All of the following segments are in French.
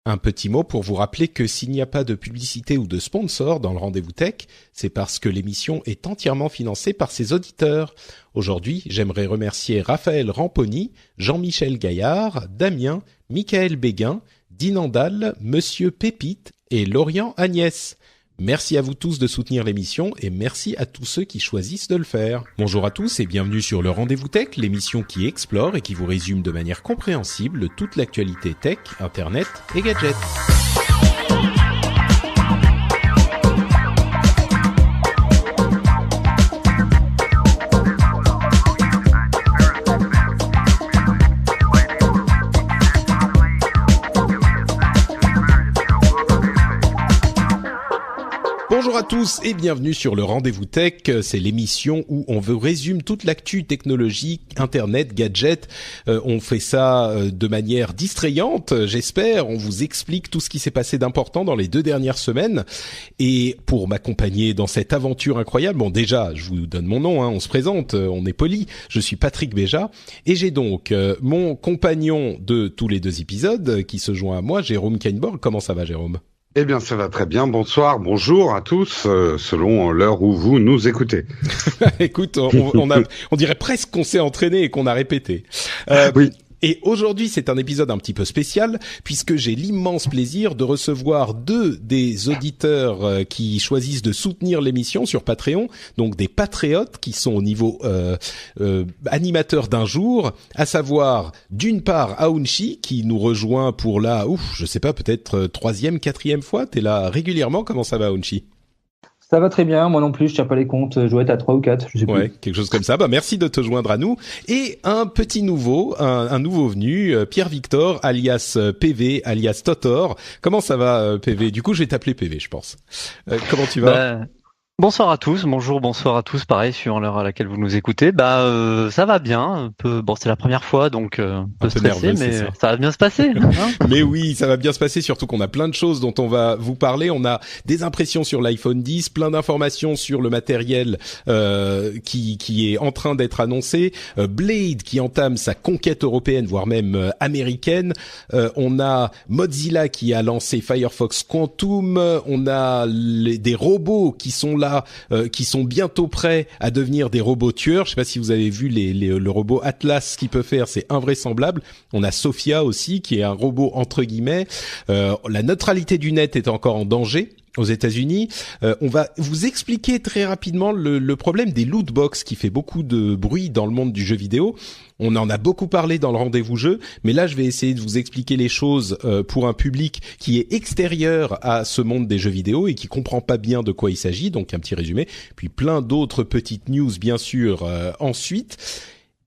Un petit mot pour vous rappeler que s'il n'y a pas de publicité ou de sponsor dans le Rendez-vous Tech, c'est parce que l'émission est entièrement financée par ses auditeurs. Aujourd'hui, j'aimerais remercier Raphaël Ramponi, Jean-Michel Gaillard, Damien, Michael Béguin, Dinandal, Monsieur Pépite et Laurian Agnès. Merci à vous tous de soutenir l'émission et merci à tous ceux qui choisissent de le faire. Bonjour à tous et bienvenue sur le Rendez-vous Tech, l'émission qui explore et qui vous résume de manière compréhensible toute l'actualité tech, internet et gadgets. Bonjour à tous et bienvenue sur le Rendez-vous Tech, c'est l'émission où on vous résume toute l'actu technologique, internet, gadgets. On fait ça de manière distrayante, j'espère. On vous explique tout ce qui s'est passé d'important dans les 2 dernières semaines. Et pour m'accompagner dans cette aventure incroyable, bon déjà, je vous donne mon nom, on se présente, on est poli. Je suis Patrick Béja et j'ai donc mon compagnon de tous les 2 épisodes qui se joint à moi, Jérôme Kainborg. Comment ça va, Jérôme ? Eh bien, ça va très bien. Bonsoir, bonjour à tous, selon l'heure où vous nous écoutez. Écoute, on dirait presque qu'on s'est entraîné et qu'on a répété. Oui. Et aujourd'hui, c'est un épisode un petit peu spécial puisque j'ai l'immense plaisir de recevoir 2 des auditeurs qui choisissent de soutenir l'émission sur Patreon, donc des patriotes qui sont au niveau animateur d'un jour, à savoir d'une part Aounchi qui nous rejoint pour la, je sais pas, peut-être 3e, 4e fois. T'es là régulièrement. Comment ça va, Aounchi ? Ça va très bien, moi non plus, je tiens pas les comptes, je dois être à 3 ou 4, je sais plus. Ouais, quelque chose comme ça. Merci de te joindre à nous. Et un petit nouveau, un nouveau venu, Pierre-Victor, alias PV, alias Totor. Comment ça va, PV ? Du coup, je vais t'appeler PV, je pense. Comment tu vas ? Bonsoir à tous, bonsoir à tous, pareil, suivant l'heure à laquelle vous nous écoutez. Ça va bien, un peu, c'est la première fois, donc un peu stressé, nerveux, mais ça va bien se passer. Mais oui, ça va bien se passer, surtout qu'on a plein de choses dont on va vous parler. On a des impressions sur l'iPhone X, plein d'informations sur le matériel qui est en train d'être annoncé, Blade qui entame sa conquête européenne, voire même américaine. On a Mozilla qui a lancé Firefox Quantum, on a des robots qui sont là, qui sont bientôt prêts à devenir des robots tueurs. Je sais pas si vous avez vu le robot Atlas, ce qu'il peut faire, c'est invraisemblable. On a Sophia aussi, qui est un robot entre guillemets. La neutralité du net est encore en danger aux États-Unis. On va vous expliquer très rapidement le problème des loot box qui fait beaucoup de bruit dans le monde du jeu vidéo. On en a beaucoup parlé dans le rendez-vous jeu, mais là je vais essayer de vous expliquer les choses pour un public qui est extérieur à ce monde des jeux vidéo et qui comprend pas bien de quoi il s'agit. Donc un petit résumé, puis plein d'autres petites news bien sûr ensuite.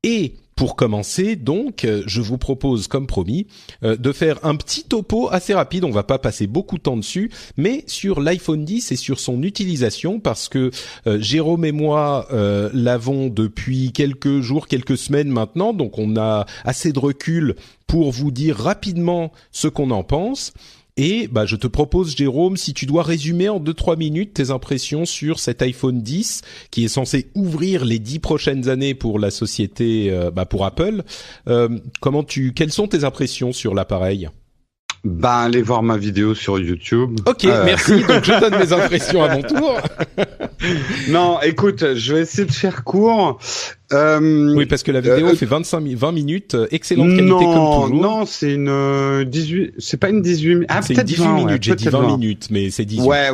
Et pour commencer, donc, je vous propose, comme promis, de faire un petit topo assez rapide. On va pas passer beaucoup de temps dessus, mais sur l'iPhone X et sur son utilisation, parce que Jérôme et moi l'avons depuis quelques jours, quelques semaines maintenant, donc on a assez de recul pour vous dire rapidement ce qu'on en pense. Et je te propose, Jérôme, si tu dois résumer en 2-3 minutes tes impressions sur cet iPhone X qui est censé ouvrir les 10 prochaines années pour la société, pour Apple. Quelles sont tes impressions sur l'appareil ? Allez voir ma vidéo sur YouTube. Ok, merci. Donc je donne mes impressions à mon tour. Non, écoute, je vais essayer de faire court. Oui, parce que la vidéo fait 20 minutes, excellente qualité comme toujours. Non, c'est une 18, c'est pas une 18, c'est peut-être 18 minutes, j'ai dit 20 minutes, mais c'est 18. Ouais.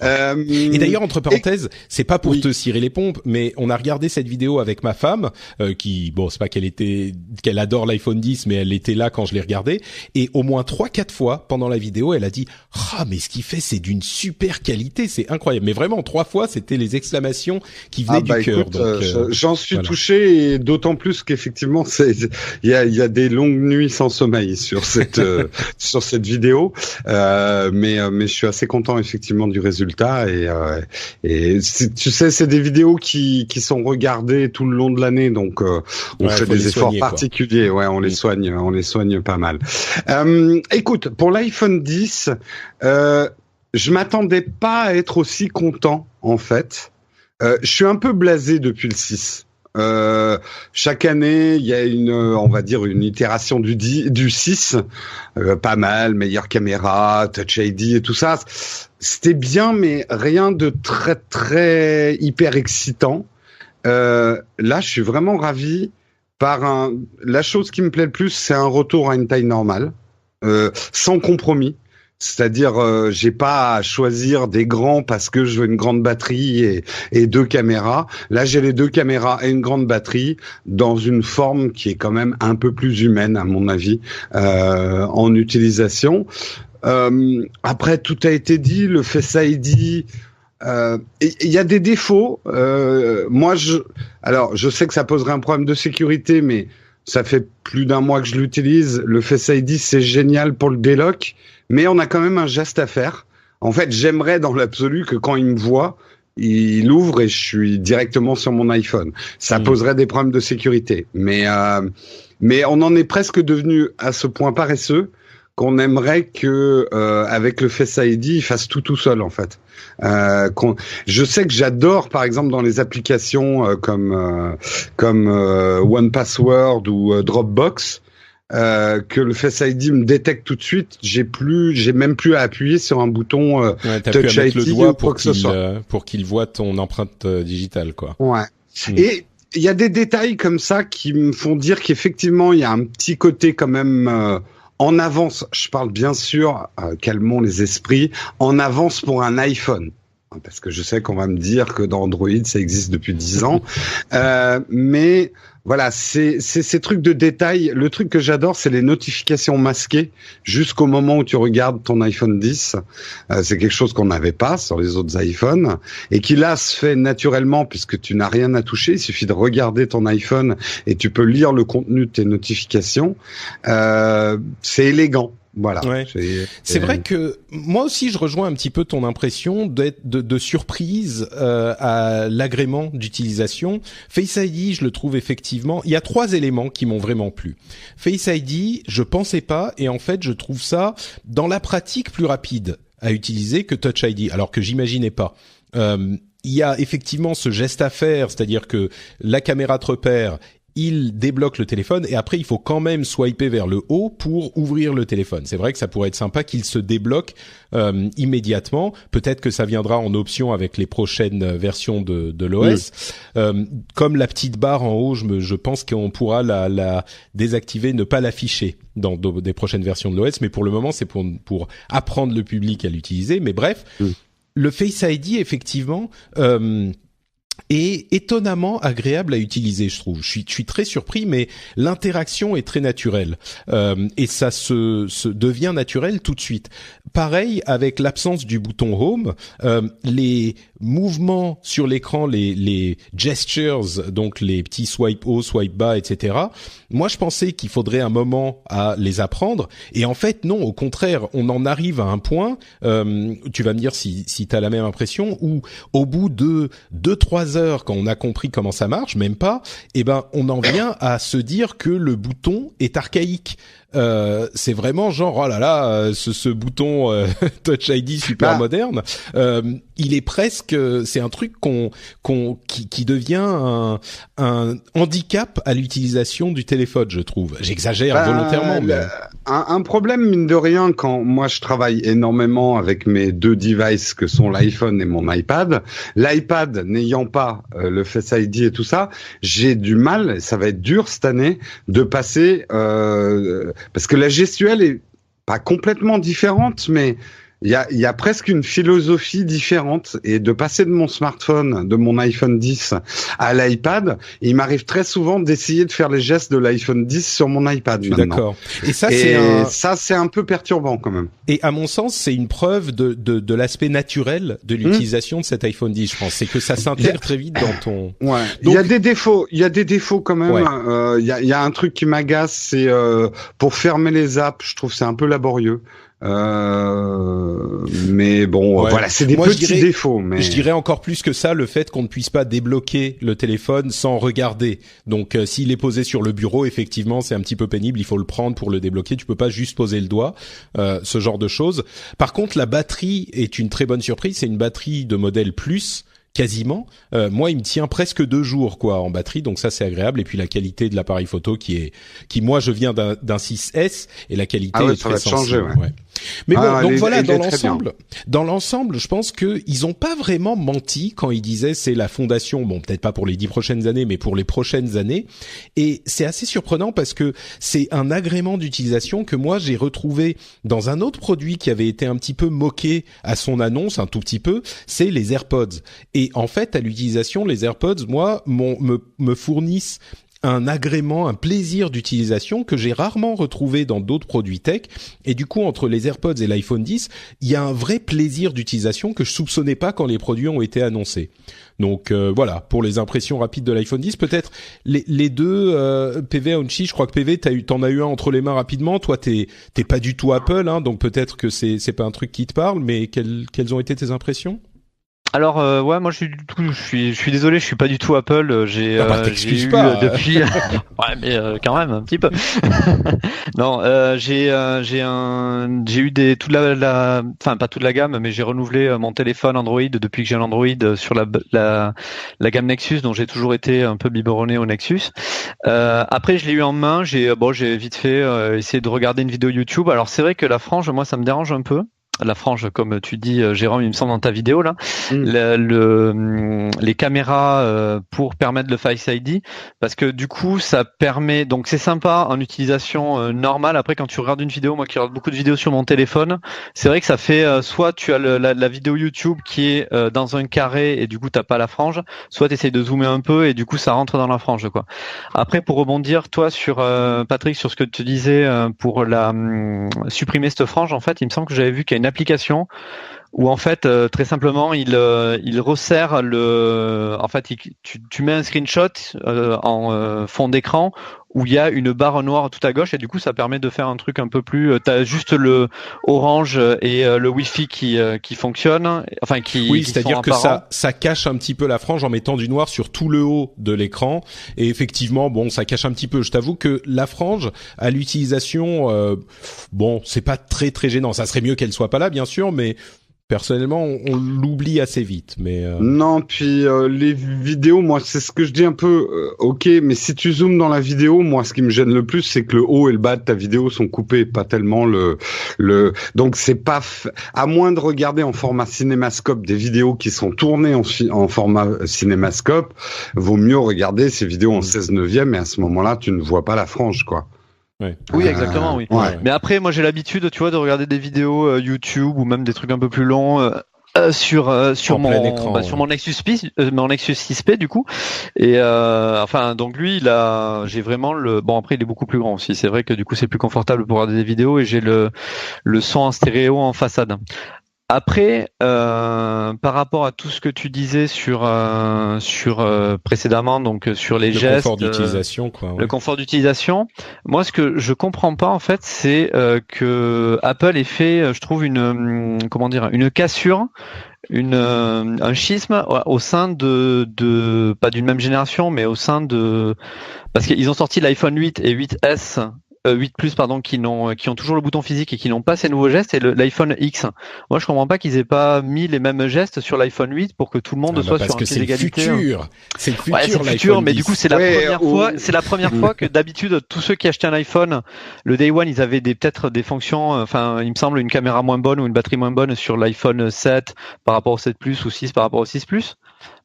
Et d'ailleurs, entre parenthèses, c'est pas pour te cirer les pompes, mais on a regardé cette vidéo avec ma femme, qui, c'est pas qu'elle adore l'iPhone X, mais elle était là quand je l'ai regardé, et au moins 3-4 fois pendant la vidéo, elle a dit, mais ce qu'il fait, c'est d'une super qualité, c'est incroyable. Mais vraiment, 3 fois, c'était les exclamations qui venaient du cœur. J'en suis touché, et d'autant plus qu'effectivement, il y a des longues nuits sans sommeil sur cette vidéo, mais je suis assez content effectivement du résultat et tu sais, c'est des vidéos qui sont regardées tout le long de l'année, donc on fait des efforts particuliers. Ouais, on les soigne pas mal. Écoute, pour l'iPhone X, je m'attendais pas à être aussi content en fait. Je suis un peu blasé depuis le 6. Chaque année, il y a on va dire une itération du 6, pas mal, meilleure caméra, Touch ID et tout ça. C'était bien, mais rien de très très hyper excitant. Là, je suis vraiment ravi la chose qui me plaît le plus, c'est un retour à une taille normale, sans compromis. C'est-à-dire, j'ai pas à choisir des grands parce que je veux une grande batterie et 2 caméras. Là, j'ai les 2 caméras et une grande batterie dans une forme qui est quand même un peu plus humaine, à mon avis, en utilisation. Après, tout a été dit. Le Face ID, il y a des défauts. Moi, je sais que ça poserait un problème de sécurité, mais ça fait plus d'1 mois que je l'utilise. Le Face ID, c'est génial pour le délock. Mais on a quand même un geste à faire. En fait, j'aimerais dans l'absolu que quand il me voit, il ouvre et je suis directement sur mon iPhone. Ça poserait des problèmes de sécurité. Mais on en est presque devenu à ce point paresseux qu'on aimerait que avec le Face ID, il fasse tout seul en fait. Je sais que j'adore par exemple dans les applications comme OnePassword ou Dropbox. Que le Face ID me détecte tout de suite, j'ai même plus à appuyer sur un bouton Touch ID le doigt ou quoi que ce soit. Pour qu'il voit ton empreinte digitale, quoi. Ouais. Et il y a des détails comme ça qui me font dire qu'effectivement il y a un petit côté quand même en avance. Je parle bien sûr, calmons les esprits, en avance pour un iPhone. Parce que je sais qu'on va me dire que dans Android ça existe depuis 10 ans, mais voilà, c'est ces trucs de détail. Le truc que j'adore, c'est les notifications masquées jusqu'au moment où tu regardes ton iPhone 10. C'est quelque chose qu'on n'avait pas sur les autres iPhones et qui là se fait naturellement puisque tu n'as rien à toucher. Il suffit de regarder ton iPhone et tu peux lire le contenu de tes notifications. C'est élégant. Voilà. Ouais. C'est vrai que moi aussi je rejoins un petit peu ton impression de surprise à l'agrément d'utilisation. Face ID, je le trouve effectivement. Il y a 3 éléments qui m'ont vraiment plu. Face ID, je pensais pas, et en fait je trouve ça dans la pratique plus rapide à utiliser que Touch ID, alors que j'imaginais pas. Il y a effectivement ce geste à faire, c'est-à-dire que la caméra te repère. Il débloque le téléphone et après il faut quand même swiper vers le haut pour ouvrir le téléphone. C'est vrai que ça pourrait être sympa qu'il se débloque immédiatement. Peut-être que ça viendra en option avec les prochaines versions de l'OS. Comme la petite barre en haut, je pense qu'on pourra la désactiver, ne pas l'afficher dans des prochaines versions de l'OS. Mais pour le moment, c'est pour apprendre le public à l'utiliser. Mais bref, le Face ID effectivement. Et étonnamment agréable à utiliser, je trouve. Je suis très surpris, mais l'interaction est très naturelle et ça se devient naturel tout de suite. Pareil avec l'absence du bouton Home, les mouvements sur l'écran, les gestures, donc les petits swipe haut, swipe bas, etc. Moi, je pensais qu'il faudrait un moment à les apprendre, et en fait, non. Au contraire, on en arrive à un point. Tu vas me dire si t'as la même impression, où au bout de 2-3 heures, quand on a compris comment ça marche, même pas, eh ben, on en vient à se dire que le bouton est archaïque. C'est vraiment genre oh là là, ce bouton Touch ID super moderne, il est presque, c'est un truc qui devient un handicap à l'utilisation du téléphone, je trouve. J'exagère volontairement, mais un problème mine de rien quand moi je travaille énormément avec mes 2 devices que sont l'iPhone et mon iPad. L'iPad n'ayant pas le Face ID et tout ça, j'ai du mal, ça va être dur cette année de passer parce que la gestuelle est pas complètement différente, mais il y a presque une philosophie différente, et de passer de mon smartphone, de mon iPhone 10 à l'iPad, il m'arrive très souvent d'essayer de faire les gestes de l'iPhone 10 sur mon iPad maintenant. D'accord. Et ça, c'est un peu perturbant quand même. Et à mon sens, c'est une preuve de l'aspect naturel de l'utilisation de cet iPhone 10, je pense. C'est que ça s'intègre très vite dans ton... Ouais. Donc, il y a des défauts quand même. Ouais. Il y a un truc qui m'agace, c'est pour fermer les apps, je trouve que c'est un peu laborieux. Mais bon, voilà, c'est des petits défauts. Mais je dirais encore plus que ça, le fait qu'on ne puisse pas débloquer le téléphone sans regarder. Donc, s'il est posé sur le bureau, effectivement, c'est un petit peu pénible. Il faut le prendre pour le débloquer. Tu peux pas juste poser le doigt, ce genre de choses. Par contre, la batterie est une très bonne surprise. C'est une batterie de modèle Plus quasiment. Moi, il me tient presque 2 jours quoi en batterie, donc ça c'est agréable. Et puis la qualité de l'appareil photo qui moi je viens d'un 6S et la qualité est très sensible. Ouais. Mais bon, donc voilà, dans l'ensemble, je pense que ils ont pas vraiment menti quand ils disaient c'est la fondation. Bon, peut-être pas pour les 10 prochaines années, mais pour les prochaines années. Et c'est assez surprenant parce que c'est un agrément d'utilisation que moi j'ai retrouvé dans un autre produit qui avait été un petit peu moqué à son annonce, un tout petit peu. C'est les AirPods. Et en fait, à l'utilisation, les AirPods, moi, me fournissent un agrément, un plaisir d'utilisation que j'ai rarement retrouvé dans d'autres produits tech. Et du coup, entre les AirPods et l'iPhone 10, il y a un vrai plaisir d'utilisation que je soupçonnais pas quand les produits ont été annoncés. Donc voilà, pour les impressions rapides de l'iPhone 10, peut-être les deux PV Onchi, je crois que PV t'en as eu un entre les mains rapidement. Toi t'es pas du tout Apple, hein, donc peut-être que c'est pas un truc qui te parle, mais quelles ont été tes impressions? Alors ouais, moi je suis désolé, je suis pas du tout Apple. J'ai eu pas. Depuis ouais, mais quand même un petit peu. Non, j'ai eu toute la enfin pas toute la gamme, mais j'ai renouvelé mon téléphone Android depuis que j'ai l'Android sur la gamme Nexus, dont j'ai toujours été un peu biberonné au Nexus. Après je l'ai eu en main, j'ai vite fait essayé de regarder une vidéo YouTube. Alors c'est vrai que la frange, moi ça me dérange un peu. La frange, comme tu dis, Jérôme, il me semble dans ta vidéo là, les caméras pour permettre le Face ID, parce que du coup, ça permet. Donc, c'est sympa en utilisation normale. Après, quand tu regardes une vidéo, moi qui regarde beaucoup de vidéos sur mon téléphone, c'est vrai que ça fait soit tu as la vidéo YouTube qui est dans un carré et du coup t'as pas la frange, soit tu essayes de zoomer un peu et du coup ça rentre dans la frange quoi. Après, pour rebondir, toi sur Patrick, sur ce que tu disais pour supprimer cette frange, en fait, il me semble que j'avais vu qu'il y a une application où en fait très simplement il resserre en fait tu mets un screenshot en fond d'écran où il y a une barre noire tout à gauche et du coup ça permet de faire un truc un peu plus t'as juste le orange et le Wi-Fi qui fonctionne, enfin oui, c'est-à-dire que ça cache un petit peu la frange en mettant du noir sur tout le haut de l'écran et effectivement bon ça cache un petit peu. Je t'avoue que la frange à l'utilisation bon c'est pas très très gênant. Ça serait mieux qu'elle soit pas là bien sûr, mais personnellement, on l'oublie assez vite, mais non. Puis les vidéos, moi, c'est ce que je dis un peu. Ok, mais si tu zoomes dans la vidéo, moi, ce qui me gêne le plus, c'est que le haut et le bas de ta vidéo sont coupés, pas tellement le. Donc c'est pas à moins de regarder en format cinémascope des vidéos qui sont tournées en format cinémascope, vaut mieux regarder ces vidéos en 16/9 et à ce moment-là, tu ne vois pas la frange, quoi. Ouais. Oui, exactement, oui. Ouais. Mais après, moi, j'ai l'habitude, tu vois, de regarder des vidéos YouTube ou même des trucs un peu plus longs sur mon Nexus 6P du coup. Et enfin, donc lui, j'ai vraiment bon après, il est beaucoup plus grand aussi. C'est vrai que du coup, c'est plus confortable pour regarder des vidéos et j'ai le son en stéréo en façade. Après, par rapport à tout ce que tu disais sur précédemment, donc sur les gestes, le confort d'utilisation, quoi. Ouais. Le confort d'utilisation. Moi, ce que je comprends pas en fait, c'est que Apple ait fait, je trouve une cassure, un schisme au sein de pas d'une même génération, mais au sein de parce qu'ils ont sorti l'iPhone 8 et 8S. 8 Plus pardon qui ont toujours le bouton physique et qui n'ont pas ces nouveaux gestes et l'iPhone X. Moi je comprends pas qu'ils aient pas mis les mêmes gestes sur l'iPhone 8 pour que tout le monde soit sur un pied d'égalité. C'est le futur. Ouais, c'est le futur, mais du coup c'est la première fois que d'habitude tous ceux qui achetaient un iPhone, le Day One, ils avaient peut-être des fonctions, enfin il me semble une caméra moins bonne ou une batterie moins bonne sur l'iPhone 7 par rapport au 7 Plus ou 6 par rapport au 6 Plus.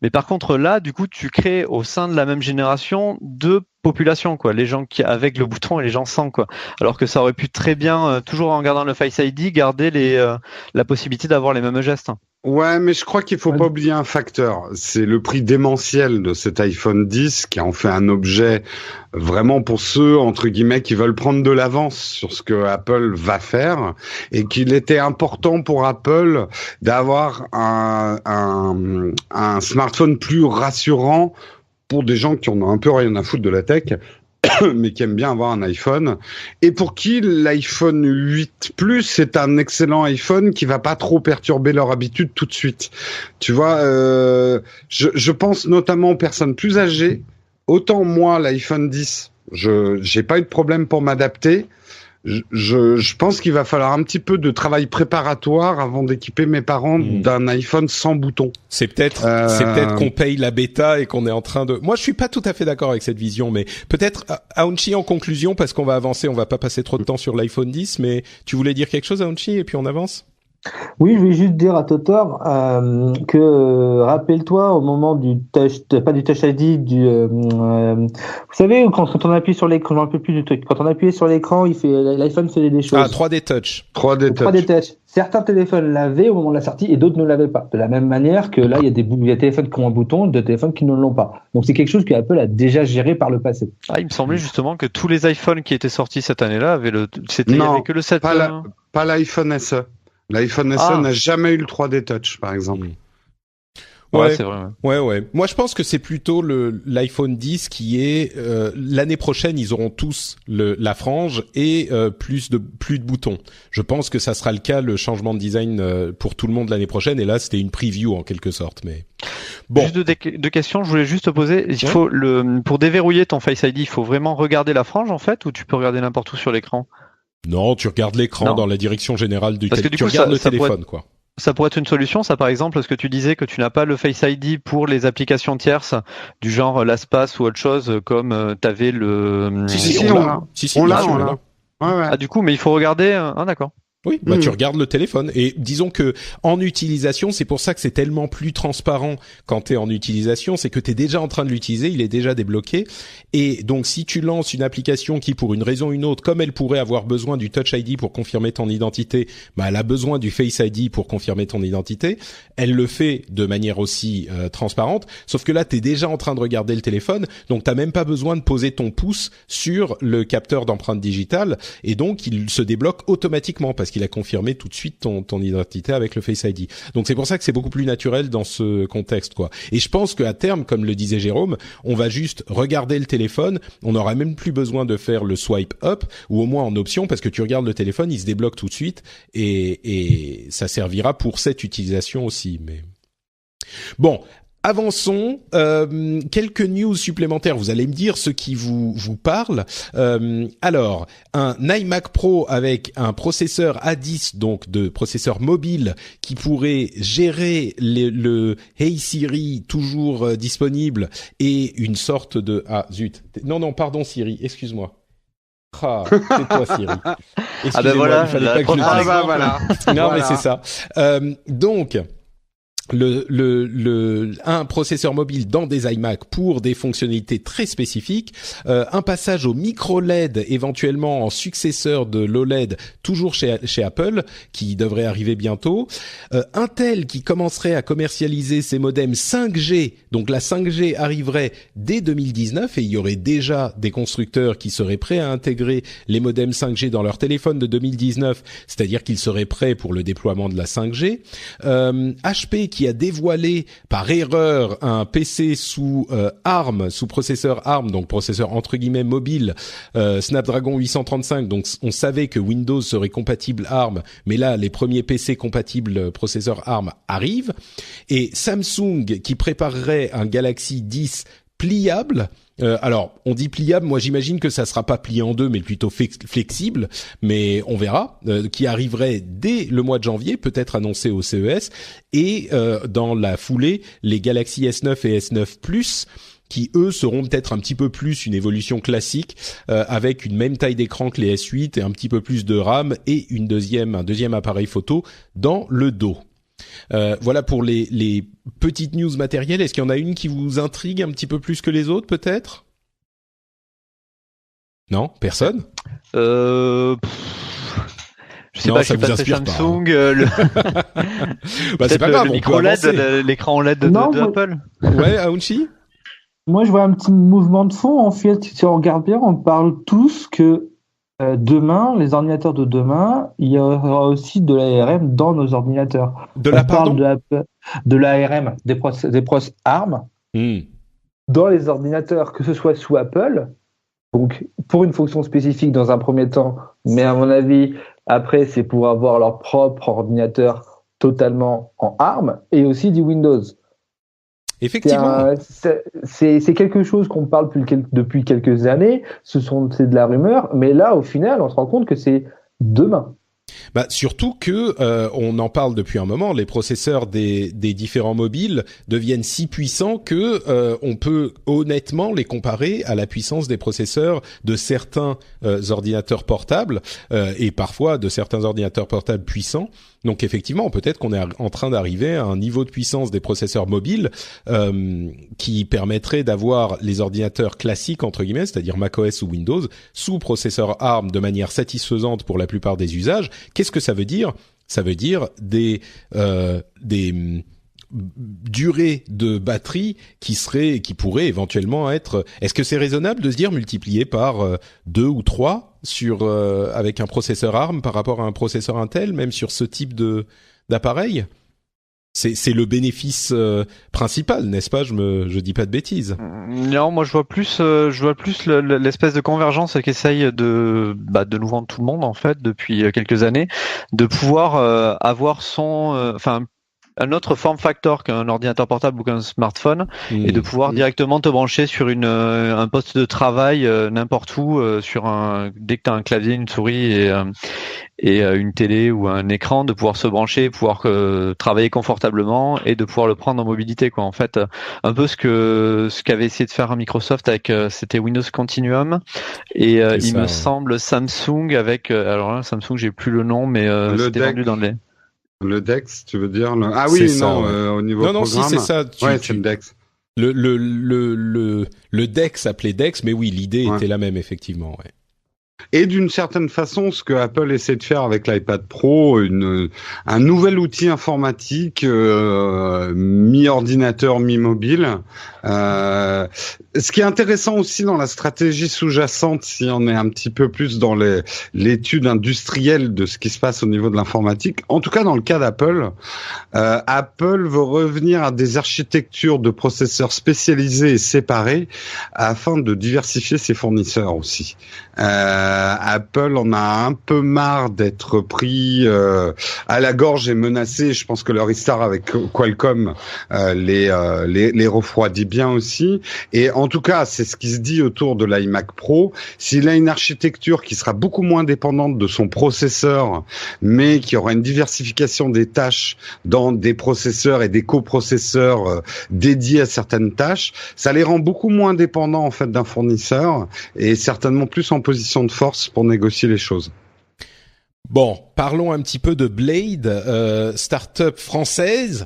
Mais par contre là, du coup, tu crées au sein de la même génération deux populations, quoi. Les gens qui avec le bouton et les gens sans, quoi. Alors que ça aurait pu très bien, toujours en gardant le Face ID, garder la possibilité d'avoir les mêmes gestes. Ouais, mais je crois qu'il faut pas oublier un facteur. C'est le prix démentiel de cet iPhone 10 qui en fait un objet vraiment pour ceux, entre guillemets, qui veulent prendre de l'avance sur ce que Apple va faire et qu'il était important pour Apple d'avoir un smartphone plus rassurant pour des gens qui en ont un peu rien à foutre de la tech, mais qui aiment bien avoir un iPhone, et pour qui l'iPhone 8 Plus est un excellent iPhone qui va pas trop perturber leur habitude tout de suite. Tu vois, je pense notamment aux personnes plus âgées. Autant moi, l'iPhone 10, j'ai pas eu de problème pour m'adapter. Je pense qu'il va falloir un petit peu de travail préparatoire avant d'équiper mes parents d'un iPhone sans bouton. C'est peut-être qu'on paye la bêta et qu'on est en train de... Moi, je suis pas tout à fait d'accord avec cette vision, mais peut-être, Aounchi, en conclusion, parce qu'on va avancer, on va pas passer trop de temps sur l'iPhone 10, mais tu voulais dire quelque chose, Aounchi, et puis on avance? Oui, je vais juste dire à Totor que rappelle-toi au moment du touch, pas du Touch ID, vous savez quand on appuie sur l'écran, je me rappelle plus du truc. Quand on appuyait sur l'écran, l'iPhone faisait des choses. Ah, 3D Touch. 3D Touch. Certains téléphones l'avaient au moment de la sortie et d'autres ne l'avaient pas. De la même manière que là, il y a des téléphones qui ont un bouton, d'autres téléphones qui ne l'ont pas. Donc c'est quelque chose que Apple a déjà géré par le passé. Ah, il me semblait justement que tous les iPhones qui étaient sortis cette année-là il y avait que le 7. Pas l'iPhone SE. L'iPhone SE n'a jamais eu le 3D Touch, par exemple. Ouais, c'est vrai. Ouais. Moi, je pense que c'est plutôt l'iPhone 10 qui est l'année prochaine, ils auront tous la frange et plus de boutons. Je pense que ça sera le cas, le changement de design pour tout le monde l'année prochaine. Et là, c'était une preview en quelque sorte, mais bon. Juste deux questions. Je voulais juste te poser. Il faut pour déverrouiller ton Face ID, il faut vraiment regarder la frange en fait, ou tu peux regarder n'importe où sur l'écran? Non, tu regardes l'écran dans la direction générale du téléphone. Tu regardes le téléphone, quoi. Ça pourrait être une solution, ça, par exemple, parce que tu disais que tu n'as pas le Face ID pour les applications tierces, du genre LastPass ou autre chose, comme t'avais le... On l'a. Ouais. Ah, du coup, mais il faut regarder... Ah, d'accord. Oui, tu regardes le téléphone et disons que en utilisation, c'est pour ça que c'est tellement plus transparent quand t'es en utilisation, c'est que t'es déjà en train de l'utiliser, il est déjà débloqué et donc si tu lances une application qui pour une raison ou une autre, comme elle pourrait avoir besoin du Touch ID pour confirmer ton identité, elle a besoin du Face ID pour confirmer ton identité, elle le fait de manière aussi transparente, sauf que là t'es déjà en train de regarder le téléphone, donc t'as même pas besoin de poser ton pouce sur le capteur d'empreinte digitale et donc il se débloque automatiquement parce qu'il a confirmé tout de suite ton identité avec le Face ID. Donc c'est pour ça que c'est beaucoup plus naturel dans ce contexte, quoi. Et je pense qu'à terme, comme le disait Jérôme, on va juste regarder le téléphone, on n'aura même plus besoin de faire le swipe up, ou au moins en option, parce que tu regardes le téléphone, il se débloque tout de suite, et ça servira pour cette utilisation aussi. Mais bon. Avançons, quelques news supplémentaires. Vous allez me dire ce qui vous parle. Alors, un iMac Pro avec un processeur A10, donc de processeur mobile, qui pourrait gérer le Hey Siri toujours disponible et une sorte de... Ah zut, non, pardon Siri, excuse-moi. Ah, c'est toi Siri. Excusez-moi, voilà, il fallait pas que je le dise. Voilà. Non, mais c'est ça. Donc... un processeur mobile dans des iMac pour des fonctionnalités très spécifiques, un passage au micro LED éventuellement en successeur de l'OLED toujours chez Apple qui devrait arriver bientôt, Intel qui commencerait à commercialiser ses modems 5G, donc la 5G arriverait dès 2019 et il y aurait déjà des constructeurs qui seraient prêts à intégrer les modems 5G dans leur téléphone de 2019, c'est-à-dire qu'ils seraient prêts pour le déploiement de la 5G, HP qui a dévoilé par erreur un PC sous ARM, sous processeur ARM, donc processeur entre guillemets mobile, Snapdragon 835. Donc on savait que Windows serait compatible ARM, mais là les premiers PC compatibles processeur ARM arrivent. Et Samsung qui préparerait un Galaxy 10 pliable. Alors, on dit pliable, moi j'imagine que ça sera pas plié en deux, mais plutôt flexible, mais on verra, qui arriverait dès le mois de janvier, peut-être annoncé au CES, et dans la foulée, les Galaxy S9 et S9 Plus, qui eux seront peut-être un petit peu plus une évolution classique, avec une même taille d'écran que les S8 et un petit peu plus de RAM et un deuxième appareil photo dans le dos. Voilà pour les petites news matérielles. Est-ce qu'il y en a une qui vous intrigue un petit peu plus que les autres, peut-être? Non, personne. Je sais pas, je suis passé Samsung. C'est pas grave, le micro LED, l'écran LED de Apple. Ouais, Aounchi. Moi, je vois un petit mouvement de fond. En fait, si on regarde bien, on parle tous que demain, les ordinateurs de demain, il y aura aussi de l'ARM dans nos ordinateurs. De l'ARM, des process ARM, dans les ordinateurs, que ce soit sous Apple, donc pour une fonction spécifique dans un premier temps, mais à mon avis, après, c'est pour avoir leur propre ordinateur totalement en ARM, et aussi du Windows. Effectivement. C'est quelque chose qu'on parle depuis quelques années. C'est de la rumeur, mais là, au final, on se rend compte que c'est demain. Surtout que on en parle depuis un moment. Les processeurs des différents mobiles deviennent si puissants que on peut honnêtement les comparer à la puissance des processeurs de certains ordinateurs portables et parfois de certains ordinateurs portables puissants. Donc effectivement, peut-être qu'on est en train d'arriver à un niveau de puissance des processeurs mobiles qui permettrait d'avoir les ordinateurs classiques entre guillemets, c'est-à-dire macOS ou Windows, sous processeur ARM de manière satisfaisante pour la plupart des usages. Qu'est-ce que ça veut dire ? Ça veut dire des durée de batterie qui pourrait éventuellement être. Est-ce que c'est raisonnable de se dire multiplié par 2 ou 3 avec un processeur ARM par rapport à un processeur Intel, même sur ce type d'appareil? C'est le bénéfice principal, n'est-ce pas? Je dis pas de bêtises. Non, moi je vois plus l'espèce de convergence qu'essaye de nous vendre tout le monde en fait depuis quelques années, de pouvoir avoir un autre form factor qu'un ordinateur portable ou qu'un smartphone et de pouvoir directement te brancher sur un poste de travail n'importe où dès que tu as un clavier, une souris et une télé ou un écran, de pouvoir se brancher, pouvoir travailler confortablement et de pouvoir le prendre en mobilité quoi. En fait, un peu ce qu'avait essayé de faire Microsoft avec c'était Windows Continuum et me semble Samsung avec alors là, Samsung, j'ai plus le nom mais c'était vendu dans les Le DeX, tu veux dire Ah oui, non, au niveau programme. Non, si c'est ça. C'est le DeX. Le DeX s'appelait DeX, mais oui, l'idée était la même effectivement. Ouais. Et d'une certaine façon, ce que Apple essaie de faire avec l'iPad Pro, un nouvel outil informatique mi-ordinateur, mi-mobile. Ce qui est intéressant aussi dans la stratégie sous-jacente, si on est un petit peu plus dans l'étude industrielle de ce qui se passe au niveau de l'informatique, en tout cas dans le cas d'Apple, Apple veut revenir à des architectures de processeurs spécialisés et séparés afin de diversifier ses fournisseurs aussi. Apple en a un peu marre d'être pris à la gorge et menacé. Je pense que le restart avec Qualcomm les refroidit bien aussi. Et en tout cas, c'est ce qui se dit autour de l'iMac Pro. S'il a une architecture qui sera beaucoup moins dépendante de son processeur, mais qui aura une diversification des tâches dans des processeurs et des coprocesseurs dédiés à certaines tâches, ça les rend beaucoup moins dépendants en fait d'un fournisseur et certainement plus en position de force pour négocier les choses. Bon, parlons un petit peu de Blade, start-up française,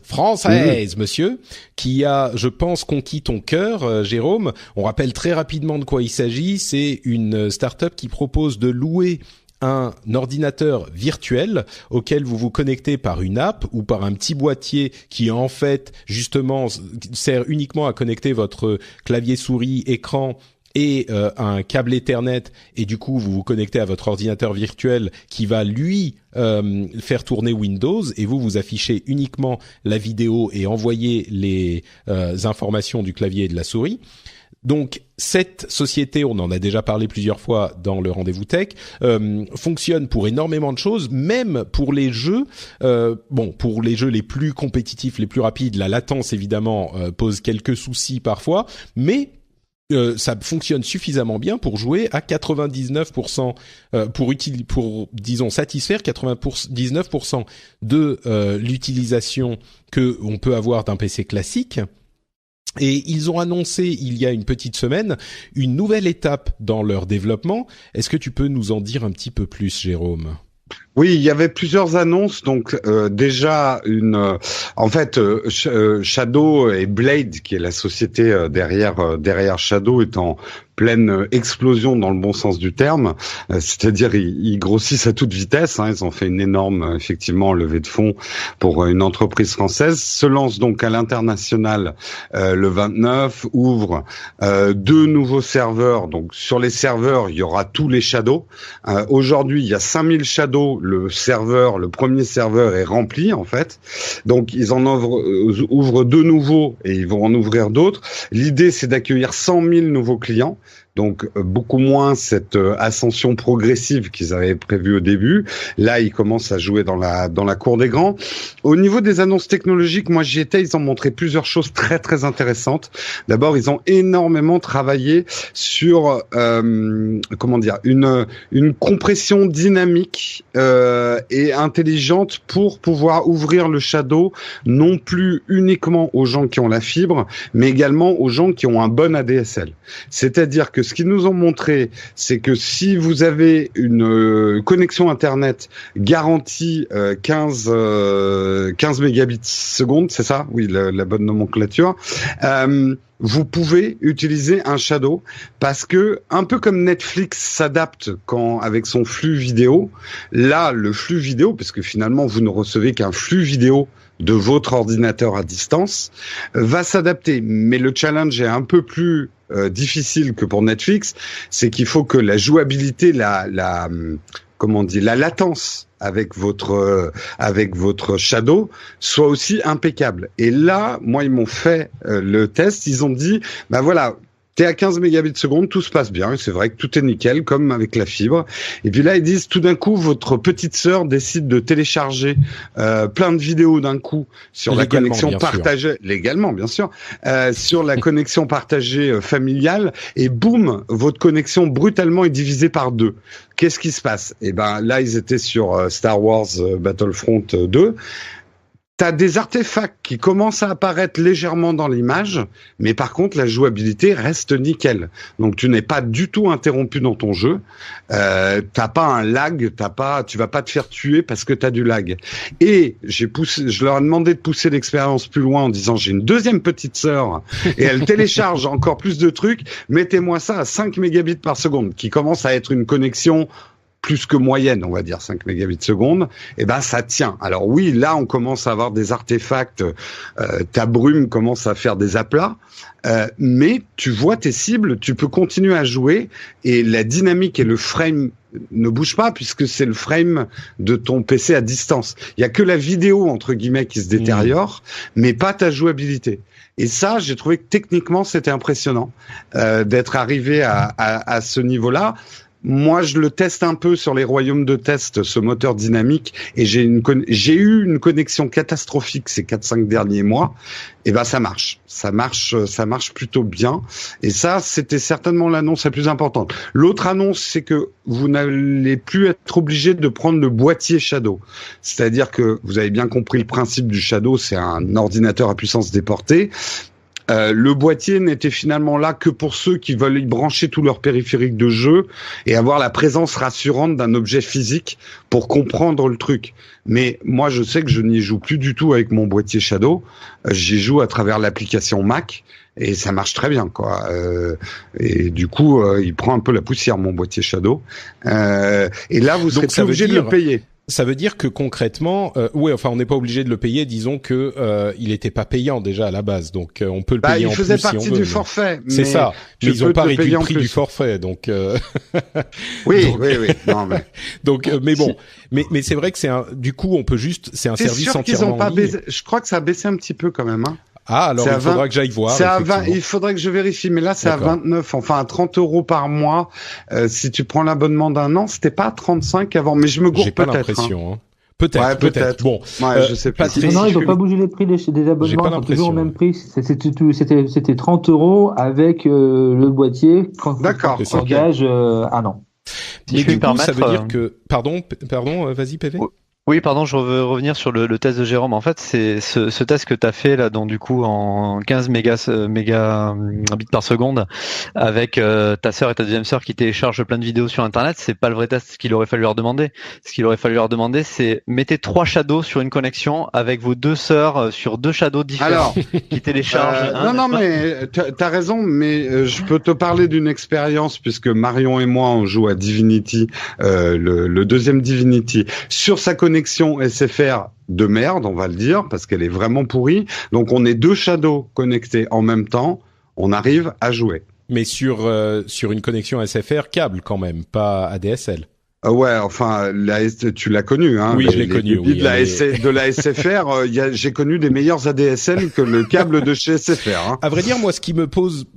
monsieur, qui a, je pense, conquis ton cœur, Jérôme. On rappelle très rapidement de quoi il s'agit. C'est une start-up qui propose de louer un ordinateur virtuel auquel vous vous connectez par une app ou par un petit boîtier qui en fait justement sert uniquement à connecter votre clavier souris, écran et un câble Ethernet, et du coup vous vous connectez à votre ordinateur virtuel qui va lui faire tourner Windows, et vous affichez uniquement la vidéo et envoyez les informations du clavier et de la souris. Donc cette société, on en a déjà parlé plusieurs fois dans le Rendez-vous Tech, fonctionne pour énormément de choses, même pour les jeux. Pour les jeux les plus compétitifs, les plus rapides, la latence évidemment pose quelques soucis parfois, mais ça fonctionne suffisamment bien pour jouer à 99% pour disons satisfaire 99% de l'utilisation que on peut avoir d'un PC classique. Et ils ont annoncé il y a une petite semaine une nouvelle étape dans leur développement. Est-ce que tu peux nous en dire un petit peu plus, Jérôme ? Oui, il y avait plusieurs annonces. Donc déjà Shadow et Blade, qui est la société derrière Shadow, est en pleine explosion dans le bon sens du terme, c'est-à-dire ils grossissent à toute vitesse. Ils ont fait une énorme effectivement levée de fonds pour une entreprise française. Se lance donc à l'international le 29, ouvre 2 nouveaux serveurs. Donc sur les serveurs, il y aura tous les Shadow. Aujourd'hui, il y a 5000 Shadow. Le premier serveur est rempli en fait. Donc ils en ouvrent 2 nouveaux et ils vont en ouvrir d'autres. L'idée, c'est d'accueillir 100 000 nouveaux clients. donc beaucoup moins cette ascension progressive qu'ils avaient prévue au début. Là, ils commencent à jouer dans la cour des grands. Au niveau des annonces technologiques, moi j'y étais, ils ont montré plusieurs choses très très intéressantes. D'abord, ils ont énormément travaillé sur une compression dynamique et intelligente pour pouvoir ouvrir le Shadow non plus uniquement aux gens qui ont la fibre, mais également aux gens qui ont un bon ADSL. C'est-à-dire que ce qu'ils nous ont montré, c'est que si vous avez une connexion Internet garantie 15 mégabits seconde, c'est ça? Oui, la bonne nomenclature. Vous pouvez utiliser un Shadow parce que, un peu comme Netflix s'adapte avec son flux vidéo, là, le flux vidéo, parce que finalement, vous ne recevez qu'un flux vidéo de votre ordinateur à distance, va s'adapter. Mais le challenge est un peu plus difficile que pour Netflix, c'est qu'il faut que la jouabilité, la latence avec votre Shadow soit aussi impeccable. Et là, moi, ils m'ont fait le test. Ils ont dit, bah voilà, t'es à 15 mégabits seconde, tout se passe bien. Et c'est vrai que tout est nickel, comme avec la fibre. Et puis là, ils disent, tout d'un coup, votre petite sœur décide de télécharger plein de vidéos d'un coup sur la connexion partagée, légalement, bien sûr, sur la connexion partagée familiale. Et boum, votre connexion brutalement est divisée par 2. Qu'est-ce qui se passe? Eh ben, là, ils étaient sur Star Wars Battlefront 2. T'as des artefacts qui commencent à apparaître légèrement dans l'image, mais par contre la jouabilité reste nickel. Donc tu n'es pas du tout interrompu dans ton jeu. T'as pas un lag, tu vas pas te faire tuer parce que t'as du lag. Et je leur ai demandé de pousser l'expérience plus loin en disant j'ai une deuxième petite sœur et elle télécharge encore plus de trucs. Mettez-moi ça à 5 mégabits par seconde, qui commence à être une connexion plus que moyenne, on va dire 5 mégabits seconde, et ben ça tient. Alors oui, là on commence à avoir des artefacts, ta brume commence à faire des aplats, mais tu vois tes cibles, tu peux continuer à jouer et la dynamique et le frame ne bougent pas puisque c'est le frame de ton PC à distance. Il y a que la vidéo entre guillemets qui se détériore, mais pas ta jouabilité. Et ça, j'ai trouvé que techniquement c'était impressionnant d'être arrivé à ce niveau-là. Moi, je le teste un peu sur les royaumes de test, ce moteur dynamique, et j'ai eu une connexion catastrophique ces 4-5 derniers mois. Et ben, ça marche plutôt bien. Et ça, c'était certainement l'annonce la plus importante. L'autre annonce, c'est que vous n'allez plus être obligé de prendre le boîtier Shadow. C'est-à-dire que vous avez bien compris le principe du Shadow, c'est un ordinateur à puissance déportée. Le boîtier n'était finalement là que pour ceux qui veulent y brancher tout leur périphérique de jeu et avoir la présence rassurante d'un objet physique pour comprendre le truc. Mais moi, je sais que je n'y joue plus du tout avec mon boîtier Shadow. J'y joue à travers l'application Mac et ça marche très bien, quoi. Et du coup, il prend un peu la poussière, mon boîtier Shadow. Et là, vous serez plus obligé de le payer. Ça veut dire que concrètement, on n'est pas obligé de le payer. Disons que il n'était pas payant déjà à la base, donc on peut le payer en plus si on veut. Il faisait partie du forfait. C'est ça. Mais ils n'ont pas réduit le prix du forfait, donc. Oui. Non, mais. Donc, mais bon, mais c'est vrai que du coup, on peut juste, c'est un service entièrement en ligne. Je crois que ça a baissé un petit peu quand même, hein. Ah, alors il faudra que j'aille voir. C'est à 20, il faudrait que je vérifie, mais là c'est à 29, enfin à 30 € par mois. Si tu prends l'abonnement d'un an, c'était pas à 35 avant, mais je me gourre peut-être. J'ai pas l'impression. Hein. Peut-être. Bon, je sais pas. Non, ils n'ont pas bougé les prix des abonnements, ils sont toujours au même prix. C'était 30 € avec le boîtier quand tu engages un an. Mais du coup, ça veut dire que... Pardon, vas-y PV. Oui, pardon, je veux revenir sur le test de Jérôme. En fait, c'est ce test que tu as fait là, donc du coup en 15 mégabits par seconde, avec ta sœur et ta deuxième sœur qui téléchargent plein de vidéos sur Internet. C'est pas le vrai test. Ce qu'il aurait fallu leur demander, c'est mettez 3 shadows sur une connexion avec vos 2 sœurs sur 2 shadows différents qui téléchargent. Non, mais t'as raison, mais je peux te parler d'une expérience puisque Marion et moi on joue à Divinity, le deuxième Divinity sur sa connexion SFR de merde, on va le dire, parce qu'elle est vraiment pourrie. Donc on est 2 shadows connectés en même temps, on arrive à jouer. Mais sur une connexion SFR câble quand même, pas ADSL. Ouais, enfin, tu l'as connu, hein. Oui, je l'ai connu. Oui, de la SFR, j'ai connu des meilleurs ADSL que le câble de chez SFR. Hein. À vrai dire, moi, ce qui me pose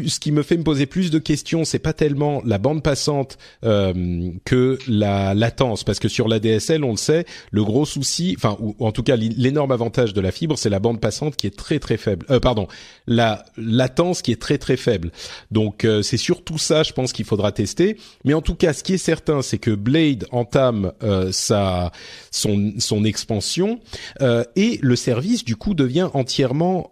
ce qui me fait me poser plus de questions, c'est pas tellement la bande passante que la latence, parce que sur la DSL, on le sait, le gros souci, enfin, ou en tout cas l'énorme avantage de la fibre, c'est la bande passante qui est très très faible. La latence qui est très très faible. Donc c'est surtout ça, je pense qu'il faudra tester. Mais en tout cas, ce qui est certain, c'est que Blade entame son expansion et le service du coup devient entièrement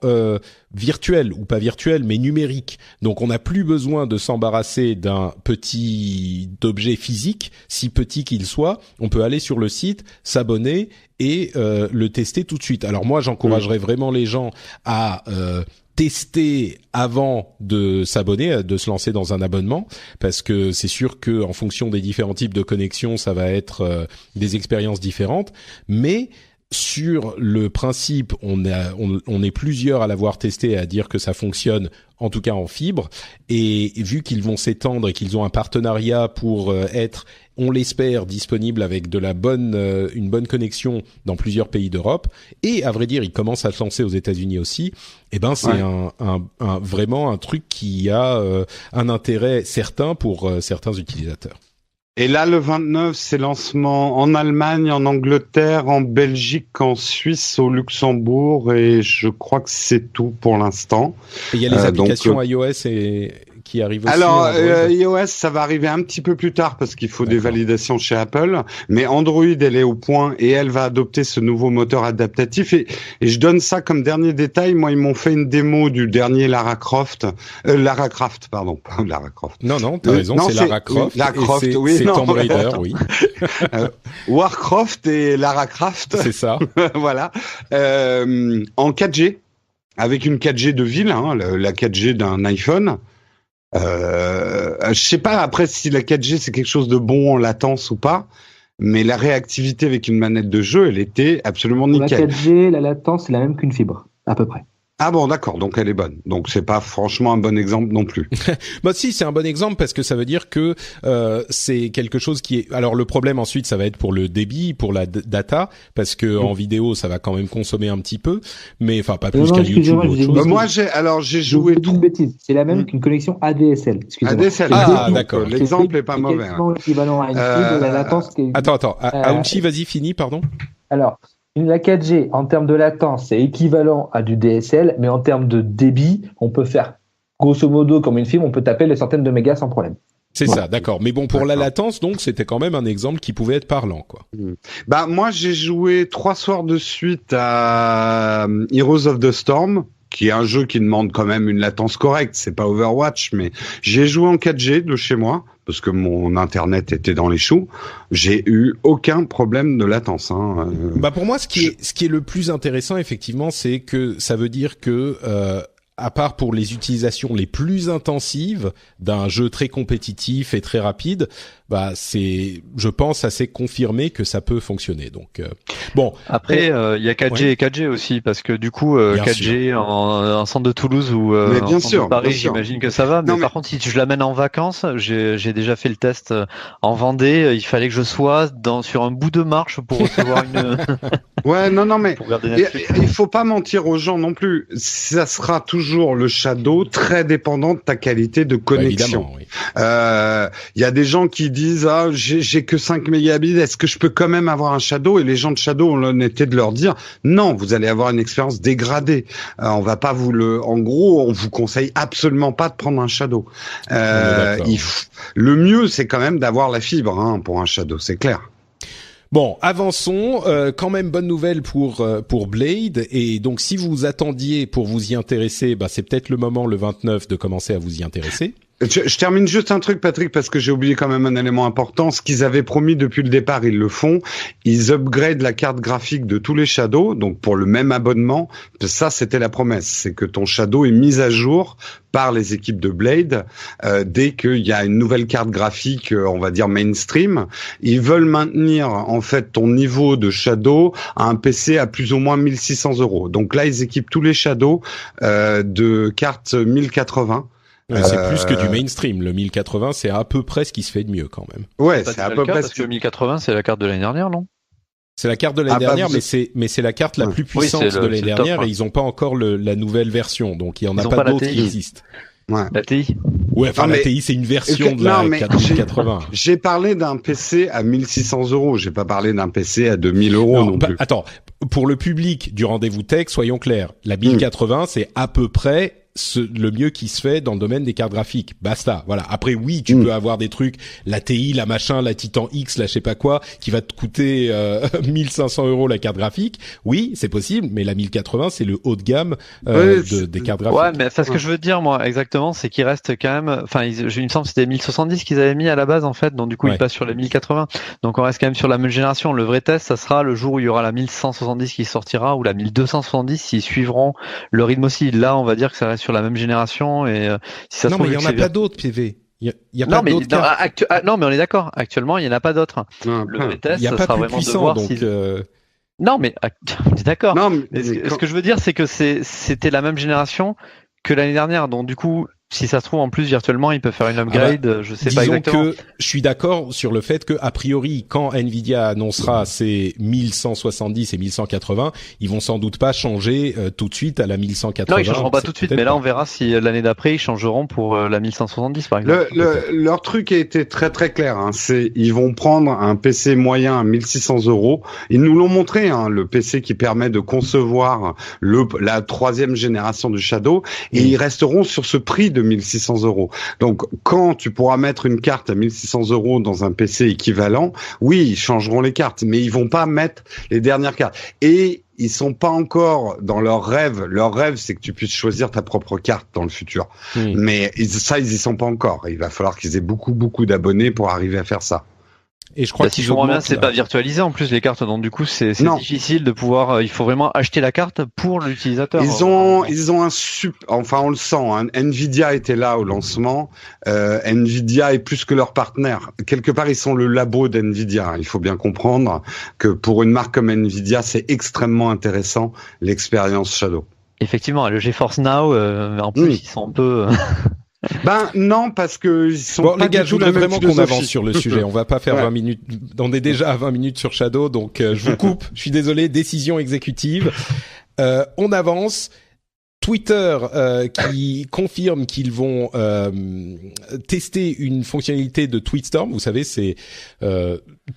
virtuel, ou pas virtuel mais numérique. Donc on n'a plus besoin de s'embarrasser d'un petit objet physique, si petit qu'il soit. On peut aller sur le site, s'abonner et le tester tout de suite. Alors moi j'encouragerais vraiment les gens à tester avant de s'abonner, de se lancer dans un abonnement, parce que c'est sûr que en fonction des différents types de connexions, ça va être des expériences différentes, mais sur le principe, on est plusieurs à l'avoir testé et à dire que ça fonctionne, en tout cas en fibre. Et vu qu'ils vont s'étendre et qu'ils ont un partenariat pour être, on l'espère, disponible avec une bonne connexion dans plusieurs pays d'Europe. Et à vrai dire, ils commencent à se lancer aux États-Unis aussi. Eh ben, c'est vraiment un truc qui a un intérêt certain pour certains utilisateurs. Et là, le 29, c'est lancement en Allemagne, en Angleterre, en Belgique, en Suisse, au Luxembourg, et je crois que c'est tout pour l'instant. Et il y a les applications iOS qui arrivent aussi. Alors, iOS, ça va arriver un petit peu plus tard parce qu'il faut des validations chez Apple. Mais Android, elle est au point et elle va adopter ce nouveau moteur adaptatif. Et je donne ça comme dernier détail. Moi, ils m'ont fait une démo du dernier Lara Croft. Lara Croft, pardon. Pas Lara Croft. Non, t'as raison, c'est Lara Croft. Lara Croft, c'est Tomb Raider, oui. Warcraft et Lara Croft. C'est ça. Voilà. En 4G. Avec une 4G de ville, hein, la 4G d'un iPhone. Je sais pas après si la 4G c'est quelque chose de bon en latence ou pas, mais la réactivité avec une manette de jeu, elle était absolument nickel. La 4G, la latence, c'est la même qu'une fibre, à peu près. Ah bon, d'accord, donc elle est bonne. Donc c'est pas franchement un bon exemple non plus. Bah si, c'est un bon exemple parce que ça veut dire que c'est quelque chose qui est. Alors le problème ensuite, ça va être pour le débit, pour la data, parce que en vidéo, ça va quand même consommer un petit peu, mais enfin pas plus qu'un YouTube ou autre chose. Moi j'ai joué une bêtise. C'est la même qu'une connexion ADSL. ADSL. Ah d'accord. L'exemple est pas mauvais. C'est équivalent à une fibre, la latence. Attends. Aounchi, vas-y, finis, pardon. Alors. La 4G, en termes de latence, c'est équivalent à du DSL, mais en termes de débit, on peut faire, grosso modo, comme une fibre, on peut taper les centaines de mégas sans problème. C'est ça, d'accord. Mais bon, pour la latence, donc, c'était quand même un exemple qui pouvait être parlant, quoi. Bah, moi, j'ai joué 3 soirs de suite à Heroes of the Storm, qui est un jeu qui demande quand même une latence correcte. C'est pas Overwatch, mais j'ai joué en 4G de chez moi, parce que mon internet était dans les choux. J'ai eu aucun problème de latence. Hein. Bah pour moi, ce qui est le plus intéressant, effectivement, c'est que ça veut dire que à part pour les utilisations les plus intensives d'un jeu très compétitif et très rapide, bah c'est, je pense, assez confirmé que ça peut fonctionner. Donc bon. Après, il y a 4G et 4G aussi, parce que du coup, 4G en centre de Toulouse ou en centre de Paris, j'imagine que ça va. Mais par contre, si je l'amène en vacances, j'ai déjà fait le test en Vendée. Il fallait que je sois sur un bout de marche pour recevoir une. Ouais, non, mais il faut pas mentir aux gens non plus. Ça sera toujours le Shadow, très dépendant de ta qualité de connexion. Bah, évidemment, oui. Y a des gens qui disent j'ai que 5 mégabits, est-ce que je peux quand même avoir un Shadow? Et les gens de Shadow ont l'honnêteté de leur dire non, vous allez avoir une expérience dégradée. On va pas en gros, on vous conseille absolument pas de prendre un Shadow. Le mieux, c'est quand même d'avoir la fibre pour un Shadow, c'est clair. Bon, avançons. Quand même, bonne nouvelle pour Blade. Et donc, si vous attendiez pour vous y intéresser, bah c'est peut-être le moment, le 29, de commencer à vous y intéresser. Je termine juste un truc, Patrick, parce que j'ai oublié quand même un élément important. Ce qu'ils avaient promis depuis le départ, ils le font. Ils upgradent la carte graphique de tous les Shadows, donc pour le même abonnement. Ça, c'était la promesse. C'est que ton Shadow est mis à jour par les équipes de Blade dès qu'il y a une nouvelle carte graphique, on va dire mainstream. Ils veulent maintenir en fait ton niveau de Shadow à un PC à plus ou moins 1600 €. Donc là, ils équipent tous les Shadows de cartes 1080. C'est plus que du mainstream. Le 1080, c'est à peu près ce qui se fait de mieux quand même. Ouais, c'est à peu près. Parce que 1080, c'est la carte de l'année dernière, non? C'est la carte de l'année dernière, mais c'est la carte la plus puissante de l'année dernière, et ils ont pas encore la nouvelle version, donc il y en a pas d'autres qui existent. Ouais. La TI. Ouais, enfin, la TI, c'est une version de la 4080. J'ai parlé d'un PC à 1600 €. J'ai pas parlé d'un PC à 2000 € non plus. Attends. Pour le public du rendez-vous tech, soyons clairs. La 1080, c'est à peu près le mieux qui se fait dans le domaine des cartes graphiques. Basta. Voilà. Après, oui, tu peux avoir des trucs, la TI, la machin, la Titan X, la je sais pas quoi, qui va te coûter 1500 € la carte graphique. Oui, c'est possible, mais la 1080, c'est le haut de gamme des cartes graphiques. Ouais, mais ce que je veux dire, moi, exactement, c'est qu'il reste quand même, enfin, il me semble que c'était 1070 qu'ils avaient mis à la base, en fait, donc du coup, ils passent sur les 1080. Donc on reste quand même sur la même génération. Le vrai test, ça sera le jour où il y aura la 1170 qui sortira, ou la 1270, s'ils suivront le rythme aussi. Là, on va dire que ça reste sur la même génération, et si ça se trouve, mais il y en a pas d'autres, PV. Il y a non, pas mais d'autres non, mais on est d'accord. Actuellement, il y en a pas d'autres. Le vrai test, ça sera vraiment de voir si. Non, mais on est d'accord. Ce que je veux dire, c'est que c'était la même génération que l'année dernière. Donc du coup, si ça se trouve, en plus, virtuellement, il peut faire une upgrade, je sais pas exactement. Disons que je suis d'accord sur le fait que, a priori, quand Nvidia annoncera ses 1170 et 1180, ils vont sans doute pas changer tout de suite à la 1180. Non, ils changeront pas tout de suite, mais là, on verra si l'année d'après, ils changeront pour la 1170, par exemple. Leur truc a été très très clair, hein. Ils vont prendre un PC moyen à 1600 €. Ils nous l'ont montré, hein, le PC qui permet de concevoir la 3e génération du Shadow, et ils resteront sur ce prix de 1600 €. Donc, quand tu pourras mettre une carte à 1600 € dans un PC équivalent, oui, ils changeront les cartes, mais ils vont pas mettre les dernières cartes. Et ils sont pas encore dans leur rêve. Leur rêve, c'est que tu puisses choisir ta propre carte dans le futur. Mais ils y sont pas encore. Il va falloir qu'ils aient beaucoup d'abonnés pour arriver à faire ça. Et je crois si je comprends bien, c'est pas virtualisé en plus les cartes, donc du coup c'est difficile de pouvoir. Il faut vraiment acheter la carte pour l'utilisateur. Ils ont un enfin on le sent. Hein, Nvidia était là au lancement. Nvidia est plus que leur partenaire. Quelque part ils sont le labo d'Nvidia. Il faut bien comprendre que pour une marque comme Nvidia, c'est extrêmement intéressant l'expérience Shadow. Effectivement, le GeForce Now, en plus ils sont un peu. Non, parce que ils sont bon, pas les gars, du je tout voudrais la même vraiment qu'on philosophie. avance sur le sujet. On va pas faire 20 minutes. On est déjà à 20 minutes sur Shadow, donc je vous coupe. Je suis désolé. Décision exécutive. On avance. Twitter qui confirme qu'ils vont tester une fonctionnalité de Tweetstorm. Vous savez, c'est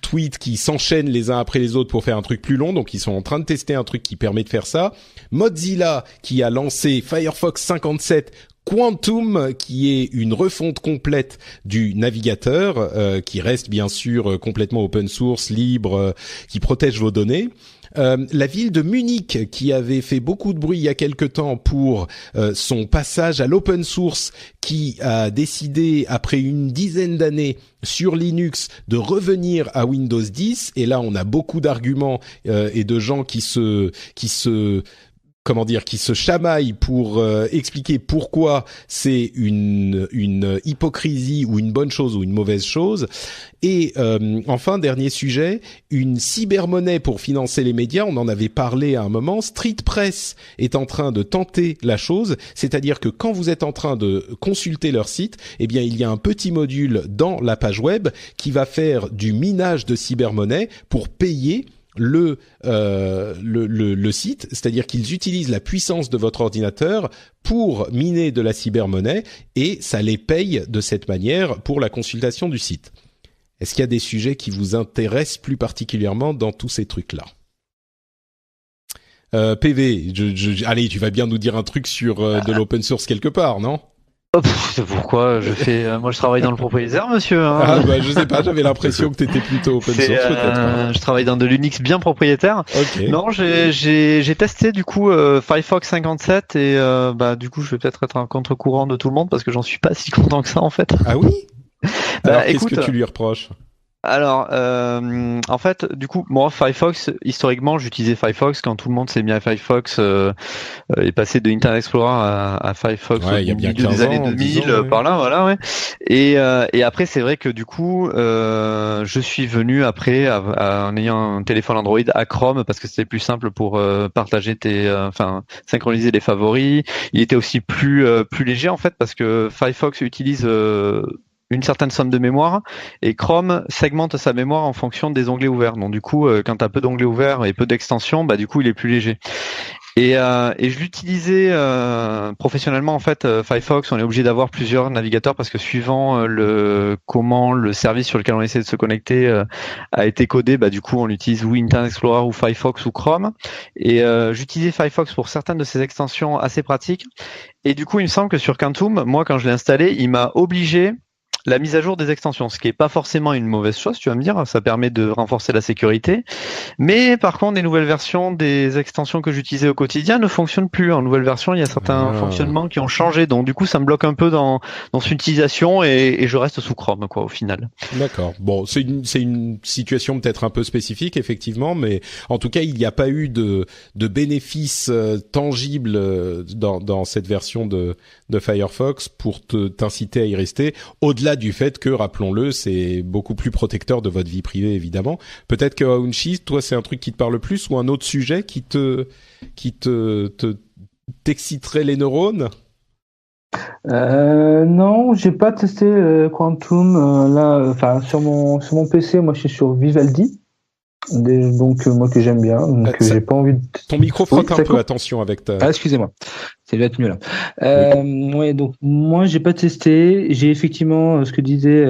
tweets qui s'enchaînent les uns après les autres pour faire un truc plus long. Donc, ils sont en train de tester un truc qui permet de faire ça. Mozilla qui a lancé Firefox 57 Quantum, qui est une refonte complète du navigateur, qui reste bien sûr complètement open source, libre, qui protège vos données. La ville de Munich, qui avait fait beaucoup de bruit il y a quelque temps pour son passage à l'open source, qui a décidé, après une dizaine d'années sur Linux, de revenir à Windows 10. Et là, on a beaucoup d'arguments et de gens qui se chamaillent pour expliquer pourquoi c'est une hypocrisie ou une bonne chose ou une mauvaise chose. Et enfin, dernier sujet, une cybermonnaie pour financer les médias. On en avait parlé à un moment. Street Press est en train de tenter la chose, c'est-à-dire que quand vous êtes en train de consulter leur site, eh bien il y a un petit module dans la page web qui va faire du minage de cybermonnaie pour payer le site, c'est-à-dire qu'ils utilisent la puissance de votre ordinateur pour miner de la cybermonnaie et ça les paye de cette manière pour la consultation du site. Est-ce qu'il y a des sujets qui vous intéressent plus particulièrement dans tous ces trucs-là? PV, allez, tu vas bien nous dire un truc sur de l'open source quelque part, non? Pourquoi moi je travaille dans le propriétaire, monsieur. Hein. Ah bah je sais pas, j'avais l'impression que t'étais plutôt open source peut-être. Je travaille dans de l'Unix bien propriétaire. Okay. Non, j'ai testé du coup Firefox 57 et du coup je vais peut-être être un contre-courant de tout le monde parce que j'en suis pas si content que ça en fait. Ah oui. Alors qu'est-ce que tu lui reproches? Alors, en fait, du coup, moi, Firefox, historiquement, j'utilisais Firefox quand tout le monde s'est mis à Firefox, est passé de Internet Explorer à Firefox au milieu des années 2000, par là, voilà, ouais. Et après, c'est vrai que du coup, je suis venu après, en ayant un téléphone Android, à Chrome parce que c'était plus simple pour partager synchroniser les favoris. Il était aussi plus léger en fait parce que Firefox utilise une certaine somme de mémoire et Chrome segmente sa mémoire en fonction des onglets ouverts. Donc du coup, quand tu as peu d'onglets ouverts et peu d'extensions, du coup, il est plus léger. Et je l'utilisais professionnellement en fait. Firefox, on est obligé d'avoir plusieurs navigateurs parce que suivant comment le service sur lequel on essaie de se connecter a été codé, du coup on utilise ou Internet Explorer ou Firefox ou Chrome. Et j'utilisais Firefox pour certaines de ces extensions assez pratiques. Et du coup, il me semble que sur Quantum, moi quand je l'ai installé, il m'a obligé la mise à jour des extensions, ce qui est pas forcément une mauvaise chose, tu vas me dire, ça permet de renforcer la sécurité. Mais par contre, les nouvelles versions des extensions que j'utilisais au quotidien ne fonctionnent plus. En nouvelle version, il y a certains fonctionnements qui ont changé, donc du coup, ça me bloque un peu dans son utilisation et je reste sous Chrome, au final. D'accord. Bon, c'est une situation peut-être un peu spécifique, effectivement, mais en tout cas, il n'y a pas eu de bénéfices tangibles dans cette version de Firefox pour t'inciter à y rester. Au-delà du fait que, rappelons-le, c'est beaucoup plus protecteur de votre vie privée, évidemment. Peut-être que Aounchi, toi, c'est un truc qui te parle plus ou un autre sujet qui t'exciterait les neurones? Non, j'ai pas testé Quantum là. Sur mon PC, moi, je suis sur Vivaldi. Donc moi que j'aime bien, donc j'ai pas envie de... Ton micro frotte un peu, attention avec ta... Ah, excusez-moi, ça va être mieux là. Ouais, donc moi j'ai pas testé, j'ai effectivement ce que disait,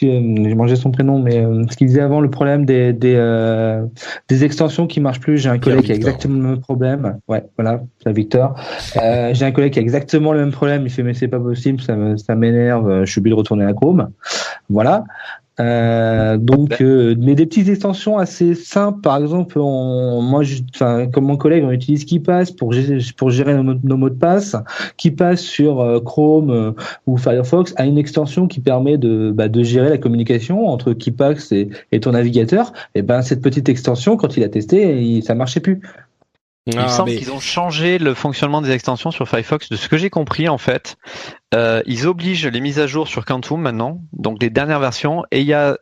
j'ai mangé son prénom, mais ce qu'il disait avant, le problème des extensions qui marchent plus. J'ai un collègue qui a exactement le même problème. Ouais, voilà, c'est Victor. J'ai un collègue qui a exactement le même problème. Il fait mais c'est pas possible, ça m'énerve. Je suis obligé de retourner à Chrome. Voilà. Mais des petites extensions assez simples, par exemple, comme mon collègue, on utilise KeePass pour gérer nos mots de passe. KeePass sur Chrome ou Firefox a une extension qui permet de gérer la communication entre KeePass et ton navigateur. Et cette petite extension, quand il a testé, ça marchait plus. Il me semble qu'ils ont changé le fonctionnement des extensions sur Firefox. De ce que j'ai compris, en fait, ils obligent les mises à jour sur Quantum maintenant, donc les dernières versions, et il y a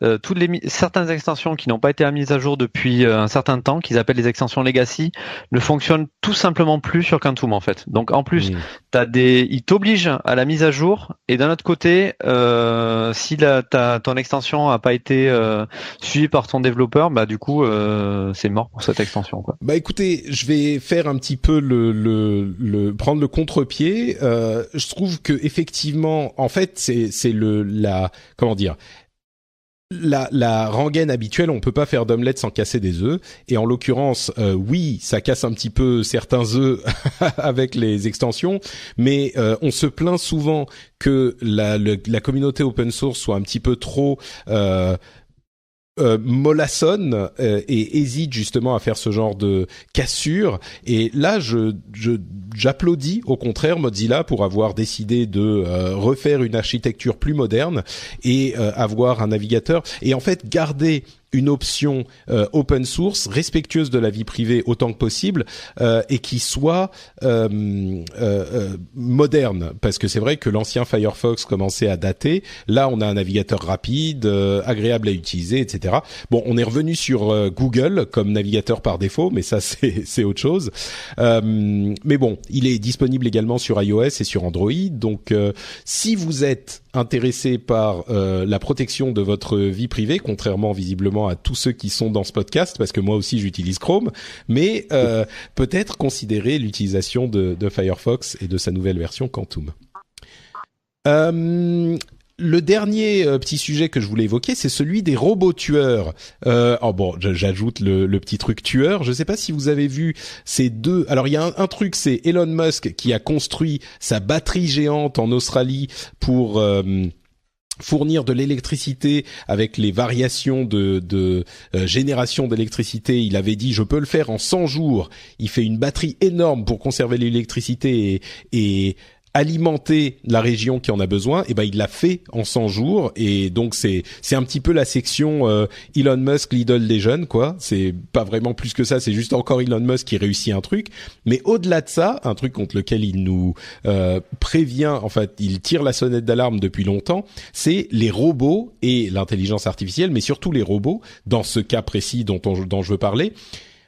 certaines extensions qui n'ont pas été mises à jour depuis un certain temps, qu'ils appellent les extensions Legacy, ne fonctionnent tout simplement plus sur Quantum en fait. Donc en plus, ils t'obligent à la mise à jour, et d'un autre côté, si ton extension a pas été suivie par ton développeur, du coup, c'est mort pour cette extension, quoi. Écoutez, je vais faire un petit peu prendre le contre-pied. Je trouve que effectivement, en fait, c'est la rengaine habituelle. On peut pas faire d'omelette sans casser des œufs. Et en l'occurrence, oui, ça casse un petit peu certains œufs avec les extensions, mais on se plaint souvent que la communauté open source soit un petit peu trop mollassonne et hésite justement à faire ce genre de cassure. Et là, j'applaudis au contraire Mozilla pour avoir décidé de refaire une architecture plus moderne et avoir un navigateur et en fait garder une option open source respectueuse de la vie privée autant que possible et qui soit moderne, parce que c'est vrai que l'ancien Firefox commençait à dater. Là, on a un navigateur rapide, agréable à utiliser, etc. Bon, on est revenu sur Google comme navigateur par défaut, mais ça c'est autre chose. Mais bon, il est disponible également sur iOS et sur Android. Donc, si vous êtes intéressé par la protection de votre vie privée, contrairement visiblement à tous ceux qui sont dans ce podcast, parce que moi aussi j'utilise Chrome, mais peut-être considérer l'utilisation de Firefox et de sa nouvelle version Quantum. Le dernier petit sujet que je voulais évoquer, c'est celui des robots tueurs. J'ajoute le petit truc tueur. Je ne sais pas si vous avez vu ces deux. Alors il y a un truc, c'est Elon Musk qui a construit sa batterie géante en Australie pour fournir de l'électricité avec les variations de génération d'électricité. Il avait dit je peux le faire en 100 jours. Il fait une batterie énorme pour conserver l'électricité et alimenter la région qui en a besoin. Et il l'a fait en 100 jours. Et donc c'est un petit peu la section Elon Musk, l'idole des jeunes, quoi. C'est pas vraiment plus que ça. C'est juste encore Elon Musk qui réussit un truc. Mais au-delà de ça, un truc contre lequel il nous prévient, en fait, il tire la sonnette d'alarme depuis longtemps, c'est les robots et l'intelligence artificielle, mais surtout les robots, dans ce cas précis dont je veux parler.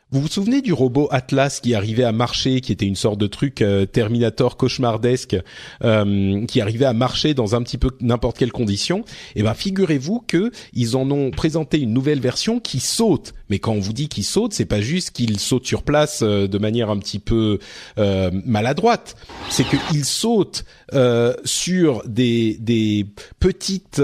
Vous vous souvenez du robot Atlas qui arrivait à marcher, qui était une sorte de truc Terminator cauchemardesque, qui arrivait à marcher dans un petit peu n'importe quelle condition? Eh ben, figurez-vous que ils en ont présenté une nouvelle version qui saute. Mais quand on vous dit qu'il saute, c'est pas juste qu'il saute sur place de manière un petit peu maladroite. C'est qu'il saute sur des petites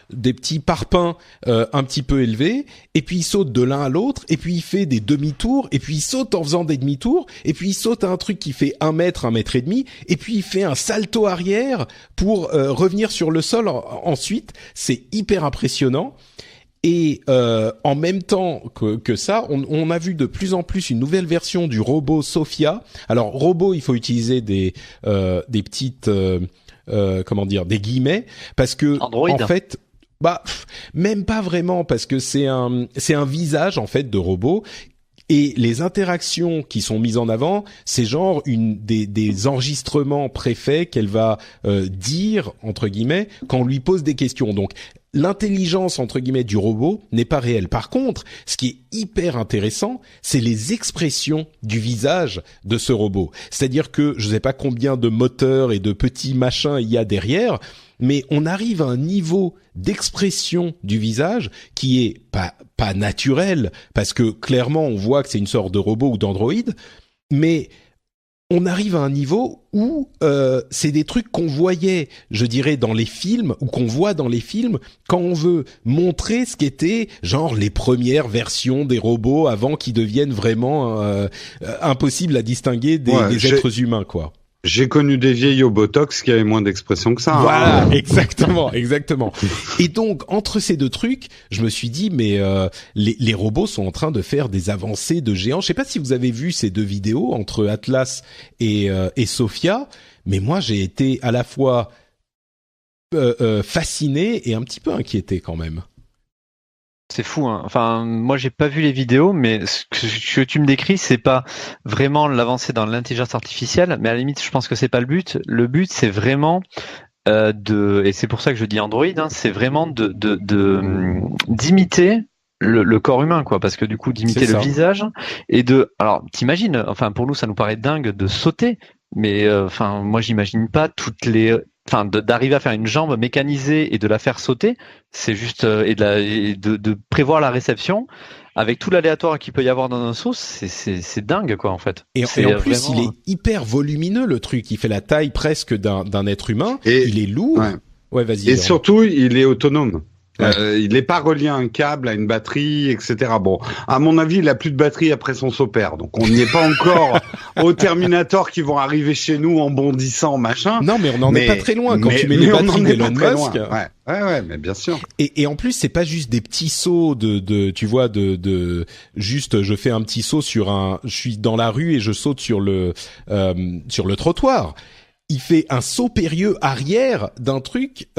des petits parpaings un petit peu élevés, et puis il saute de l'un à l'autre, et puis il fait des demi-tours, et puis il saute en faisant des demi-tours, et puis il saute à un truc qui fait 1 mètre, 1 mètre et demi, et puis il fait un salto arrière pour revenir sur le sol ensuite. C'est hyper impressionnant. Et en même temps que ça, on a vu de plus en plus une nouvelle version du robot Sophia. Alors robot, il faut utiliser des petites des guillemets, parce que Android. En fait, même pas vraiment, parce que c'est un visage en fait de robot. Et les interactions qui sont mises en avant, c'est genre des enregistrements préfaits qu'elle va dire entre guillemets quand on lui pose des questions. Donc l'intelligence entre guillemets du robot n'est pas réelle. Par contre, ce qui est hyper intéressant, c'est les expressions du visage de ce robot. C'est-à-dire que je sais pas combien de moteurs et de petits machins il y a derrière, mais on arrive à un niveau d'expression du visage qui est pas naturel, parce que clairement on voit que c'est une sorte de robot ou d'androïde, mais on arrive à un niveau où c'est des trucs qu'on voyait, je dirais, dans les films, ou qu'on voit dans les films, quand on veut montrer ce qu'étaient genre les premières versions des robots avant qu'ils deviennent vraiment impossibles à distinguer des êtres humains, quoi. J'ai connu des vieilles au Botox qui avaient moins d'expression que ça. Voilà, exactement. Et donc, entre ces deux trucs, je me suis dit, mais les robots sont en train de faire des avancées de géants. Je sais pas si vous avez vu ces deux vidéos entre Atlas et Sophia, mais moi, j'ai été à la fois fasciné et un petit peu inquiété quand même. C'est fou, hein. Enfin, moi j'ai pas vu les vidéos, mais ce que tu me décris, c'est pas vraiment l'avancée dans l'intelligence artificielle, mais à la limite, je pense que c'est pas le but. Le but, c'est vraiment et c'est pour ça que je dis Android, hein, c'est vraiment d'imiter le corps humain, quoi, parce que du coup, d'imiter le visage et alors, t'imagines, enfin, pour nous, ça nous paraît dingue de sauter, mais moi, j'imagine pas d'arriver à faire une jambe mécanisée et de la faire sauter, c'est juste de prévoir la réception avec tout l'aléatoire qu'il peut y avoir dans un saut, c'est dingue, quoi, en fait. Et en plus, vraiment... il est hyper volumineux, le truc. Il fait la taille presque d'un être humain. Et il est lourd. Ouais, vas-y. Et surtout, il est autonome. Il n'est pas relié à un câble, à une batterie, etc. Bon, à mon avis, il a plus de batterie après son Sopère, donc on n'y est pas encore aux Terminator qui vont arriver chez nous en bondissant, machin. Non, mais on n'en est pas très loin quand tu mets les batteries d'Elon Musk. Ouais, mais bien sûr. Et en plus, c'est pas juste des petits sauts tu vois, juste, je fais un petit saut je suis dans la rue et je saute sur le trottoir. Il fait un saut périlleux arrière d'un truc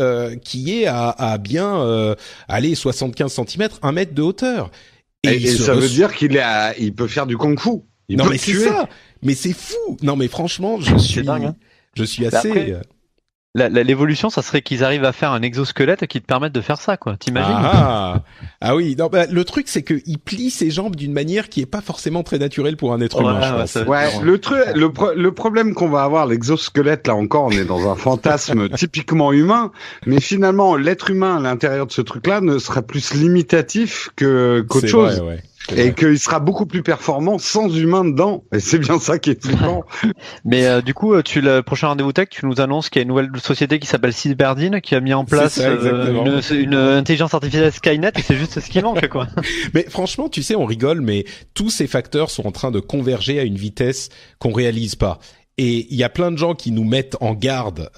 qui est à bien 75 cm, 1 mètre de hauteur. Et ça veut dire il peut faire du kung-fu. Non mais c'est ça. Mais c'est fou. Non mais franchement, je suis assez... Après, l'évolution, ça serait qu'ils arrivent à faire un exosquelette qui te permette de faire ça, quoi. T'imagines? Ah oui. Non, le truc, c'est qu'il plie ses jambes d'une manière qui est pas forcément très naturelle pour un être humain, je pense. Le problème qu'on va avoir, l'exosquelette, là encore, on est dans un fantasme typiquement humain, mais finalement, l'être humain à l'intérieur de ce truc-là ne sera plus limitatif qu'autre chose. Vrai, ouais. Et qu'il sera beaucoup plus performant sans humain dedans. Et c'est bien ça qui est flippant. Mais du coup, le prochain rendez-vous tech, tu nous annonces qu'il y a une nouvelle société qui s'appelle Cyberdine qui a mis en place une intelligence artificielle Skynet, et c'est juste ce qui manque, quoi. Mais franchement, tu sais, on rigole, mais tous ces facteurs sont en train de converger à une vitesse qu'on réalise pas. Et il y a plein de gens qui nous mettent en garde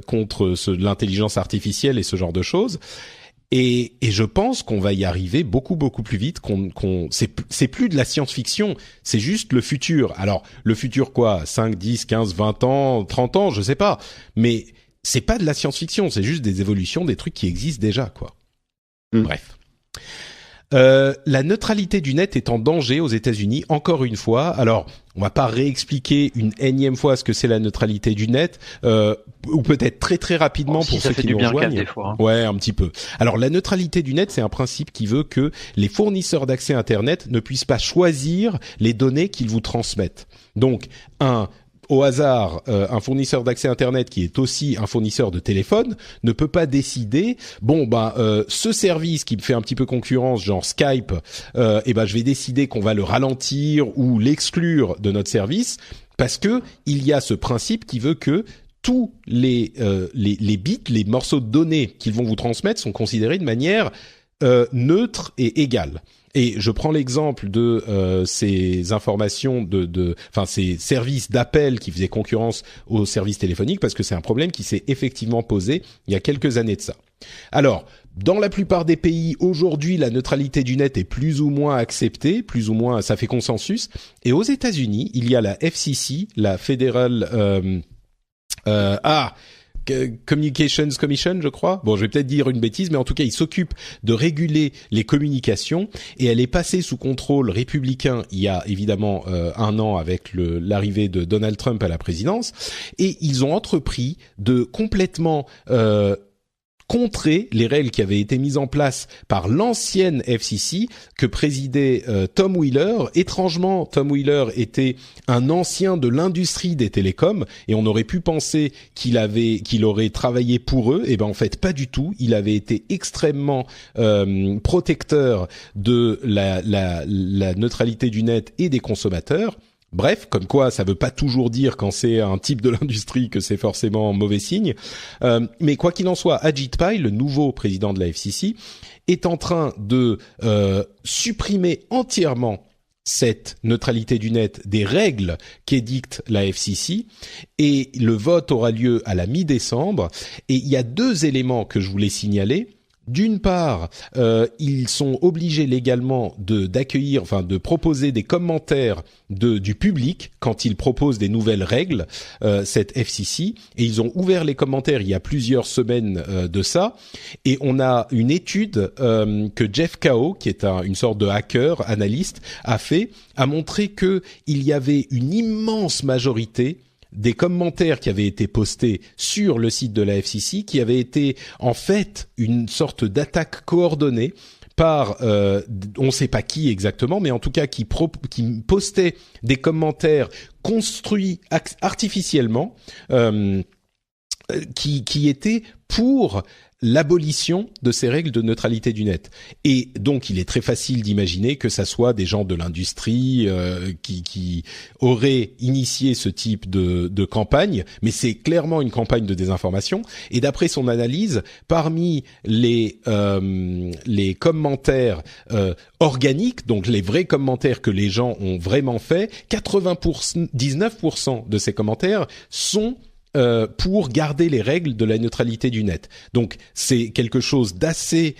contre l'intelligence artificielle et ce genre de choses. Et je pense qu'on va y arriver beaucoup plus vite. C'est plus de la science-fiction, c'est juste le futur. Alors le futur quoi, 5, 10, 15, 20 ans, 30 ans, je sais pas. Mais c'est pas de la science-fiction, c'est juste des évolutions des trucs qui existent déjà, quoi. Bref. La neutralité du net est en danger aux États-Unis, encore une fois. Alors, on va pas réexpliquer une énième fois ce que c'est la neutralité du net, ou peut-être très très rapidement pour ceux qui nous rejoignent. Des fois, hein. Ouais, un petit peu. Alors, la neutralité du net, c'est un principe qui veut que les fournisseurs d'accès Internet ne puissent pas choisir les données qu'ils vous transmettent. Donc, au hasard, un fournisseur d'accès Internet qui est aussi un fournisseur de téléphone ne peut pas décider, ce service qui me fait un petit peu concurrence, genre Skype, je vais décider qu'on va le ralentir ou l'exclure de notre service, parce que il y a ce principe qui veut que tous les bits, les morceaux de données qu'ils vont vous transmettre sont considérés de manière neutre et égale. Et je prends l'exemple de ces informations ces services d'appel qui faisaient concurrence aux services téléphoniques, parce que c'est un problème qui s'est effectivement posé il y a quelques années de ça. Alors, dans la plupart des pays, aujourd'hui, la neutralité du net est plus ou moins acceptée, plus ou moins, ça fait consensus. Et aux États-Unis, il y a la FCC, la Federal Communications Commission, je crois. Bon, je vais peut-être dire une bêtise, mais en tout cas, il s'occupe de réguler les communications et elle est passée sous contrôle républicain il y a évidemment un an avec l'arrivée de Donald Trump à la présidence, et ils ont entrepris de complètement contrer les règles qui avaient été mises en place par l'ancienne FCC que présidait Tom Wheeler. Étrangement, Tom Wheeler était un ancien de l'industrie des télécoms et on aurait pu penser qu'il aurait travaillé pour eux. Et ben en fait pas du tout. Il avait été extrêmement protecteur de la neutralité du net et des consommateurs. Bref, comme quoi ça veut pas toujours dire quand c'est un type de l'industrie que c'est forcément mauvais signe. Mais quoi qu'il en soit, Ajit Pai, le nouveau président de la FCC, est en train de supprimer entièrement cette neutralité du net des règles qu'édicte la FCC, et le vote aura lieu à la mi-décembre. Et il y a deux éléments que je voulais signaler. D'une part, ils sont obligés légalement de proposer des commentaires du public quand ils proposent des nouvelles règles, cette FCC, et ils ont ouvert les commentaires il y a plusieurs semaines de ça, et on a une étude que Jeff Kao, qui est une sorte de hacker, analyste, a montré que il y avait une immense majorité des commentaires qui avaient été postés sur le site de la FCC qui avaient été en fait une sorte d'attaque coordonnée par on ne sait pas qui exactement, mais en tout cas qui postait des commentaires construits artificiellement qui étaient pour l'abolition de ces règles de neutralité du net. Et donc, il est très facile d'imaginer que ça soit des gens de l'industrie qui auraient initié ce type de campagne, mais c'est clairement une campagne de désinformation. Et d'après son analyse, parmi les commentaires organiques, donc les vrais commentaires que les gens ont vraiment fait, 19% de ces commentaires sont pour garder les règles de la neutralité du net. Donc c'est quelque chose d'assez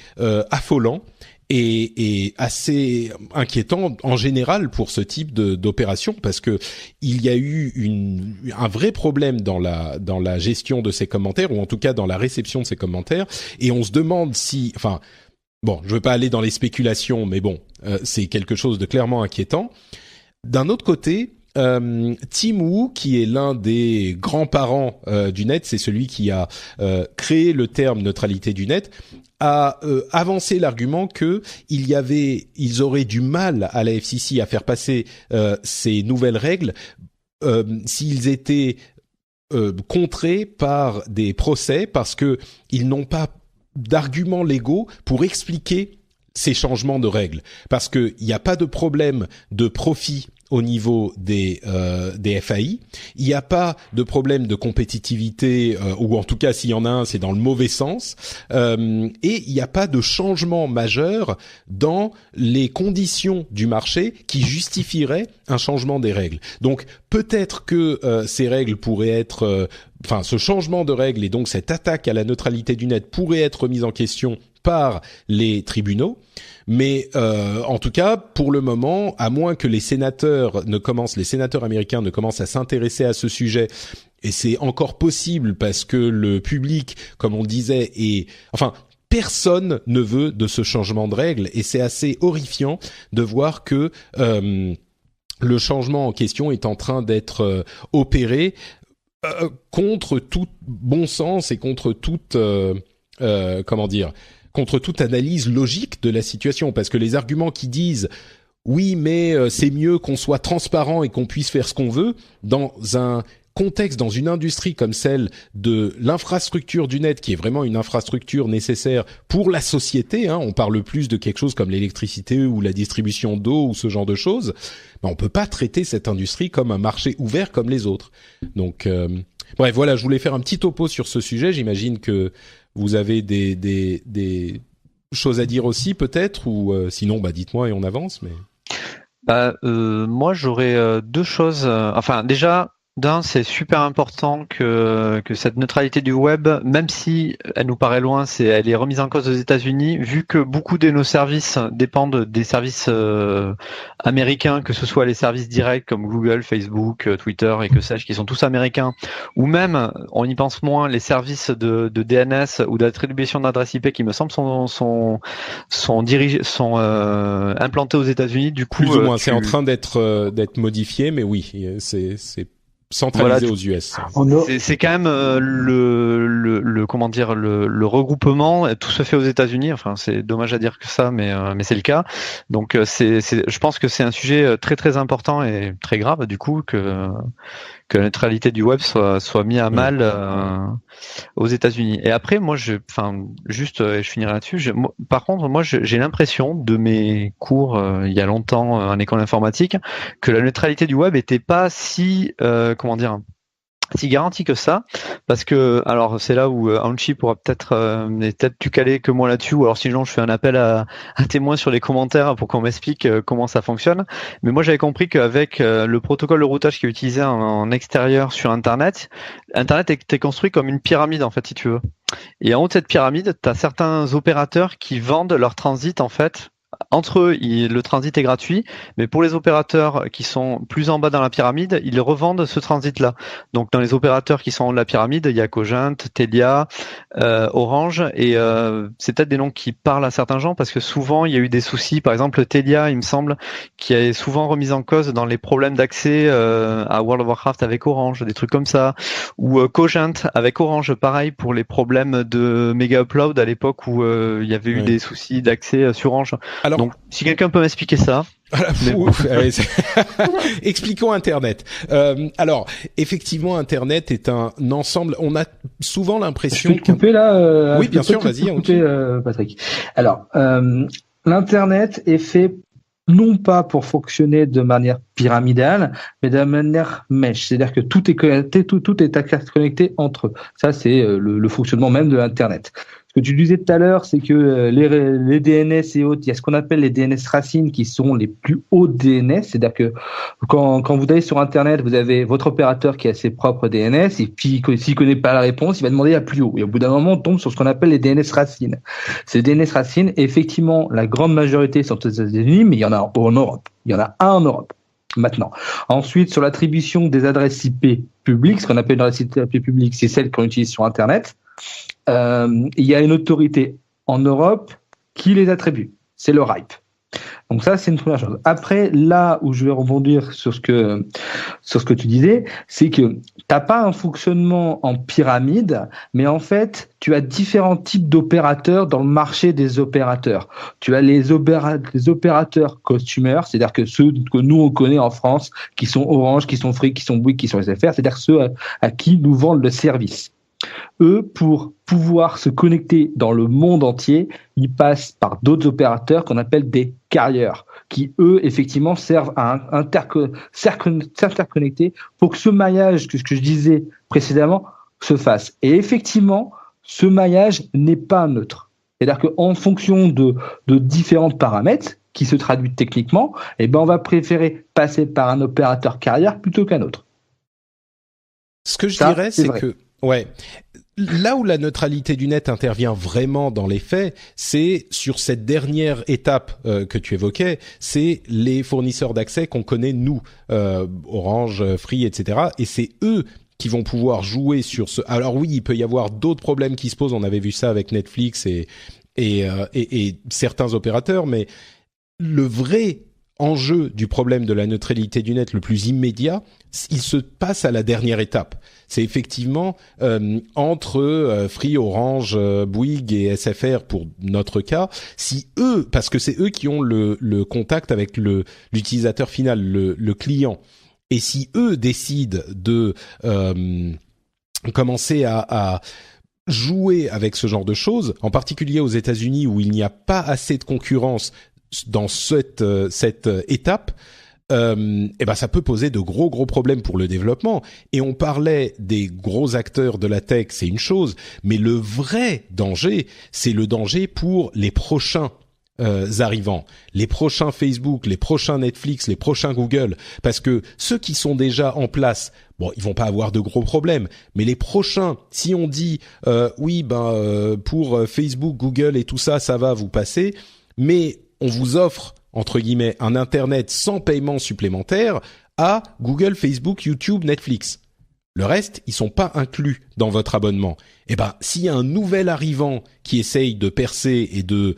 affolant et assez inquiétant en général pour ce type d'opération, parce que il y a eu un vrai problème dans la gestion de ces commentaires, ou en tout cas dans la réception de ces commentaires, et on se demande si, bon, je veux pas aller dans les spéculations, mais bon, c'est quelque chose de clairement inquiétant. D'un autre côté, Tim Wu, qui est l'un des grands-parents du net, c'est celui qui a créé le terme neutralité du net, a avancé l'argument que ils auraient du mal à la FCC à faire passer ces nouvelles règles s'ils étaient contrés par des procès, parce que ils n'ont pas d'arguments légaux pour expliquer ces changements de règles, parce que il n'y a pas de problème de profit au niveau des FAI, il n'y a pas de problème de compétitivité, ou en tout cas s'il y en a un, c'est dans le mauvais sens, et il n'y a pas de changement majeur dans les conditions du marché qui justifieraient un changement des règles. Donc peut-être que ces règles pourraient être, ce changement de règles et donc cette attaque à la neutralité du net pourrait être remise en question par les tribunaux, mais en tout cas, pour le moment, à moins que les sénateurs américains ne commencent à s'intéresser à ce sujet, et c'est encore possible parce que le public, comme on disait, personne ne veut de ce changement de règles et c'est assez horrifiant de voir que le changement en question est en train d'être opéré contre tout bon sens et contre toute contre toute analyse logique de la situation, parce que les arguments qui disent oui mais c'est mieux qu'on soit transparent et qu'on puisse faire ce qu'on veut dans un contexte, dans une industrie comme celle de l'infrastructure du net, qui est vraiment une infrastructure nécessaire pour la société, on parle plus de quelque chose comme l'électricité ou la distribution d'eau ou ce genre de choses, on peut pas traiter cette industrie comme un marché ouvert comme les autres. Donc, bref, voilà, je voulais faire un petit topo sur ce sujet. J'imagine que vous avez des choses à dire aussi, peut-être, ou sinon, dites-moi et on avance. Mais moi, j'aurais deux choses. Enfin, déjà. C'est super important que cette neutralité du web, même si elle nous paraît loin, elle est remise en cause aux États-Unis, vu que beaucoup de nos services dépendent des services américains, que ce soit les services directs comme Google, Facebook, Twitter et que sais-je, qui sont tous américains, ou même, on y pense moins, les services de DNS ou d'attribution d'adresses IP qui me semble sont implantés aux États-Unis. Du coup, plus ou moins, c'est en train d'être modifié, mais oui, c'est centralisé aux US. C'est quand même le regroupement, tout se fait aux États-Unis. Enfin, c'est dommage à dire que ça, mais c'est le cas. Donc je pense que c'est un sujet très très important et très grave du coup que la neutralité du web soit mis à mal aux États-Unis. Et après, moi, je finirai là-dessus. Par contre, moi, j'ai l'impression de mes cours il y a longtemps en école d'informatique que la neutralité du web était pas si si garanti que ça, parce que alors c'est là où Anchi pourra peut-être plus calé que moi là-dessus, ou alors sinon je fais un appel à témoins sur les commentaires pour qu'on m'explique comment ça fonctionne. Mais moi j'avais compris qu'avec le protocole de routage qui est utilisé en extérieur sur Internet était construit comme une pyramide en fait, si tu veux. Et en haut de cette pyramide, tu as certains opérateurs qui vendent leur transit en fait. Entre eux, le transit est gratuit, mais pour les opérateurs qui sont plus en bas dans la pyramide, ils revendent ce transit-là. Donc, dans les opérateurs qui sont en haut de la pyramide, il y a Cogent, Telia, Orange, et c'est peut-être des noms qui parlent à certains gens parce que souvent, il y a eu des soucis. Par exemple, Telia, il me semble, qui est souvent remis en cause dans les problèmes d'accès à World of Warcraft avec Orange, des trucs comme ça. Ou Cogent avec Orange, pareil, pour les problèmes de Mega Upload à l'époque où il y avait eu des soucis d'accès sur Orange. Alors, donc, si quelqu'un peut m'expliquer ça. Expliquons Internet. Alors, effectivement, Internet est un ensemble. On a souvent l'impression. Je peux te couper là. Oui, bien sûr. Vas-y. Patrick. Alors, l'Internet est fait non pas pour fonctionner de manière pyramidale, mais de manière mesh. C'est-à-dire que tout est connecté, tout est interconnecté entre eux. Ça, c'est le fonctionnement même de l'Internet. Ce que tu disais tout à l'heure, c'est que les DNS et autres, il y a ce qu'on appelle les DNS racines qui sont les plus hauts DNS. C'est-à-dire que quand vous allez sur Internet, vous avez votre opérateur qui a ses propres DNS et puis s'il connaît pas la réponse, il va demander à plus haut. Et au bout d'un moment, on tombe sur ce qu'on appelle les DNS racines. Ces DNS racines, effectivement, la grande majorité sont aux États-Unis, mais il y en a en Europe. Il y en a un en Europe. Maintenant. Ensuite, sur l'attribution des adresses IP publiques, ce qu'on appelle une adresse IP publique, c'est celle qu'on utilise sur Internet. Il y a une autorité en Europe qui les attribue. C'est le RIPE. Donc ça, c'est une première chose. Après, là où je vais rebondir sur ce que tu disais, c'est que t'as pas un fonctionnement en pyramide, mais en fait, tu as différents types d'opérateurs dans le marché des opérateurs. Tu as les opérateurs costumeurs, c'est-à-dire que ceux que nous on connaît en France, qui sont Orange, qui sont Free, qui sont Bouygues, qui sont SFR, c'est-à-dire ceux à qui nous vendent le service. Eux, pour pouvoir se connecter dans le monde entier, ils passent par d'autres opérateurs qu'on appelle des carriers, qui eux, effectivement, servent à s'interconnecter pour que ce maillage que je disais précédemment se fasse. Et effectivement, ce maillage n'est pas neutre. C'est-à-dire qu'en fonction de différents paramètres qui se traduisent techniquement, on va préférer passer par un opérateur carrière plutôt qu'un autre. Ce que je dirais, c'est que là où la neutralité du net intervient vraiment dans les faits, c'est sur cette dernière étape que tu évoquais, c'est les fournisseurs d'accès qu'on connaît nous, Orange, Free, etc. Et c'est eux qui vont pouvoir jouer sur ce. Alors oui, il peut y avoir d'autres problèmes qui se posent. On avait vu ça avec Netflix et certains opérateurs, mais le vrai enjeu du problème de la neutralité du net le plus immédiat, il se passe à la dernière étape. C'est effectivement entre Free, Orange, Bouygues et SFR pour notre cas, si eux, parce que c'est eux qui ont le contact avec l'utilisateur final, le client, et si eux décident de commencer à jouer avec ce genre de choses, en particulier aux États-Unis où il n'y a pas assez de concurrence dans cette étape, ça peut poser de gros problèmes pour le développement. Et on parlait des gros acteurs de la tech, c'est une chose, mais le vrai danger, c'est le danger pour les prochains arrivants, les prochains Facebook, les prochains Netflix, les prochains Google, parce que ceux qui sont déjà en place, bon, ils vont pas avoir de gros problèmes, mais les prochains, si on dit pour Facebook, Google et tout ça, ça va vous passer, mais on vous offre, entre guillemets, un Internet sans paiement supplémentaire à Google, Facebook, YouTube, Netflix. Le reste, ils sont pas inclus dans votre abonnement. S'il y a un nouvel arrivant qui essaye de percer et de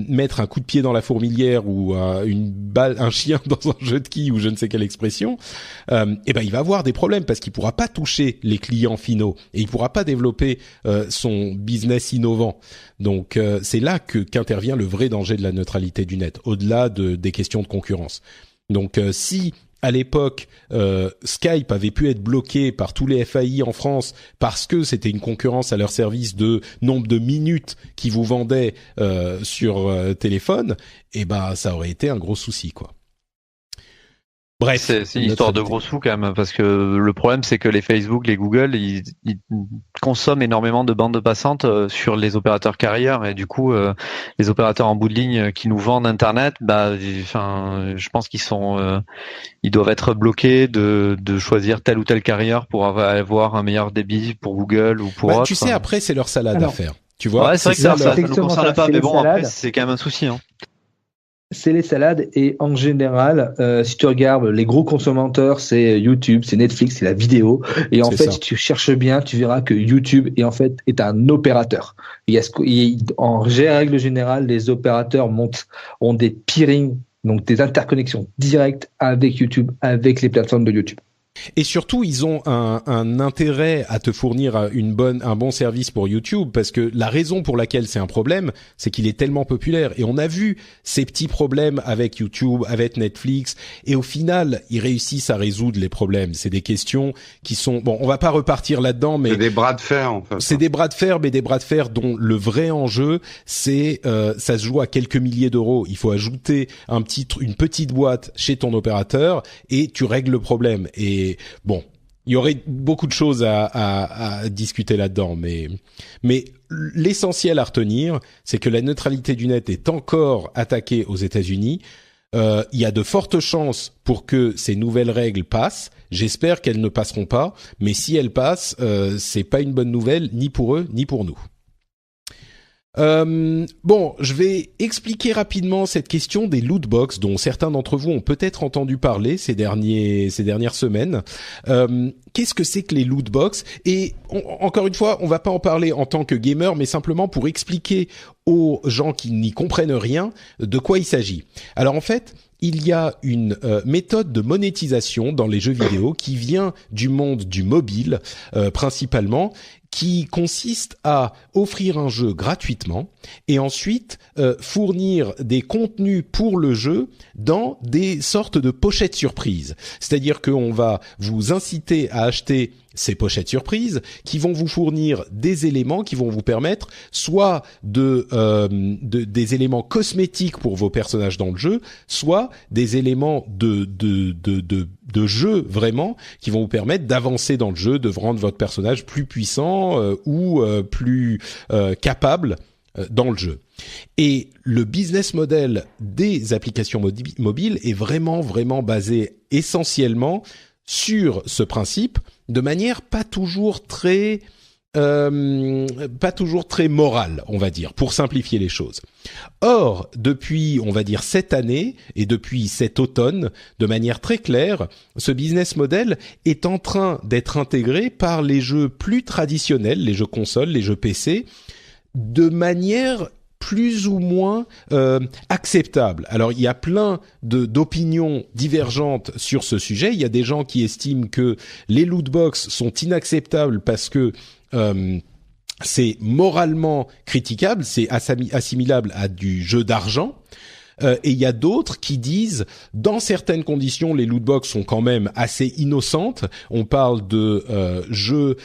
mettre un coup de pied dans la fourmilière ou un chien dans un jeu de quilles ou je ne sais quelle expression, il va avoir des problèmes parce qu'il pourra pas toucher les clients finaux et il pourra pas développer son business innovant. Donc c'est là qu'intervient le vrai danger de la neutralité du net, au-delà des questions de concurrence. Donc si à l'époque, Skype avait pu être bloqué par tous les FAI en France parce que c'était une concurrence à leur service de nombre de minutes qu'ils vous vendaient sur téléphone, ça aurait été un gros souci, quoi. Bref, c'est une histoire de gros sous quand même, parce que le problème c'est que les Facebook, les Google, ils consomment énormément de bandes passantes sur les opérateurs carrières et du coup les opérateurs en bout de ligne qui nous vendent Internet, je pense ils doivent être bloqués de choisir tel ou tel carrière pour avoir un meilleur débit pour Google ou pour autre. Tu sais, après c'est leur salade à faire. Tu vois, ouais, c'est vrai que ça nous concerne pas, mais bon, après c'est quand même un souci. C'est les salades et en général, si tu regardes les gros consommateurs, c'est YouTube, c'est Netflix, c'est la vidéo. Et en fait, si tu cherches bien, tu verras que YouTube est un opérateur. En règle générale, les opérateurs ont des peering, donc des interconnexions directes avec YouTube, avec les plateformes de YouTube. Et surtout, ils ont un intérêt à te fournir un bon service pour YouTube, parce que la raison pour laquelle c'est un problème, c'est qu'il est tellement populaire. Et on a vu ces petits problèmes avec YouTube, avec Netflix, et au final, ils réussissent à résoudre les problèmes. C'est des questions qui sont... Bon, on va pas repartir là-dedans, mais... C'est des bras de fer, en fait. C'est des bras de fer, mais des bras de fer dont le vrai enjeu, c'est... ça se joue à quelques milliers d'euros. Il faut ajouter une petite boîte chez ton opérateur, et tu règles le problème. Et bon, il y aurait beaucoup de choses à discuter là-dedans, mais l'essentiel à retenir, c'est que la neutralité du net est encore attaquée aux États-Unis. Il y a de fortes chances pour que ces nouvelles règles passent. J'espère qu'elles ne passeront pas, mais si elles passent, c'est pas une bonne nouvelle ni pour eux ni pour nous. Je vais expliquer rapidement cette question des loot box dont certains d'entre vous ont peut-être entendu parler ces dernières semaines. Qu'est-ce que c'est que les loot box? Et encore une fois, on va pas en parler en tant que gamer, mais simplement pour expliquer aux gens qui n'y comprennent rien de quoi il s'agit. Alors en fait, il y a une méthode de monétisation dans les jeux vidéo qui vient du monde du mobile principalement, qui consiste à offrir un jeu gratuitement et ensuite fournir des contenus pour le jeu dans des sortes de pochettes surprises. C'est-à-dire qu'on va vous inciter à acheter ces pochettes surprises qui vont vous fournir des éléments qui vont vous permettre soit des éléments cosmétiques pour vos personnages dans le jeu, soit des éléments de jeu vraiment qui vont vous permettre d'avancer dans le jeu, de rendre votre personnage plus puissant ou plus capable dans le jeu. Et le business model des applications mobiles est vraiment basé essentiellement sur ce principe, de manière pas toujours très pas toujours très moral, on va dire, pour simplifier les choses. Or, depuis, on va dire, cette année et depuis cet automne, de manière très claire, ce business model est en train d'être intégré par les jeux plus traditionnels, les jeux consoles, les jeux PC, de manière plus ou moins acceptable. Alors, il y a plein d'opinions divergentes sur ce sujet. Il y a des gens qui estiment que les lootbox sont inacceptables parce que c'est moralement critiquable, c'est assimilable à du jeu d'argent. Et il y a d'autres qui disent, dans certaines conditions, les lootbox sont quand même assez innocentes. On parle de jeux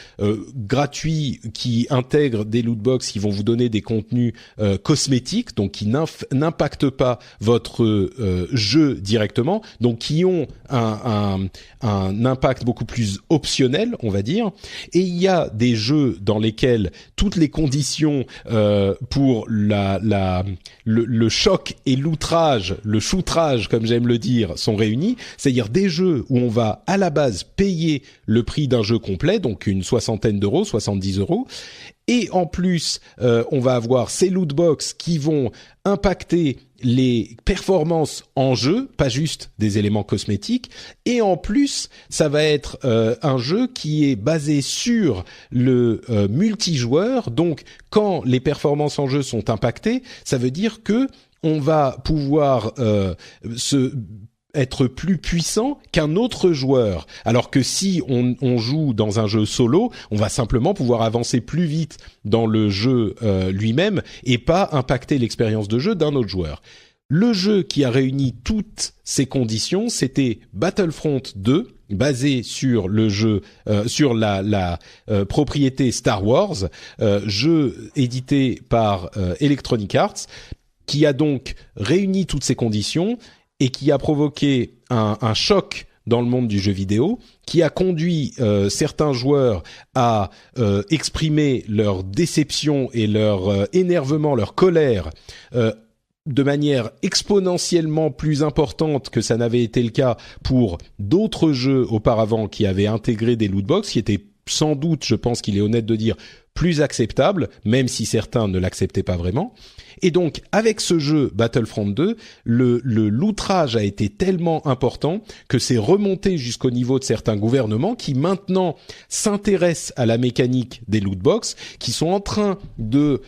gratuits qui intègrent des lootbox qui vont vous donner des contenus cosmétiques, donc qui n'impactent pas votre jeu directement, donc qui ont un impact beaucoup plus optionnel, on va dire. Et il y a des jeux dans lesquels toutes les conditions pour le choc et l'outrage, le choutrage, comme j'aime le dire, sont réunis. C'est-à-dire des jeux où on va à la base payer le prix d'un jeu complet, donc une 60aine d'euros, 70 €. Et en plus, on va avoir ces lootbox qui vont impacter les performances en jeu, pas juste des éléments cosmétiques. Et en plus, ça va être un jeu qui est basé sur le multijoueur. Donc, quand les performances en jeu sont impactées, ça veut dire que on va pouvoir être plus puissant qu'un autre joueur. Alors que si on joue dans un jeu solo, on va simplement pouvoir avancer plus vite dans le jeu lui-même et pas impacter l'expérience de jeu d'un autre joueur. Le jeu qui a réuni toutes ces conditions, c'était Battlefront 2, basé sur le jeu, sur la propriété Star Wars, jeu édité par Electronic Arts, qui a donc réuni toutes ces conditions et qui a provoqué un choc dans le monde du jeu vidéo, qui a conduit certains joueurs à exprimer leur déception et leur énervement, leur colère de manière exponentiellement plus importante que ça n'avait été le cas pour d'autres jeux auparavant qui avaient intégré des lootbox, qui étaient sans doute, je pense qu'il est honnête de dire, plus acceptables, même si certains ne l'acceptaient pas vraiment. Et donc, avec ce jeu Battlefront 2, le l'outrage a été tellement important que c'est remonté jusqu'au niveau de certains gouvernements qui maintenant s'intéressent à la mécanique des lootbox, qui sont en train de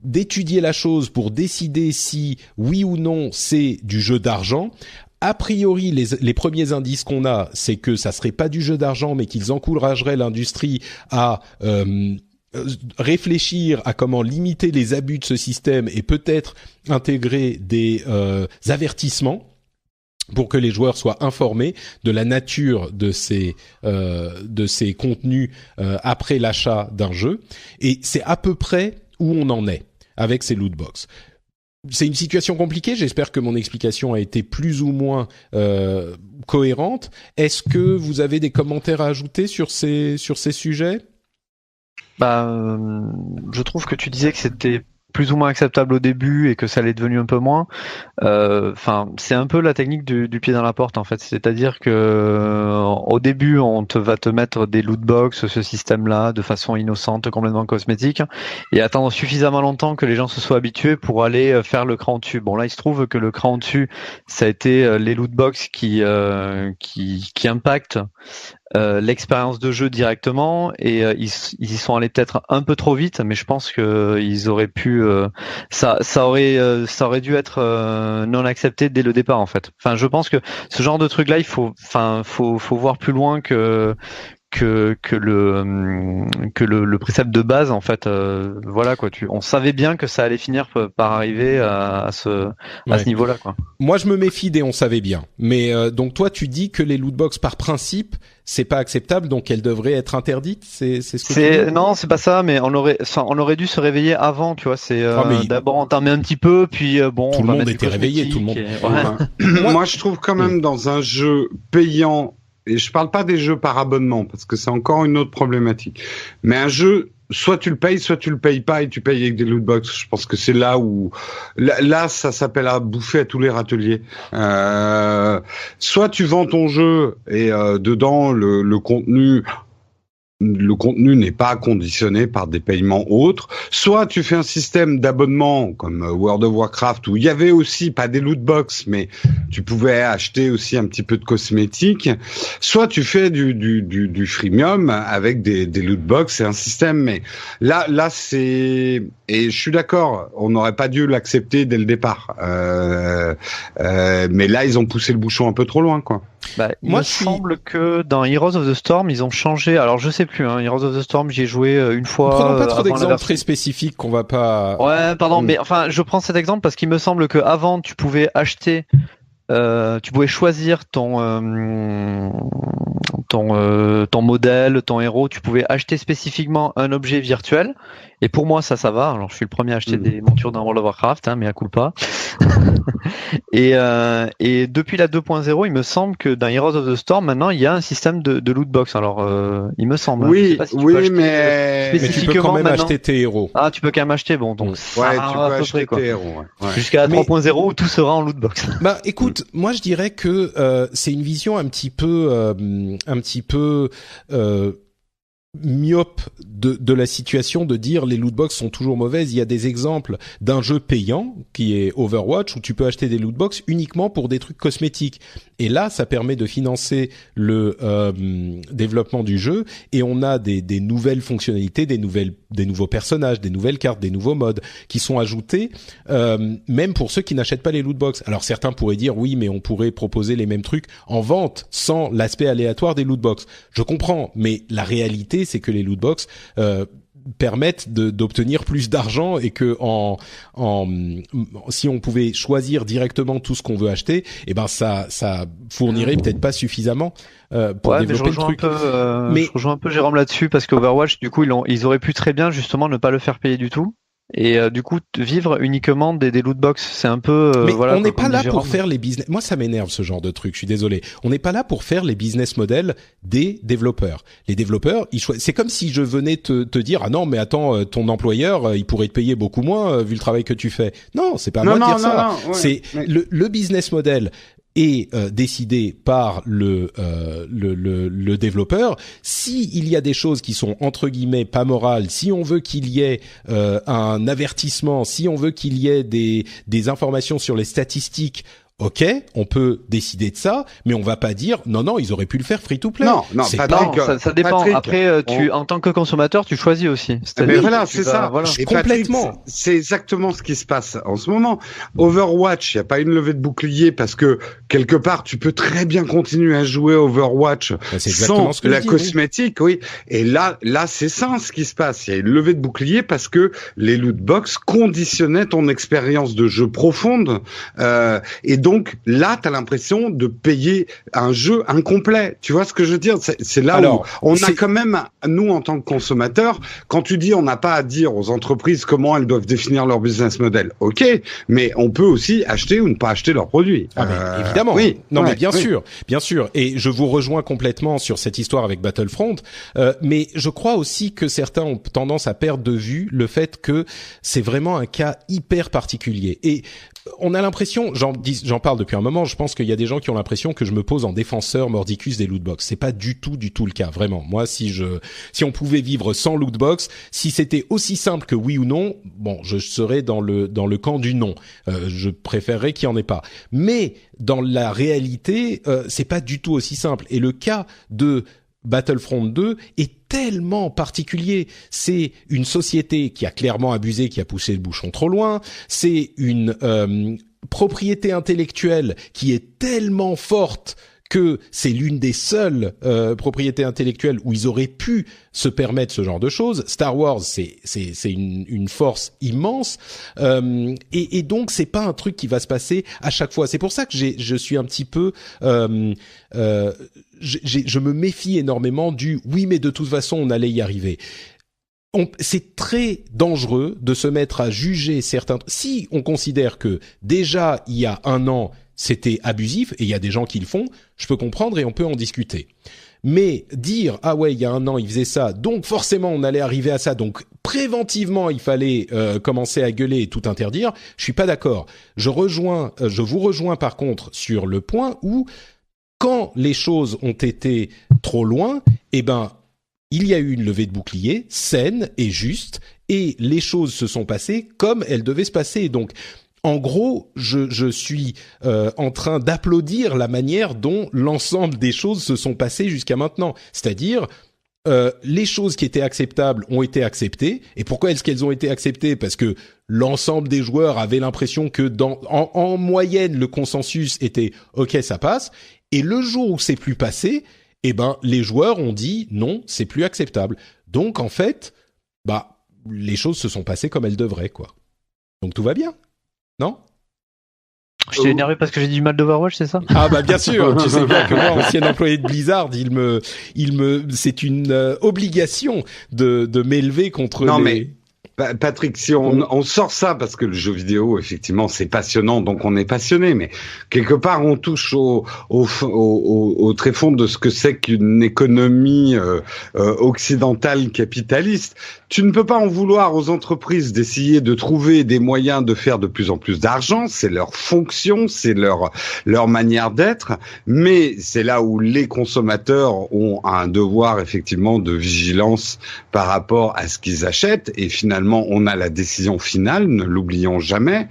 d'étudier la chose pour décider si oui ou non c'est du jeu d'argent. A priori, les premiers indices qu'on a, c'est que ça serait pas du jeu d'argent, mais qu'ils encourageraient l'industrie à réfléchir à comment limiter les abus de ce système et peut-être intégrer des avertissements pour que les joueurs soient informés de la nature de ces contenus après l'achat d'un jeu. Et c'est à peu près où on en est avec ces lootbox. C'est une situation compliquée. J'espère que mon explication a été plus ou moins cohérente. Est-ce que vous avez des commentaires à ajouter sur ces sujets ? Je trouve que tu disais que c'était plus ou moins acceptable au début et que ça l'est devenu un peu moins. C'est un peu la technique du pied dans la porte en fait. C'est-à-dire que au début, va te mettre des lootbox, ce système-là, de façon innocente, complètement cosmétique, et attendre suffisamment longtemps que les gens se soient habitués pour aller faire le cran au-dessus. Bon là, il se trouve que le cran au-dessus, ça a été les lootbox qui impactent l'expérience de jeu directement, et ils y sont allés peut-être un peu trop vite, mais je pense que ils auraient pu ça aurait dû être non accepté dès le départ en fait. Enfin, je pense que ce genre de truc là, il faut voir plus loin que le précepte de base en fait. Voilà quoi, on savait bien que ça allait finir par arriver à ce niveau-là quoi. Moi je me méfie des on savait bien, mais donc toi tu dis que les lootbox par principe c'est pas acceptable, donc elles devraient être interdites, c'est ce que tu dis? Non, c'est pas ça, mais on aurait dû se réveiller avant, tu vois. C'est d'abord entamer un petit peu, puis bon. Tout le monde était réveillé, tout le monde. Moi je trouve quand même dans un jeu payant. Et je parle pas des jeux par abonnement, parce que c'est encore une autre problématique. Mais un jeu, soit tu le payes pas, et tu payes avec des lootbox. Je pense que c'est là où, là, ça s'appelle à bouffer à tous les râteliers. Soit tu vends ton jeu, et dedans, le contenu, le contenu n'est pas conditionné par des paiements autres. Soit tu fais un système d'abonnement comme World of Warcraft où il y avait aussi pas des loot box, mais tu pouvais acheter aussi un petit peu de cosmétiques. Soit tu fais du freemium avec des loot box et un système. Mais là c'est, et je suis d'accord, on n'aurait pas dû l'accepter dès le départ. Mais là ils ont poussé le bouchon un peu trop loin, quoi. Il me semble que dans Heroes of the Storm, ils ont changé. Alors je sais plus. Heroes of the Storm, j'y ai joué une fois. Prenons pas trop d'exemples très spécifiques qu'on va pas. Ouais, pardon, mais enfin, je prends cet exemple parce qu'il me semble que avant, tu pouvais acheter, tu pouvais choisir ton modèle, ton héros. Tu pouvais acheter spécifiquement un objet virtuel. Et pour moi, ça va. Alors, je suis le premier à acheter des montures dans World of Warcraft, mais à culpa. Et depuis la 2.0, il me semble que dans Heroes of the Storm, maintenant, il y a un système de loot box. Alors, il me semble. Oui, mais tu peux quand même acheter tes héros. Ah, tu peux quand même acheter. Bon, donc ouais, tu peux acheter tes héros. Ouais. Jusqu'à 3.0 où tout sera en loot box. Écoute, moi je dirais que c'est une vision un petit peu myope de la situation, de dire les lootbox sont toujours mauvaises. Il y a des exemples d'un jeu payant qui est Overwatch où tu peux acheter des lootbox uniquement pour des trucs cosmétiques. Et là, ça permet de financer le développement du jeu et on a des nouvelles fonctionnalités, des nouveaux personnages, des nouvelles cartes, des nouveaux modes qui sont ajoutés, même pour ceux qui n'achètent pas les lootbox. Alors certains pourraient dire oui, mais on pourrait proposer les mêmes trucs en vente sans l'aspect aléatoire des lootbox. Je comprends, mais la réalité, c'est que les lootbox permettent d'obtenir plus d'argent et que si on pouvait choisir directement tout ce qu'on veut acheter, ça fournirait peut-être pas suffisamment pour développer le truc. Je rejoins un peu Jérôme là-dessus parce qu'Overwatch, du coup, ils auraient pu très bien justement ne pas le faire payer du tout. Et du coup, vivre uniquement des loot box, c'est un peu. Mais on n'est pas là pour faire les business. Moi, ça m'énerve ce genre de truc. Je suis désolé. On n'est pas là pour faire les business models des développeurs. Les développeurs, c'est comme si je venais te dire ah non, mais attends, ton employeur, il pourrait te payer beaucoup moins vu le travail que tu fais. Non, c'est pas à moi de dire ça. Ouais, c'est le business model est décidé par le développeur. Si il y a des choses qui sont entre guillemets pas morales, si on veut qu'il y ait un avertissement, si on veut qu'il y ait des informations sur les statistiques, ok, on peut décider de ça, mais on va pas dire non, ils auraient pu le faire free to play. Non, Patrick, ça dépend. Patrick, après, en tant que consommateur, tu choisis aussi. Mais voilà, c'est ça. Voilà. Et complètement. Patrick, c'est exactement ce qui se passe en ce moment. Overwatch, il y a pas une levée de bouclier parce que quelque part, tu peux très bien continuer à jouer Overwatch sans la cosmétique, oui. Et là, c'est ça ce qui se passe. Il y a une levée de bouclier parce que les loot box conditionnaient ton expérience de jeu profonde, et donc là, t'as l'impression de payer un jeu incomplet. Tu vois ce que je veux dire? C'est là où on a quand même, nous en tant que consommateurs, quand tu dis on n'a pas à dire aux entreprises comment elles doivent définir leur business model, ok, mais on peut aussi acheter ou ne pas acheter leurs produits. Mais évidemment. Oui. Non, mais bien sûr. Et je vous rejoins complètement sur cette histoire avec Battlefront. Mais je crois aussi que certains ont tendance à perdre de vue le fait que c'est vraiment un cas hyper particulier. Et on a l'impression, j'en parle depuis un moment, je pense qu'il y a des gens qui ont l'impression que je me pose en défenseur mordicus des lootbox. C'est pas du tout le cas, vraiment. Moi, si on pouvait vivre sans lootbox, si c'était aussi simple que oui ou non, bon, je serais dans le camp du non. Je préférerais qu'il y en ait pas. Mais dans la réalité, c'est pas du tout aussi simple. Et le cas de Battlefront 2 est tellement particulier. C'est une société qui a clairement abusé, qui a poussé le bouchon trop loin. C'est une propriété intellectuelle qui est tellement forte que c'est l'une des seules propriétés intellectuelles où ils auraient pu se permettre ce genre de choses. Star Wars, c'est une force immense, et donc c'est pas un truc qui va se passer à chaque fois. C'est pour ça que je suis un petit peu je me méfie énormément du oui, mais de toute façon on allait y arriver. C'est très dangereux de se mettre à juger certains. Si on considère que déjà il y a un an c'était abusif, et il y a des gens qui le font, je peux comprendre et on peut en discuter. Mais dire ah ouais, il y a un an il faisait ça, donc forcément on allait arriver à ça, donc préventivement il fallait commencer à gueuler et tout interdire, je suis pas d'accord. Je vous rejoins par contre sur le point où quand les choses ont été trop loin, il y a eu une levée de bouclier saine et juste, et les choses se sont passées comme elles devaient se passer. Donc, en gros, je suis en train d'applaudir la manière dont l'ensemble des choses se sont passées jusqu'à maintenant. C'est-à-dire, les choses qui étaient acceptables ont été acceptées. Et pourquoi est-ce qu'elles ont été acceptées ? Parce que l'ensemble des joueurs avaient l'impression que en moyenne, le consensus était « ok, ça passe ». Et le jour où c'est plus passé, eh ben, les joueurs ont dit « non, c'est plus acceptable ». Donc, en fait, les choses se sont passées comme elles devraient, quoi. Donc, tout va bien. Non ? Je t'ai énervé parce que j'ai dit du mal d'Overwatch, c'est ça ? Ah bien sûr, tu sais bien que moi, ancien employé de Blizzard, c'est une obligation de m'élever contre Mais Patrick, si on sort ça parce que le jeu vidéo, effectivement, c'est passionnant, donc on est passionné, mais quelque part on touche au tréfonds de ce que c'est qu'une économie occidentale capitaliste. Tu ne peux pas en vouloir aux entreprises d'essayer de trouver des moyens de faire de plus en plus d'argent, c'est leur fonction, c'est leur manière d'être, mais c'est là où les consommateurs ont un devoir effectivement de vigilance par rapport à ce qu'ils achètent, et finalement on a la décision finale, ne l'oublions jamais,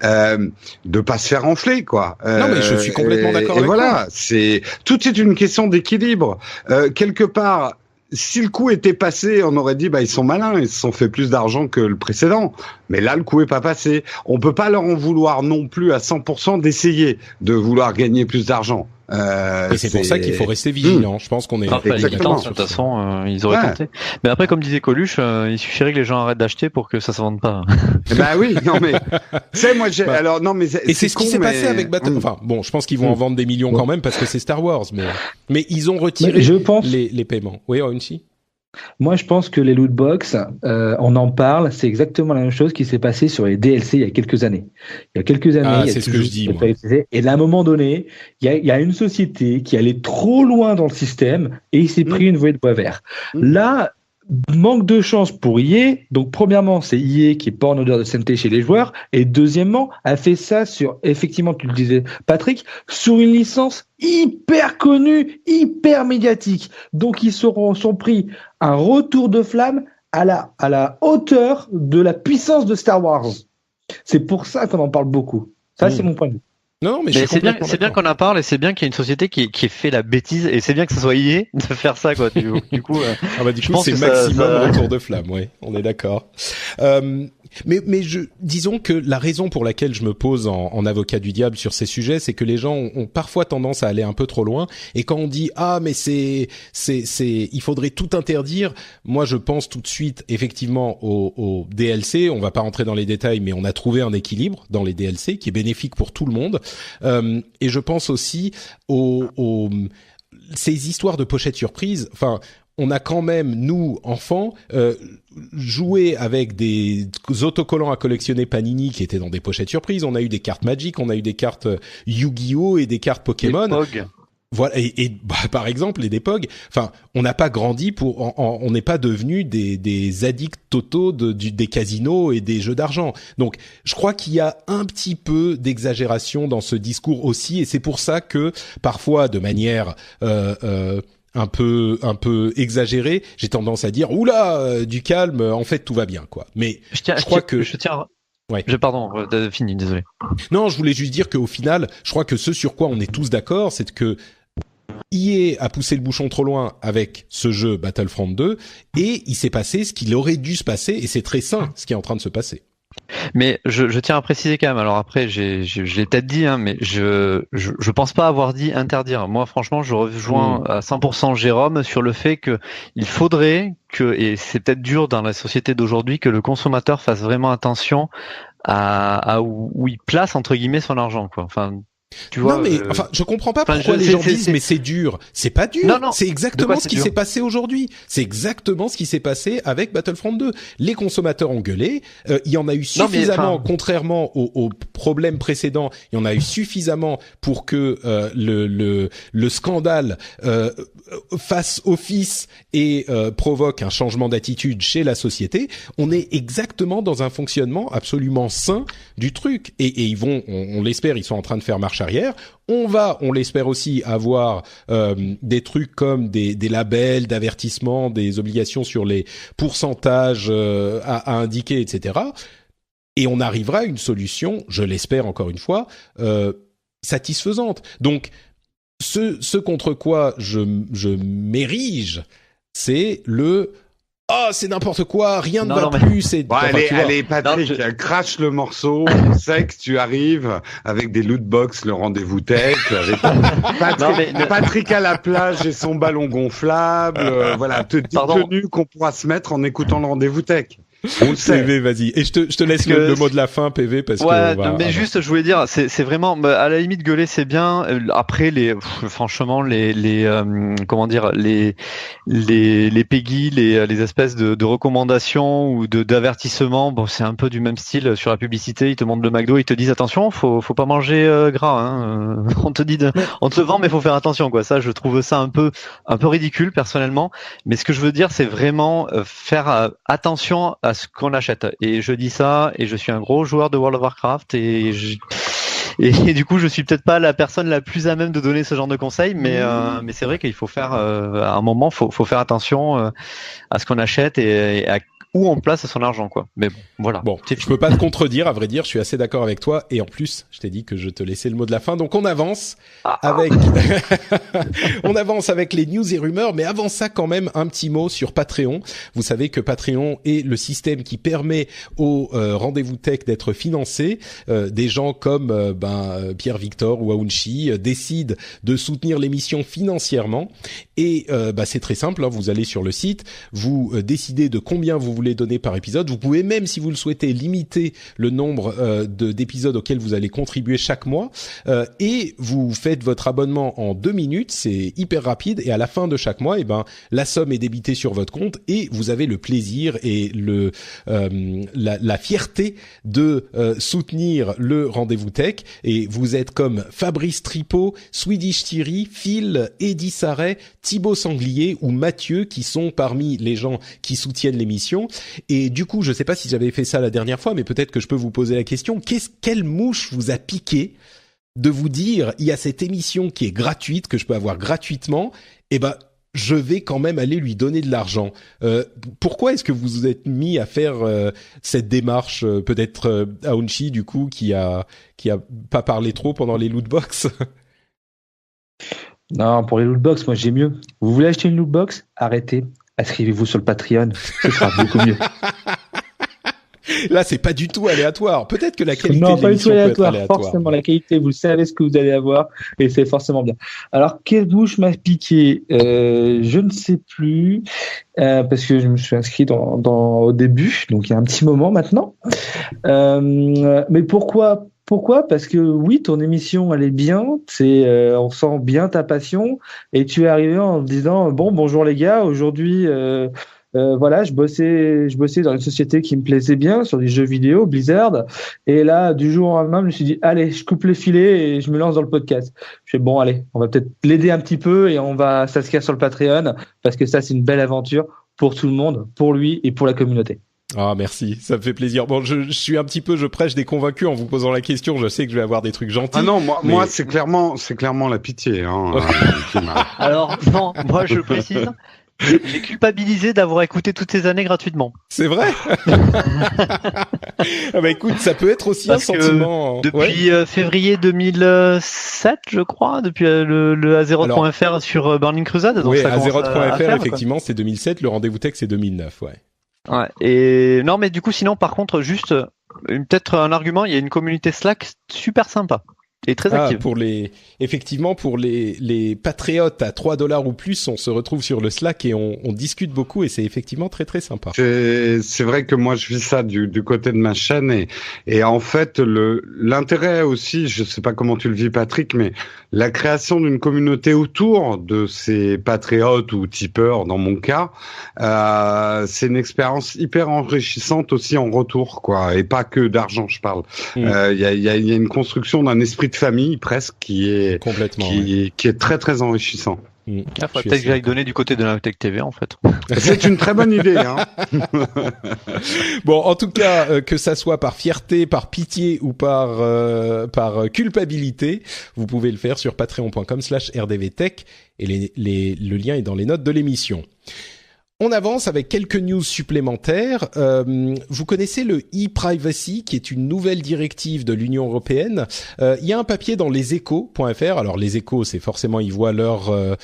de pas se faire enfler, quoi. Non, mais je suis complètement d'accord avec toi. Tout est une question d'équilibre. Quelque part, si le coup était passé, on aurait dit ils sont malins, ils se sont fait plus d'argent que le précédent. Mais là, le coup est pas passé. On peut pas leur en vouloir non plus à 100% d'essayer de vouloir gagner plus d'argent. Et c'est pour ça qu'il faut rester vigilant. Je pense qu'on est exactement. De toute façon, ils auraient tenté. Mais après, comme disait Coluche, il suffirait que les gens arrêtent d'acheter pour que ça se vende pas. Oui, non mais tu sais, moi j'ai alors non mais et c'est ce qui s'est passé avec Battle. Enfin bon, je pense qu'ils vont en vendre des millions quand même parce que c'est Star Wars, mais ils ont retiré les paiements. Oui, Onsi. Moi, je pense que les lootbox, on en parle, c'est exactement la même chose qui s'est passé sur les DLC il y a quelques années. Il y a quelques années, c'est ce que je dis. Et là, à un moment donné, il y a une société qui allait trop loin dans le système et il s'est pris une volée de bois vert. Là, manque de chance pour EA. Donc, premièrement, c'est EA qui est pas en odeur de sainteté chez les joueurs. Et deuxièmement, a fait ça sur, effectivement, tu le disais, Patrick, sur une licence hyper connue, hyper médiatique. Donc, ils sont pris un retour de flamme à la hauteur de la puissance de Star Wars. C'est pour ça qu'on en parle beaucoup. Ça, c'est mon point de vue. Non, mais c'est bien qu'on en parle et c'est bien qu'il y ait une société qui fait la bêtise et c'est bien que ce soit EA de faire ça, quoi. Du coup, c'est maximum retour de flamme, ouais. On est d'accord. Mais disons que la raison pour laquelle je me pose en avocat du diable sur ces sujets, c'est que les gens ont parfois tendance à aller un peu trop loin. Et quand on dit mais il faudrait tout interdire, moi je pense tout de suite effectivement au DLC. On va pas rentrer dans les détails, mais on a trouvé un équilibre dans les DLC qui est bénéfique pour tout le monde. Et je pense aussi ces histoires de pochettes surprises. Enfin, on a quand même, nous, enfants, joué avec des autocollants à collectionner Panini qui étaient dans des pochettes surprises. On a eu des cartes Magic, on a eu des cartes Yu-Gi-Oh! Et des cartes Pokémon. Voilà, et par exemple, les Depog. Enfin, on n'a pas grandi on n'est pas devenu des addicts totaux des casinos et des jeux d'argent. Donc, je crois qu'il y a un petit peu d'exagération dans ce discours aussi, et c'est pour ça que parfois, de manière un peu exagérée, j'ai tendance à dire oula, du calme. En fait, tout va bien, quoi. Mais je tiens. Ouais. Pardon, fini, désolé. Non, je voulais juste dire qu'au final, je crois que ce sur quoi on est tous d'accord, c'est que EA a poussé le bouchon trop loin avec ce jeu Battlefront 2 et il s'est passé ce qu'il aurait dû se passer et c'est très sain ce qui est en train de se passer. Mais je tiens à préciser quand même. Alors après, je l'ai peut-être dit, mais je pense pas avoir dit interdire. Moi, franchement, je rejoins à 100% Jérôme sur le fait que il faudrait et c'est peut-être dur dans la société d'aujourd'hui, que le consommateur fasse vraiment attention à où il place entre guillemets son argent, quoi. Enfin. Tu vois, non mais je comprends pas pourquoi les gens disent mais c'est dur. C'est pas dur. Non, c'est exactement ce qui s'est passé aujourd'hui. C'est exactement ce qui s'est passé avec Battlefront 2. Les consommateurs ont gueulé. Il y en a eu suffisamment, contrairement aux problèmes précédents, il y en a eu suffisamment pour que le scandale fasse office et provoque un changement d'attitude chez la société. On est exactement dans un fonctionnement absolument sain du truc. Et ils vont, on l'espère, ils sont en train de faire marche arrière. On l'espère aussi, avoir des trucs comme des labels d'avertissement, des obligations sur les pourcentages à indiquer, etc. Et on arrivera à une solution, je l'espère encore une fois, satisfaisante. Donc, ce contre quoi je m'érige, c'est le c'est n'importe quoi, rien ne va plus. C'est allez, Patrick, crache le morceau. On sait que tu arrives avec des lootbox, le rendez-vous tech, avec Patrick à la plage et son ballon gonflable. Voilà, tenue qu'on pourra se mettre en écoutant le rendez-vous tech. On le sait. PV, vas-y. Et je te laisse le mot de la fin, PV, parce que. Juste, je voulais dire, c'est vraiment, à la limite, gueuler, c'est bien. Après, franchement, comment dire, les PEGI, les espèces de recommandations ou d'avertissements, bon, c'est un peu du même style sur la publicité. Ils te montrent le McDo, ils te disent attention, faut pas manger gras, hein. On te le vend, mais faut faire attention, quoi. Ça, je trouve ça un peu ridicule, personnellement. Mais ce que je veux dire, c'est vraiment faire attention à ce qu'on achète. Et je dis ça, et je suis un gros joueur de World of Warcraft, et du coup, je suis peut-être pas la personne la plus à même de donner ce genre de conseils, mais c'est vrai qu'il faut faire, à un moment, faut faire attention à ce qu'on achète et à où on place son argent, quoi. Mais bon, voilà. Bon, je peux pas te contredire, à vrai dire, je suis assez d'accord avec toi. Et en plus, je t'ai dit que je te laissais le mot de la fin. Donc on avance on avance avec les news et rumeurs. Mais avant ça, quand même, un petit mot sur Patreon. Vous savez que Patreon est le système qui permet aux rendez-vous tech d'être financés. Des gens comme Pierre Victor ou Aounchi décident de soutenir l'émission financièrement. Et c'est très simple, hein. Vous allez sur le site, vous décidez de combien vous voulez donner par épisode. Vous pouvez même, si vous le souhaitez, limiter le nombre d'épisodes auxquels vous allez contribuer chaque mois. Et vous faites votre abonnement en 2 minutes. C'est hyper rapide. Et à la fin de chaque mois, la somme est débitée sur votre compte et vous avez le plaisir et la fierté de soutenir le rendez-vous tech. Et vous êtes comme Fabrice Tripot, Swedish Thierry, Phil, Eddy Sarret, Thibaut Sanglier ou Mathieu, qui sont parmi les gens qui soutiennent l'émission. Et du coup, je sais pas si j'avais fait ça la dernière fois, mais peut-être que je peux vous poser la question. Quelle mouche vous a piqué de vous dire, il y a cette émission qui est gratuite, que je peux avoir gratuitement, je vais quand même aller lui donner de l'argent. Pourquoi est-ce que vous vous êtes mis à faire cette démarche? Peut-être Aounchi, du coup, qui a pas parlé trop pendant les lootbox. Non, pour les lootbox, moi j'ai mieux. Vous voulez acheter une lootbox? Arrêtez. Inscrivez-vous sur le Patreon. Ce sera beaucoup mieux. Là, c'est pas du tout aléatoire. Peut-être que la qualité de l'émission peut être aléatoire. Forcément, la qualité, vous savez ce que vous allez avoir et c'est forcément bien. Alors, quelle bouche m'a piqué? Je ne sais plus parce que je me suis inscrit au début, donc il y a un petit moment maintenant. Mais pourquoi? Parce que oui, ton émission elle est bien, on sent bien ta passion et tu es arrivé en disant bonjour les gars, aujourd'hui je bossais dans une société qui me plaisait bien sur des jeux vidéo, Blizzard, et là du jour au lendemain je me suis dit allez, je coupe les filets et je me lance dans le podcast. Je fais allez, on va peut-être l'aider un petit peu et on va s'inscrire sur le Patreon parce que ça c'est une belle aventure pour tout le monde, pour lui et pour la communauté. Ah, merci, ça me fait plaisir. Bon, je suis un petit peu, je prêche des convaincus en vous posant la question. Je sais que je vais avoir des trucs gentils. Ah non, moi c'est clairement la pitié. Hein, Alors non, moi je précise, j'ai culpabilisé d'avoir écouté toutes ces années gratuitement. C'est vrai. Écoute, ça peut être aussi parce un sentiment. Depuis février 2007, je crois, depuis le Azeroth.fr sur Burning Crusade. Donc ça Azeroth.fr, effectivement, c'est 2007. Le rendez-vous tech, c'est 2009, ouais. Ouais. Et non, mais du coup, sinon, par contre, juste peut-être un argument. Il y a une communauté Slack super sympa et très active. Pour les patriotes à $3 ou plus, on se retrouve sur le Slack et on discute beaucoup et c'est effectivement très très sympa. C'est vrai que moi je vis ça du côté de ma chaîne et en fait l'intérêt aussi, je sais pas comment tu le vis Patrick, mais la création d'une communauté autour de ces patriotes ou tipeurs dans mon cas, c'est une expérience hyper enrichissante aussi en retour, quoi, et pas que d'argent je parle. Il y a une construction d'un esprit de famille presque qui est très très enrichissant. Faudrait peut-être que j'aille donner du côté de Nowtech TV en fait. C'est une très bonne idée. Hein. Bon, en tout cas, que ça soit par fierté, par pitié ou par culpabilité, vous pouvez le faire sur patreon.com/rdvtech et le lien est dans les notes de l'émission. On avance avec quelques news supplémentaires. Vous connaissez le e-privacy, qui est une nouvelle directive de l'Union européenne. Il y a un papier dans leséchos.fr. Alors les Échos, c'est forcément ils voient leur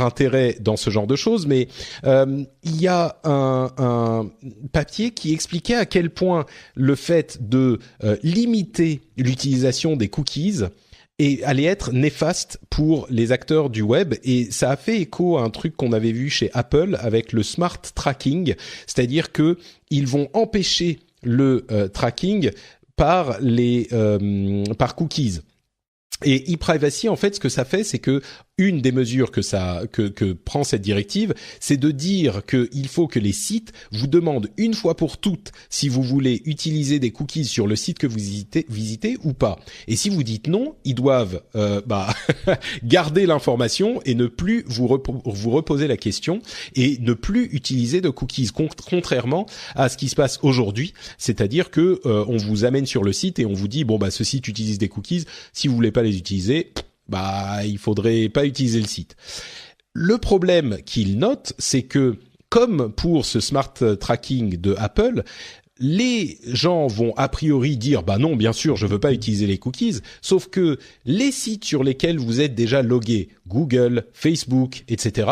intérêt dans ce genre de choses, mais il y a un papier qui expliquait à quel point le fait de limiter l'utilisation des cookies et allait être néfaste pour les acteurs du web, et ça a fait écho à un truc qu'on avait vu chez Apple avec le smart tracking, c'est-à-dire que ils vont empêcher le tracking par cookies. Et e-privacy, en fait, ce que ça fait, c'est que une des mesures que prend cette directive, c'est de dire qu'il faut que les sites vous demandent une fois pour toutes si vous voulez utiliser des cookies sur le site que vous visitez ou pas. Et si vous dites non, ils doivent garder l'information et ne plus vous reposer la question et ne plus utiliser de cookies, contrairement à ce qui se passe aujourd'hui, c'est-à-dire que on vous amène sur le site et on vous dit ce site utilise des cookies, si vous voulez pas les utiliser, il faudrait pas utiliser le site. Le problème qu'il note, c'est que comme pour ce smart tracking de Apple, les gens vont a priori dire non, bien sûr, je veux pas utiliser les cookies, sauf que les sites sur lesquels vous êtes déjà logué, Google, Facebook, etc.,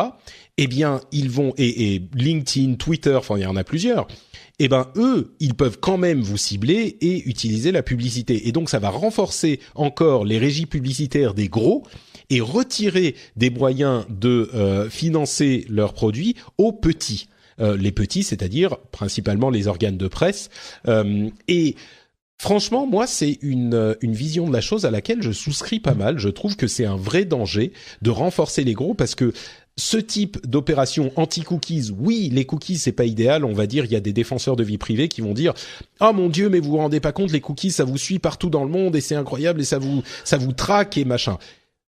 eh bien, ils vont et LinkedIn, Twitter, il y en a plusieurs. Eux, ils peuvent quand même vous cibler et utiliser la publicité. Et donc, ça va renforcer encore les régies publicitaires des gros et retirer des moyens de financer leurs produits aux petits. Les petits, c'est-à-dire principalement les organes de presse. Et franchement, moi, c'est une vision de la chose à laquelle je souscris pas mal. Je trouve que c'est un vrai danger de renforcer les gros parce que ce type d'opération anti-cookies, oui, les cookies, c'est pas idéal. On va dire, il y a des défenseurs de vie privée qui vont dire « Ah mon Dieu, mais vous vous rendez pas compte, les cookies, ça vous suit partout dans le monde et c'est incroyable et ça vous traque et machin. »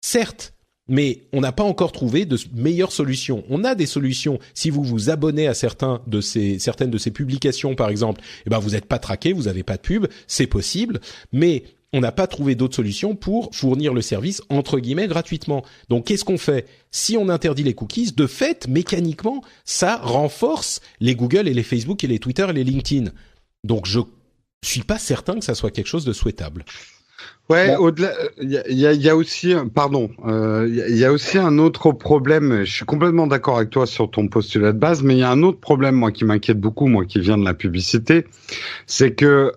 Certes, mais on n'a pas encore trouvé de meilleures solutions. On a des solutions. Si vous vous abonnez à certaines de ces publications, par exemple, vous n'êtes pas traqué, vous n'avez pas de pub, c'est possible, mais on n'a pas trouvé d'autres solutions pour fournir le service entre guillemets gratuitement. Donc qu'est-ce qu'on fait ? Si on interdit les cookies, de fait, mécaniquement, ça renforce les Google et les Facebook et les Twitter et les LinkedIn. Donc je suis pas certain que ça soit quelque chose de souhaitable. Ouais, au-delà, il y a aussi, il y a aussi un autre problème. Je suis complètement d'accord avec toi sur ton postulat de base, mais il y a un autre problème, moi, qui m'inquiète beaucoup, moi, qui vient de la publicité, c'est que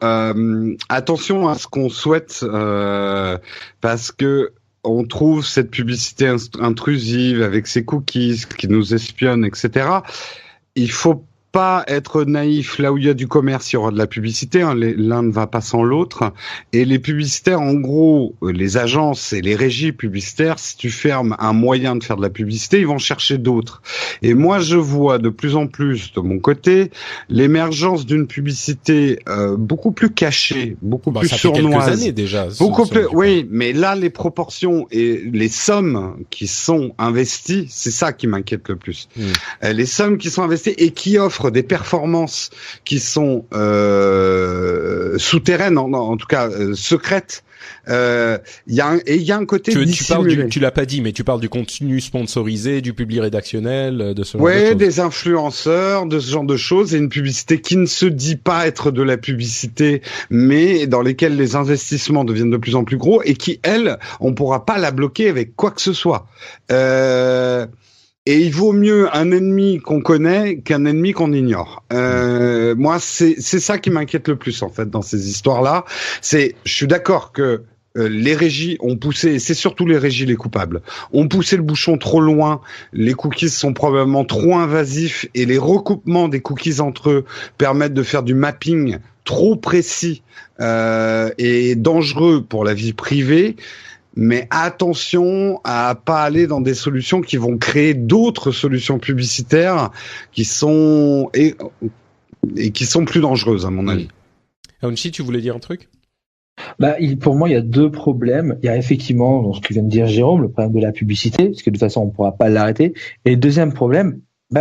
attention à ce qu'on souhaite, parce que on trouve cette publicité intrusive avec ses cookies qui nous espionnent, etc. Il faut pas être naïf. Là où il y a du commerce, il y aura de la publicité. L'un ne va pas sans l'autre. Et les publicitaires, en gros, les agences et les régies publicitaires, si tu fermes un moyen de faire de la publicité, ils vont chercher d'autres. Et moi, je vois de plus en plus, de mon côté, l'émergence d'une publicité beaucoup plus cachée, beaucoup plus sournoise. Ça fait quelques années déjà. Oui, mais là, les proportions et les sommes qui sont investies, c'est ça qui m'inquiète le plus. Les sommes qui sont investies et qui offrent des performances qui sont souterraines, en tout cas secrètes. Il y a un côté dissimulé. Tu l'as pas dit, mais tu parles du contenu sponsorisé, du public rédactionnel, de ce genre de choses. Des influenceurs, de ce genre de choses, et une publicité qui ne se dit pas être de la publicité, mais dans lesquelles les investissements deviennent de plus en plus gros et qui, elle, on pourra pas la bloquer avec quoi que ce soit. Et il vaut mieux un ennemi qu'on connaît qu'un ennemi qu'on ignore. Moi, c'est ça qui m'inquiète le plus en fait dans ces histoires-là. Je suis d'accord que les régies ont poussé, et c'est surtout les régies les coupables, ont poussé le bouchon trop loin. Les cookies sont probablement trop invasifs et les recoupements des cookies entre eux permettent de faire du mapping trop précis et dangereux pour la vie privée. Mais attention à pas aller dans des solutions qui vont créer d'autres solutions publicitaires qui sont et qui sont plus dangereuses à mon avis. Aounchi, tu voulais dire un truc ? Pour moi, il y a deux problèmes. Il y a effectivement, dans ce que vient de dire Jérôme, le problème de la publicité, parce que de toute façon, on ne pourra pas l'arrêter. Et le deuxième problème,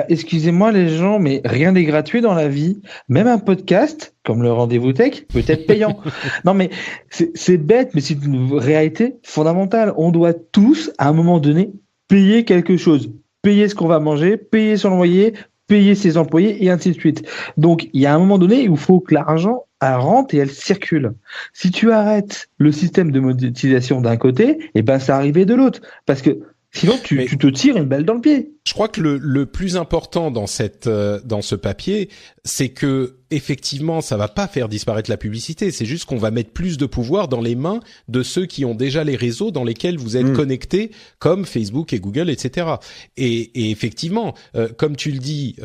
excusez-moi les gens, mais rien n'est gratuit dans la vie. Même un podcast, comme le Rendez-vous Tech, peut être payant. Non, mais c'est bête, mais c'est une réalité fondamentale. On doit tous, à un moment donné, payer quelque chose. Payer ce qu'on va manger, payer son loyer, payer ses employés, et ainsi de suite. Donc, il y a un moment donné où il faut que l'argent elle rentre et elle circule. Si tu arrêtes le système de monétisation d'un côté, ça arrivait de l'autre. Parce que sinon, tu te tires une balle dans le pied. Je crois que le plus important dans ce papier, c'est que effectivement, ça va pas faire disparaître la publicité. C'est juste qu'on va mettre plus de pouvoir dans les mains de ceux qui ont déjà les réseaux dans lesquels vous êtes connectés, comme Facebook et Google, etc. Et effectivement, comme tu le dis,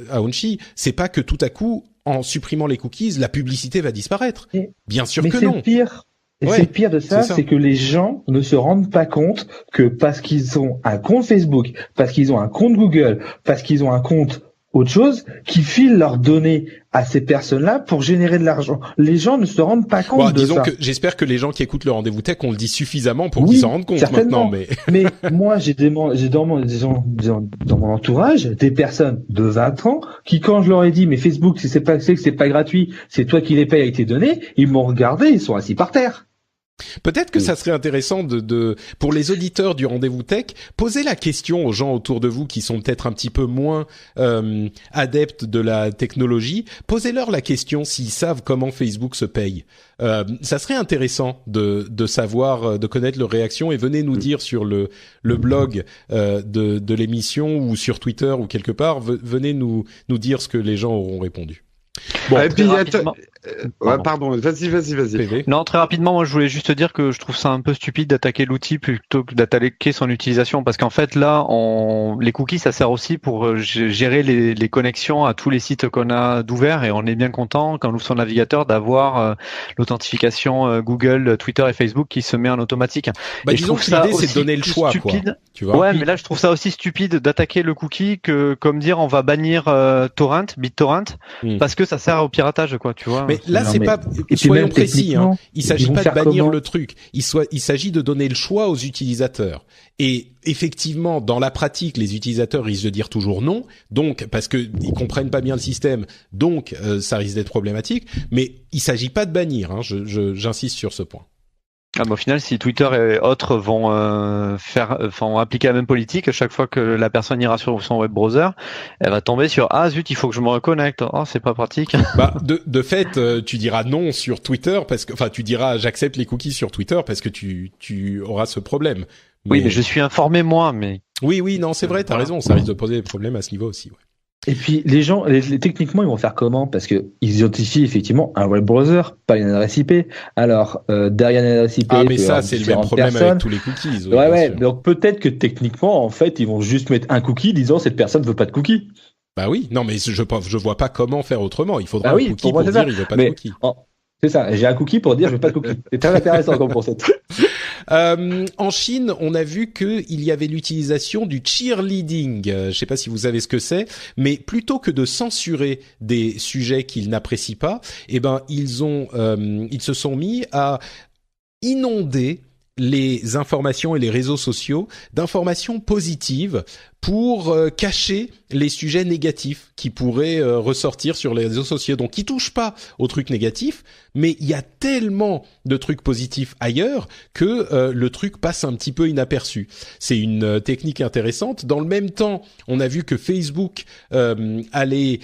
Aounchi, c'est pas que tout à coup, en supprimant les cookies, la publicité va disparaître. Bien sûr que non. Mais c'est pire. Et c'est pire de ça, c'est que les gens ne se rendent pas compte que parce qu'ils ont un compte Facebook, parce qu'ils ont un compte Google, parce qu'ils ont un compte autre chose, qui filent leurs données à ces personnes-là pour générer de l'argent. Les gens ne se rendent pas compte de ça. Disons que j'espère que les gens qui écoutent le Rendez-vous Tech, on le dit suffisamment pour qu'ils s'en rendent compte maintenant. Mais moi, j'ai dans mon entourage des personnes de 20 ans qui, quand je leur ai dit, mais Facebook, c'est que c'est pas gratuit, c'est toi qui les payes avec tes données, ils m'ont regardé, ils sont assis par terre. Peut-être que ça serait intéressant pour les auditeurs du Rendez-vous Tech, poser la question aux gens autour de vous qui sont peut-être un petit peu moins adeptes de la technologie. Posez-leur la question s'ils savent comment Facebook se paye. Ça serait intéressant de savoir, de connaître leur réaction, et venez nous dire sur le blog de l'émission ou sur Twitter ou quelque part, venez nous dire ce que les gens auront répondu. Bon, et puis pardon, vas-y. Non, très rapidement, moi je voulais juste dire que je trouve ça un peu stupide d'attaquer l'outil plutôt que d'attaquer son utilisation, parce qu'en fait là, les cookies, ça sert aussi pour gérer les connexions à tous les sites qu'on a d'ouverts, et on est bien content quand on ouvre son navigateur d'avoir l'authentification Google, Twitter et Facebook qui se met en automatique. Et disons que l'idée c'est de donner le choix, stupide, quoi. Tu vois. Ouais, mais là je trouve ça aussi stupide d'attaquer le cookie que comme dire on va bannir BitTorrent parce que ça sert au piratage, quoi, tu vois. Mais là, soyons précis, hein. Il s'agit pas de bannir le truc. Il s'agit de donner le choix aux utilisateurs. Et effectivement, dans la pratique, les utilisateurs risquent de dire toujours non. Donc, parce que ils comprennent pas bien le système. Donc, ça risque d'être problématique. Mais il s'agit pas de bannir, hein. J'insiste sur ce point. Au final, si Twitter et autres vont appliquer la même politique, chaque fois que la personne ira sur son web browser, elle va tomber sur zut, il faut que je me reconnecte. C'est pas pratique. De fait, tu diras non sur Twitter tu diras j'accepte les cookies sur Twitter parce que tu auras ce problème. Oui, mais je suis informé moi, mais. Oui, non, c'est vrai, t'as raison, ça risque de poser des problèmes à ce niveau aussi, ouais. Et puis les gens, techniquement, ils vont faire comment? Parce que ils identifient effectivement un web browser, pas une adresse IP. Alors derrière une adresse IP, mais ça c'est le même problème avec tous les cookies. Ouais. Donc peut-être que techniquement, en fait, ils vont juste mettre un cookie disant cette personne veut pas de cookie. Bah oui, non mais je vois pas comment faire autrement. Il faudra un cookie pour dire il veut pas de cookie. C'est ça, j'ai un cookie pour dire je veux pas de cookie. C'est très intéressant comme concept. En Chine, on a vu qu'il y avait l'utilisation du cheerleading. Je sais pas si vous savez ce que c'est, mais plutôt que de censurer des sujets qu'ils n'apprécient pas, ils se sont mis à inonder les informations et les réseaux sociaux d'informations positives pour cacher les sujets négatifs qui pourraient ressortir sur les réseaux sociaux. Donc, ils touchent pas aux trucs négatifs, mais il y a tellement de trucs positifs ailleurs que le truc passe un petit peu inaperçu. C'est une technique intéressante. Dans le même temps, on a vu que Facebook allait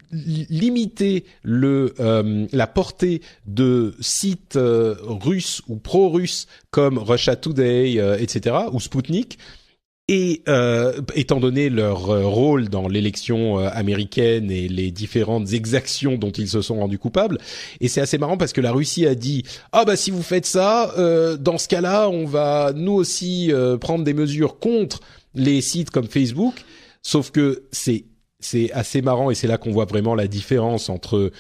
limiter la portée de sites russes ou pro-russes comme Russia Today, etc. ou Sputnik. Et étant donné leur rôle dans l'élection américaine et les différentes exactions dont ils se sont rendus coupables, et c'est assez marrant parce que la Russie a dit si vous faites ça, dans ce cas-là, on va nous aussi prendre des mesures contre les sites comme Facebook. Sauf que c'est assez marrant et c'est là qu'on voit vraiment la différence entre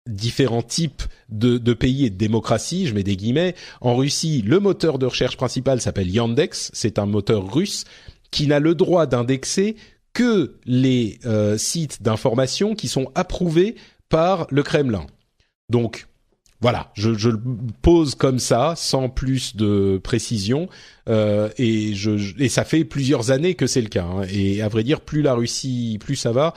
différents types de pays et de démocratie, je mets des guillemets. En Russie, le moteur de recherche principal s'appelle Yandex, c'est un moteur russe qui n'a le droit d'indexer que les sites d'information qui sont approuvés par le Kremlin. Donc, Voilà, je le pose comme ça, sans plus de précision, et ça fait plusieurs années que c'est le cas. Hein, et à vrai dire, plus la Russie, plus ça va,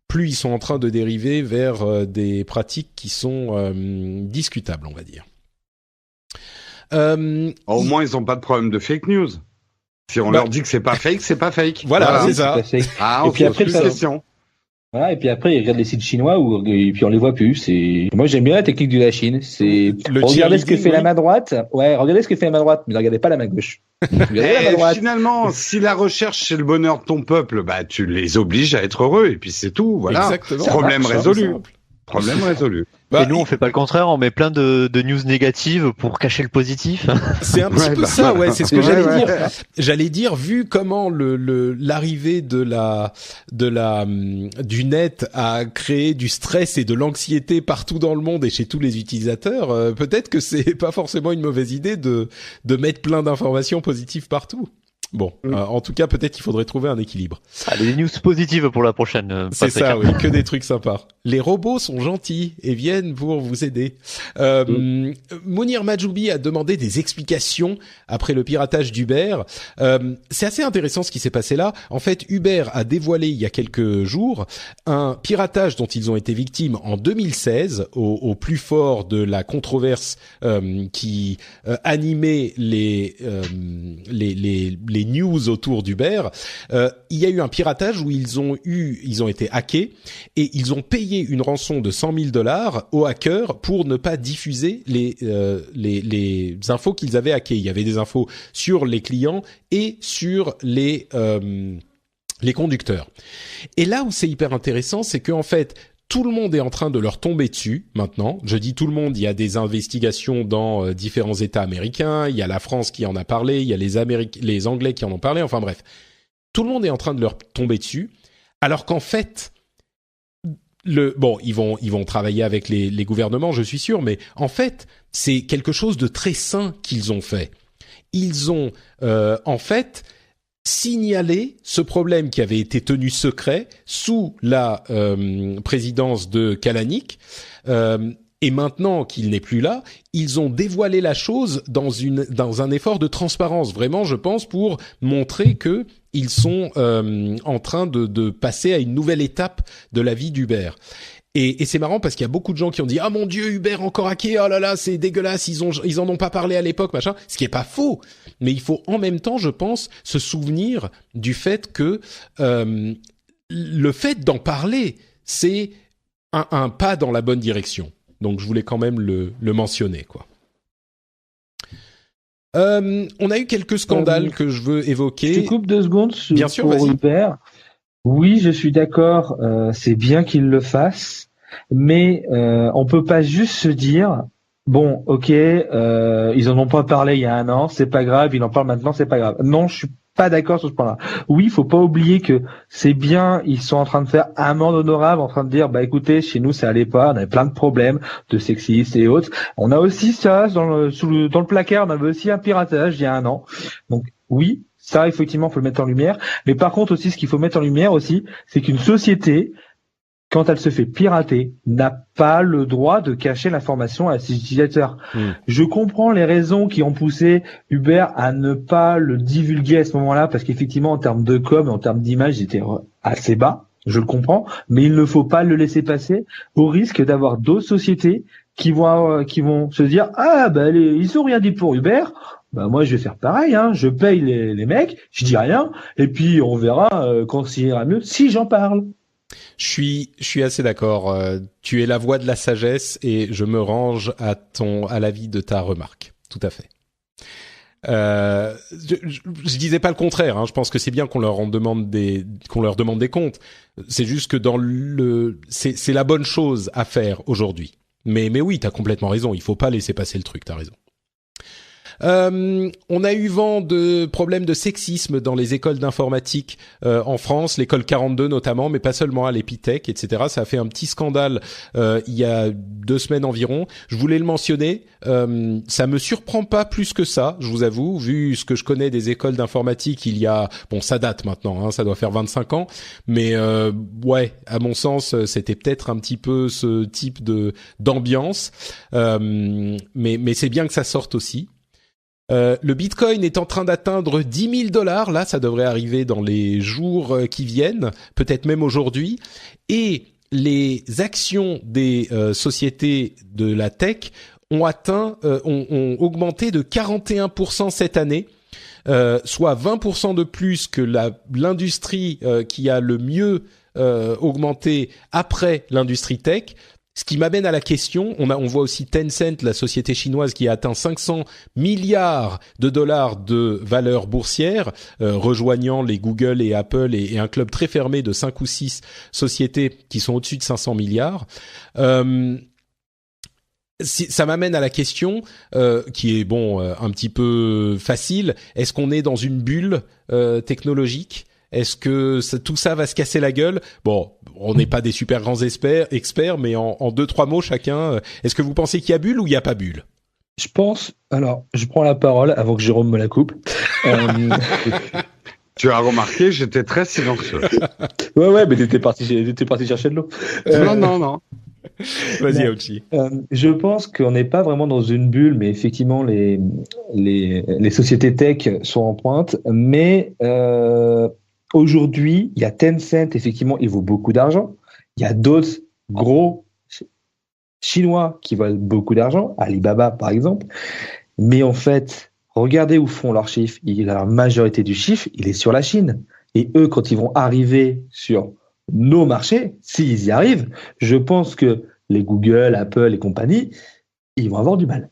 plus ils sont en train de dériver vers des pratiques qui sont discutables, on va dire. Au moins, ils n'ont pas de problème de fake news. Si on leur dit que c'est pas fake, c'est pas fake. Voilà, c'est ça. Ah, et puis après, question. Voilà, et puis après, ils regardent les sites chinois et puis on les voit plus. Moi, j'aime bien la technique de la Chine. Regardez ce que fait la main droite. Ouais, regardez ce que fait la main droite, mais ne regardez pas la main gauche. Finalement, si la recherche c'est le bonheur de ton peuple, bah, tu les obliges à être heureux et puis c'est tout. Voilà. Exactement. Problème résolu. Problème résolu. Et nous, on fait pas le contraire, on met plein de news négatives pour cacher le positif. C'est un petit peu ça, ouais, c'est ce que j'allais dire. J'allais dire, vu comment l'arrivée du net a créé du stress et de l'anxiété partout dans le monde et chez tous les utilisateurs, peut-être que c'est pas forcément une mauvaise idée de mettre plein d'informations positives partout. Bon, en tout cas, peut-être qu'il faudrait trouver un équilibre. Des news positives pour la prochaine. C'est ça, oui, que des trucs sympas. Les robots sont gentils et viennent pour vous aider. Mounir Majoubi a demandé des explications après le piratage d'Uber. C'est assez intéressant ce qui s'est passé là. En fait, Uber a dévoilé il y a quelques jours un piratage dont ils ont été victimes en 2016, au plus fort de la controverse qui animait les news autour d'Uber. Il y a eu un piratage où ils ont été hackés et ils ont payé une rançon de $100,000 aux hackers pour ne pas diffuser les infos qu'ils avaient hackées. Il y avait des infos sur les clients et sur les conducteurs. Et là où c'est hyper intéressant, c'est que en fait, tout le monde est en train de leur tomber dessus maintenant. Je dis tout le monde, il y a des investigations dans différents États américains, il y a la France qui en a parlé, il y a les Anglais qui en ont parlé, enfin bref. Tout le monde est en train de leur tomber dessus, alors qu'en fait, ils vont travailler avec les gouvernements, je suis sûr, mais en fait, c'est quelque chose de très sain qu'ils ont fait. Ils ont en fait signaler ce problème qui avait été tenu secret sous la présidence de Kalanick, et maintenant qu'il n'est plus là, ils ont dévoilé la chose dans un effort de transparence, vraiment, je pense, pour montrer que ils sont en train de passer à une nouvelle étape de la vie d'Uber. Et c'est marrant parce qu'il y a beaucoup de gens qui ont dit « Ah mon Dieu, Uber encore hacké, oh là là, c'est dégueulasse, ils en ont pas parlé à l'époque, machin », ce qui est pas faux. Mais il faut en même temps, je pense, se souvenir du fait que le fait d'en parler, c'est un pas dans la bonne direction. Donc je voulais quand même le mentionner, quoi. On a eu quelques scandales que je veux évoquer. Je te coupe 2 secondes Bien sûr, pour vas-y. Uber. Oui, je suis d'accord, c'est bien qu'ils le fassent, mais on peut pas juste se dire bon, ok, ils en ont pas parlé il y a 1 an, c'est pas grave, ils en parlent maintenant, c'est pas grave. Non, je suis pas d'accord sur ce point-là. Oui, faut pas oublier que c'est bien, ils sont en train de faire un amende honorable, en train de dire bah écoutez, chez nous ça allait pas, on avait plein de problèmes de sexistes et autres. On a aussi ça dans le placard, on avait aussi un piratage il y a 1 an. Donc oui, ça, effectivement, faut le mettre en lumière. Mais par contre aussi, ce qu'il faut mettre en lumière aussi, c'est qu'une société, quand elle se fait pirater, n'a pas le droit de cacher l'information à ses utilisateurs. Je comprends les raisons qui ont poussé Uber à ne pas le divulguer à ce moment-là, parce qu'effectivement, en termes de com, en termes d'image, il était assez bas. Je le comprends, mais il ne faut pas le laisser passer au risque d'avoir d'autres sociétés qui vont se dire ah bah ils ont rien dit pour Uber. Bah moi je vais faire pareil, hein. Je paye les mecs, je dis rien, et puis on verra quand ça ira mieux si j'en parle. Je suis assez d'accord. Tu es la voix de la sagesse et je me range à l'avis de ta remarque. Tout à fait. Je disais pas le contraire. Hein. Je pense que c'est bien qu'on leur demande des comptes. C'est juste que c'est la bonne chose à faire aujourd'hui. Mais oui, t'as complètement raison. Il faut pas laisser passer le truc. T'as raison. On a eu vent de problèmes de sexisme dans les écoles d'informatique en France, l'école 42 notamment, mais pas seulement, à l'Epitech, etc. Ça a fait un petit scandale il y a 2 semaines environ. Je voulais le mentionner. Ça me surprend pas plus que ça, je vous avoue, vu ce que je connais des écoles d'informatique il y a... Bon, ça date maintenant, hein, ça doit faire 25 ans, mais ouais, à mon sens, c'était peut-être un petit peu ce type d'ambiance. Mais c'est bien que ça sorte aussi. Le Bitcoin est en train d'atteindre $10 000. Là, ça devrait arriver dans les jours qui viennent, peut-être même aujourd'hui. Et les actions des sociétés de la tech ont augmenté de 41% cette année, soit 20% de plus que l'industrie qui a le mieux augmenté après l'industrie tech. Ce qui m'amène à la question, on voit aussi Tencent, la société chinoise qui a atteint 500 milliards de dollars de valeur boursière, rejoignant les Google et Apple et un club très fermé de 5 ou 6 sociétés qui sont au-dessus de 500 milliards. Ça m'amène à la question qui est un petit peu facile. Est-ce qu'on est dans une bulle technologique ? Est-ce que tout ça va se casser la gueule ? Bon, on n'est pas des super grands experts, mais en 2-3 mots chacun, est-ce que vous pensez qu'il y a bulle ou il n'y a pas bulle ? Je pense, alors je prends la parole avant que Jérôme me la coupe. Tu as remarqué, j'étais très silencieux. Ouais, mais t'étais parti chercher de l'eau. Non. Vas-y, Aochi. Je pense qu'on n'est pas vraiment dans une bulle, mais effectivement, les sociétés tech sont en pointe. Mais aujourd'hui, il y a Tencent, effectivement, il vaut beaucoup d'argent. Il y a d'autres gros chinois qui valent beaucoup d'argent, Alibaba par exemple. Mais en fait, regardez où font leurs chiffres. La majorité du chiffre, il est sur la Chine. Et eux, quand ils vont arriver sur nos marchés, s'ils y arrivent, je pense que les Google, Apple et compagnie, ils vont avoir du mal.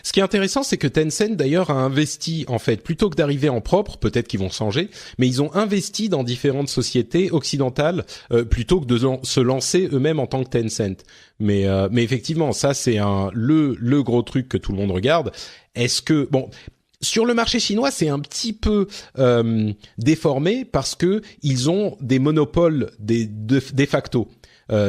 Ce qui est intéressant, c'est que Tencent, d'ailleurs, a investi, en fait, plutôt que d'arriver en propre, peut-être qu'ils vont changer, mais ils ont investi dans différentes sociétés occidentales, plutôt que de se lancer eux-mêmes en tant que Tencent. Mais effectivement, ça, c'est le gros truc que tout le monde regarde. Est-ce que, sur le marché chinois, c'est un petit peu déformé parce que ils ont des monopoles de facto.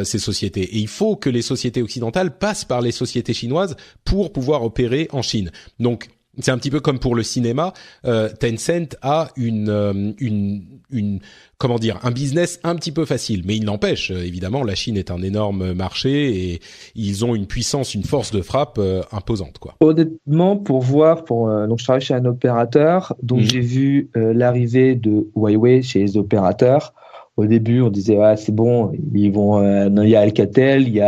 Ces sociétés. Et il faut que les sociétés occidentales passent par les sociétés chinoises pour pouvoir opérer en Chine. Donc, c'est un petit peu comme pour le cinéma. Tencent a un business un petit peu facile. Mais il n'empêche, évidemment, la Chine est un énorme marché et ils ont une puissance, une force de frappe imposante, quoi. Honnêtement, donc je travaille chez un opérateur, donc j'ai vu l'arrivée de Huawei chez les opérateurs. Au début, on disait c'est bon, ils vont. Il y a Alcatel, il y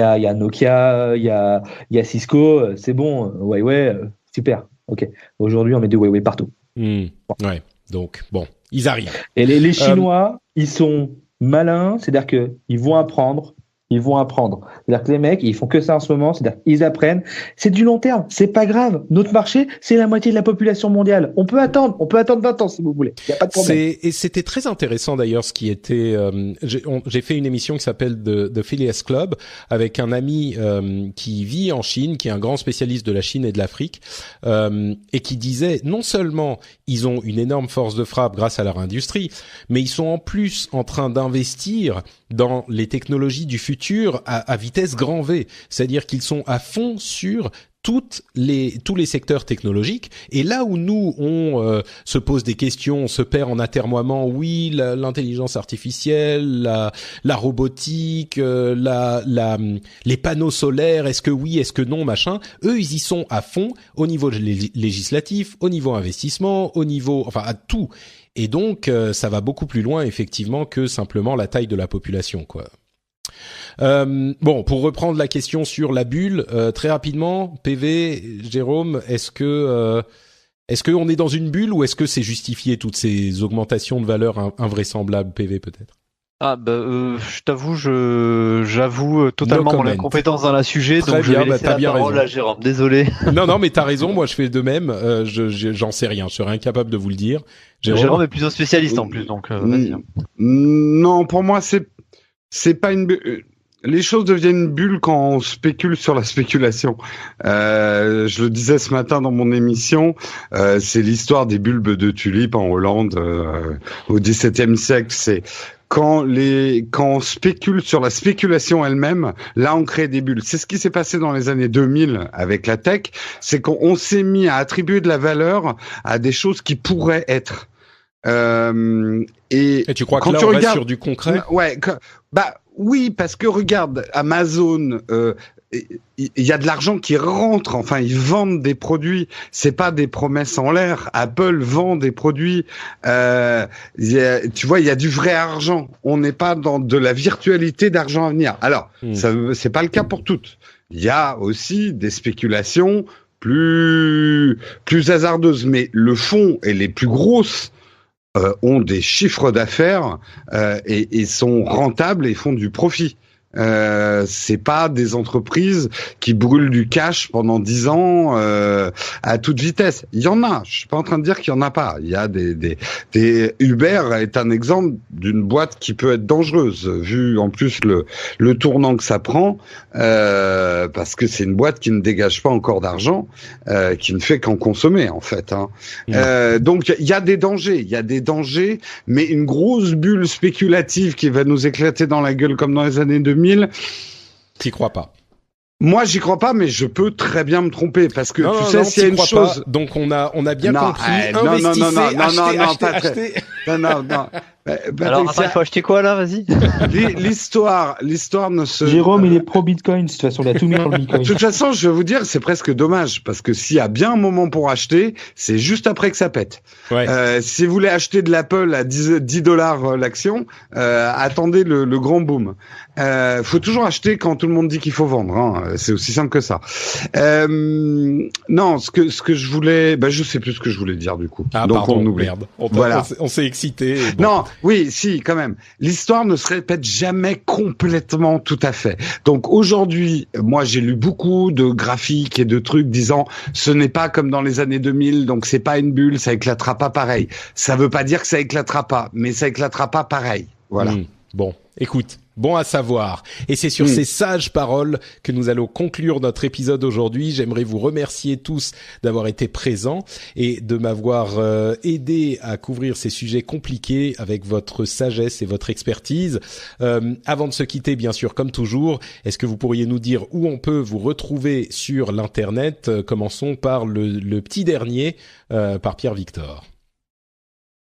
a Nokia, il y a Cisco, c'est bon. Huawei, super. Ok. Aujourd'hui, on met du Huawei partout. Ouais. Donc bon, ils arrivent. Et les Chinois, ils sont malins, c'est-à-dire que ils vont apprendre. C'est-à-dire que les mecs, ils font que ça en ce moment, c'est-à-dire qu'ils apprennent. C'est du long terme, c'est pas grave. Notre marché, c'est la moitié de la population mondiale. On peut attendre 20 ans si vous voulez. Il y a pas de problème. Et c'était très intéressant d'ailleurs ce qui était. J'ai fait une émission qui s'appelle The Phileas Club avec un ami qui vit en Chine, qui est un grand spécialiste de la Chine et de l'Afrique, et qui disait non seulement ils ont une énorme force de frappe grâce à leur industrie, mais ils sont en plus en train d'investir dans les technologies du futur à vitesse grand V. C'est-à-dire qu'ils sont à fond sur tous les secteurs technologiques. Et là où nous, on se pose des questions, on se perd en atermoiements, oui, l'intelligence artificielle, la robotique, les panneaux solaires, est-ce que oui, est-ce que non, machin. Eux, ils y sont à fond au niveau législatif, au niveau investissement, à tout. Et donc, ça va beaucoup plus loin, effectivement, que simplement la taille de la population, quoi. Pour reprendre la question sur la bulle, très rapidement, PV, Jérôme, est-ce que on est dans une bulle ou est-ce que c'est justifié toutes ces augmentations de valeur invraisemblables, PV peut-être? Je t'avoue, j'avoue totalement mon incompétence dans la sujet, très donc bien, je vais laisser la parole à Jérôme. Désolé. Non, mais t'as raison. Moi, je fais de même. J'en sais rien. Je serais incapable de vous le dire. Jérôme est plutôt spécialiste en plus, donc vas-y. Non, pour moi, c'est pas une. les choses deviennent une bulle quand on spécule sur la spéculation. Je le disais ce matin dans mon émission, c'est l'histoire des bulbes de tulipes en Hollande au XVIIe siècle. C'est quand on spécule sur la spéculation elle-même, là on crée des bulles. C'est ce qui s'est passé dans les années 2000 avec la tech, c'est qu'on s'est mis à attribuer de la valeur à des choses qui pourraient être. Et tu crois que là on reste sur du concret? Ouais, oui, parce que regarde, Amazon, il y a de l'argent qui rentre, enfin ils vendent des produits, c'est pas des promesses en l'air. Apple vend des produits, tu vois, il y a du vrai argent. On n'est pas dans de la virtualité d'argent à venir. Alors, ça c'est pas le cas pour toutes. Il y a aussi des spéculations plus hasardeuses, mais le fond et les plus grosses ont des chiffres d'affaires et sont rentables et font du profit. C'est pas des entreprises qui brûlent du cash pendant 10 ans à toute vitesse. Il y en a. Je suis pas en train de dire qu'il y en a pas. Il y a des Uber est un exemple d'une boîte qui peut être dangereuse vu en plus le tournant que ça prend parce que c'est une boîte qui ne dégage pas encore d'argent, qui ne fait qu'en consommer en fait. Donc il y a des dangers, mais une grosse bulle spéculative qui va nous éclater dans la gueule comme dans les années 2000. T'y crois pas? Moi, j'y crois pas, mais je peux très bien me tromper parce que s'il y a une chose. Pas. Donc on a bien compris. Investissez, achetez. Non. Alors, attends, il faut acheter quoi, là? Vas-y. L'histoire ne se... Jérôme, il est pro-Bitcoin. De toute façon, il a tout mis dans le Bitcoin. De toute façon, je vais vous dire, c'est presque dommage. Parce que s'il y a bien un moment pour acheter, c'est juste après que ça pète. Ouais. Si vous voulez acheter de l'Apple à $10 l'action, attendez le grand boom. Faut toujours acheter quand tout le monde dit qu'il faut vendre, hein. C'est aussi simple que ça. Non, ce que je voulais, je sais plus ce que je voulais dire, du coup. Ah, donc, pardon, on oublie. Merde. On s'est excité. Bon. Non. Oui, si, quand même. L'histoire ne se répète jamais complètement tout à fait. Donc aujourd'hui, moi j'ai lu beaucoup de graphiques et de trucs disant ce n'est pas comme dans les années 2000, donc c'est pas une bulle, ça éclatera pas pareil. Ça veut pas dire que ça éclatera pas, mais ça éclatera pas pareil. Voilà. Bon, écoute. Bon à savoir. Et c'est sur ces sages paroles que nous allons conclure notre épisode aujourd'hui. J'aimerais vous remercier tous d'avoir été présents et de m'avoir aidé à couvrir ces sujets compliqués avec votre sagesse et votre expertise. Avant de se quitter, bien sûr, comme toujours, est-ce que vous pourriez nous dire où on peut vous retrouver sur l'Internet? Commençons par le petit dernier, par Pierre Victor.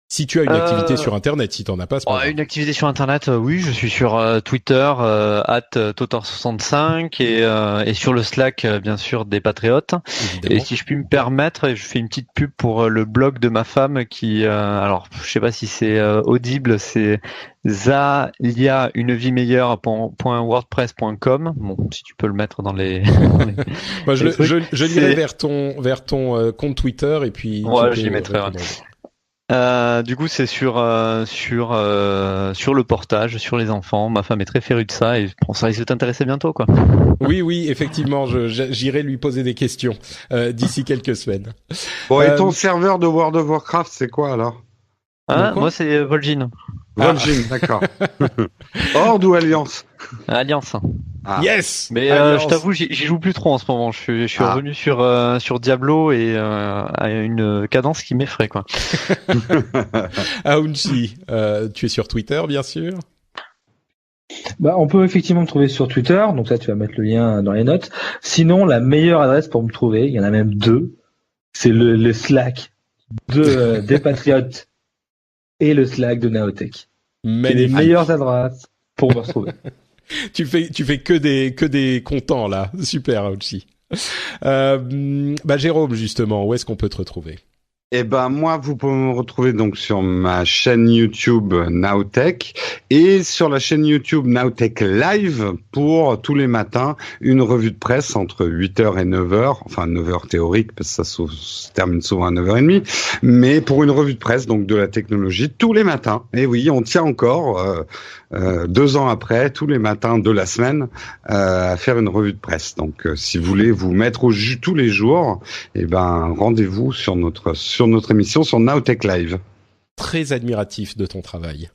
Si tu as une activité sur Internet, si t'en as pas, c'est pas grave. Une activité sur Internet, oui, je suis sur Twitter, @totor65 et sur le Slack, bien sûr, des Patriotes. Évidemment. Et si je puis me permettre, je fais une petite pub pour le blog de ma femme qui, alors, je sais pas si c'est audible, c'est zaliauneviemeilleure.wordpress.com. Bon, si tu peux le mettre dans les. Moi, je lirai vers ton compte Twitter et puis. Ouais, j'y mettrai. Du coup, c'est sur le portage, sur les enfants. Ma femme est très férue de ça et bon, ça risque de t'intéresser bientôt, quoi. Oui, effectivement, j'irai lui poser des questions d'ici quelques semaines. Bon, et ton serveur de World of Warcraft, c'est quoi alors? Moi, c'est Vol'jin. Vol'jin, d'accord. Horde ou Alliance? Alliance. Ah. Yes. Mais je t'avoue, j'y joue plus trop en ce moment. Je suis revenu sur Diablo et à une cadence qui m'effraie, quoi. Aounchi, tu es sur Twitter, bien sûr. On peut effectivement me trouver sur Twitter, donc ça tu vas mettre le lien dans les notes. Sinon, la meilleure adresse pour me trouver, il y en a même deux, c'est le Slack des Patriotes et le Slack de Naotech. C'est les meilleures adresses pour me retrouver. Tu fais que des contents là, super Aounchi. Jérôme, justement, où est-ce qu'on peut te retrouver? Moi, vous pouvez me retrouver donc sur ma chaîne YouTube Naotech et sur la chaîne YouTube Naotech Live pour tous les matins une revue de presse entre 8h et 9h, enfin 9h théorique parce que ça se termine souvent à 9h30, mais pour une revue de presse donc de la technologie tous les matins. Et oui, on tient encore 2 ans après, tous les matins de la semaine, à faire une revue de presse. Donc, si vous voulez vous mettre au jus tous les jours, rendez-vous sur notre émission sur Naotech Live. Très admiratif de ton travail.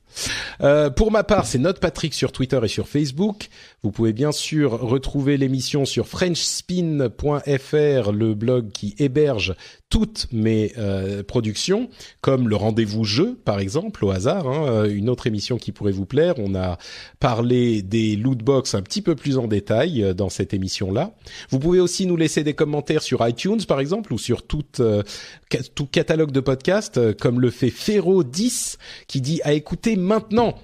Pour ma part, c'est NotePatrick sur Twitter et sur Facebook. Vous pouvez bien sûr retrouver l'émission sur FrenchSpin.fr, le blog qui héberge toutes mes productions, comme le Rendez-vous Jeu, par exemple, au hasard, une autre émission qui pourrait vous plaire. On a parlé des lootbox un petit peu plus en détail dans cette émission-là. Vous pouvez aussi nous laisser des commentaires sur iTunes, par exemple, ou sur tout catalogue de podcasts, comme le fait Ferro10, qui dit « à écouter maintenant ».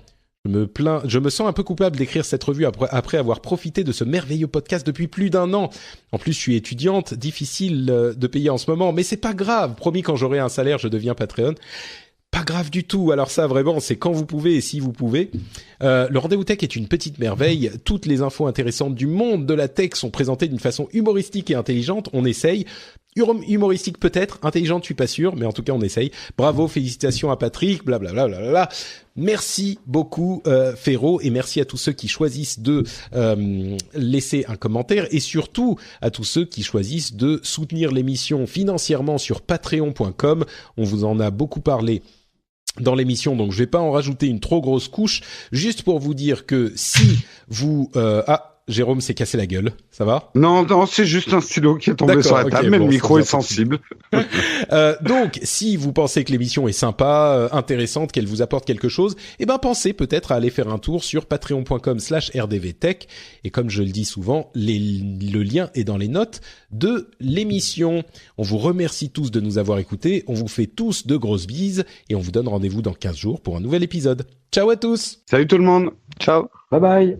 Je me sens un peu coupable d'écrire cette revue après avoir profité de ce merveilleux podcast depuis plus d'1 an. En plus, je suis étudiante, difficile de payer en ce moment, mais c'est pas grave. Promis, quand j'aurai un salaire, je deviens Patreon. Pas grave du tout. Alors ça, vraiment, c'est quand vous pouvez et si vous pouvez. Le Rendez-vous Tech est une petite merveille. Toutes les infos intéressantes du monde de la tech sont présentées d'une façon humoristique et intelligente. On essaye. Humoristique peut-être, intelligente, je suis pas sûr, mais en tout cas on essaye. Bravo, félicitations à Patrick, blablabla. Bla. Merci beaucoup Ferro, et merci à tous ceux qui choisissent de laisser un commentaire, et surtout à tous ceux qui choisissent de soutenir l'émission financièrement sur patreon.com. On vous en a beaucoup parlé dans l'émission, donc je vais pas en rajouter une trop grosse couche, juste pour vous dire que si vous... Jérôme s'est cassé la gueule, ça va ? Non, c'est juste un stylo qui est tombé sur la table, mais le micro est sensible. Donc, si vous pensez que l'émission est sympa, intéressante, qu'elle vous apporte quelque chose, pensez peut-être à aller faire un tour sur patreon.com/rdvtech. Et comme je le dis souvent, le lien est dans les notes de l'émission. On vous remercie tous de nous avoir écoutés, on vous fait tous de grosses bises, et on vous donne rendez-vous dans 15 jours pour un nouvel épisode. Ciao à tous! Salut tout le monde! Ciao! Bye bye!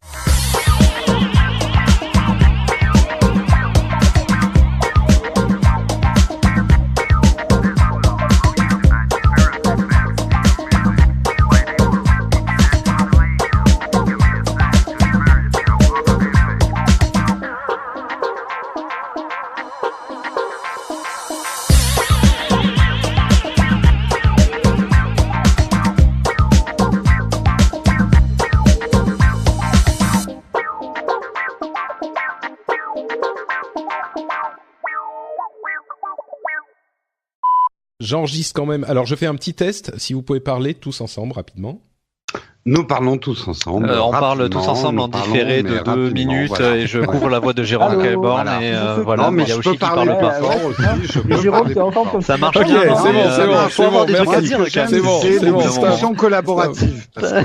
J'enregistre quand même. Alors, je fais un petit test. Si vous pouvez parler tous ensemble rapidement. Nous parlons tous ensemble. On parle tous ensemble en différé de 2 minutes, voilà. Et je couvre la voix de Jérôme Kaiborn. Voilà. Et voilà. Non, mais il y a je aussi peux qui parle plein fort aussi. Jérôme, t'es encore comme ça marche bien. bien. C'est bon. Faut avoir des trucs à dire. C'est une discussion collaborative. Parce que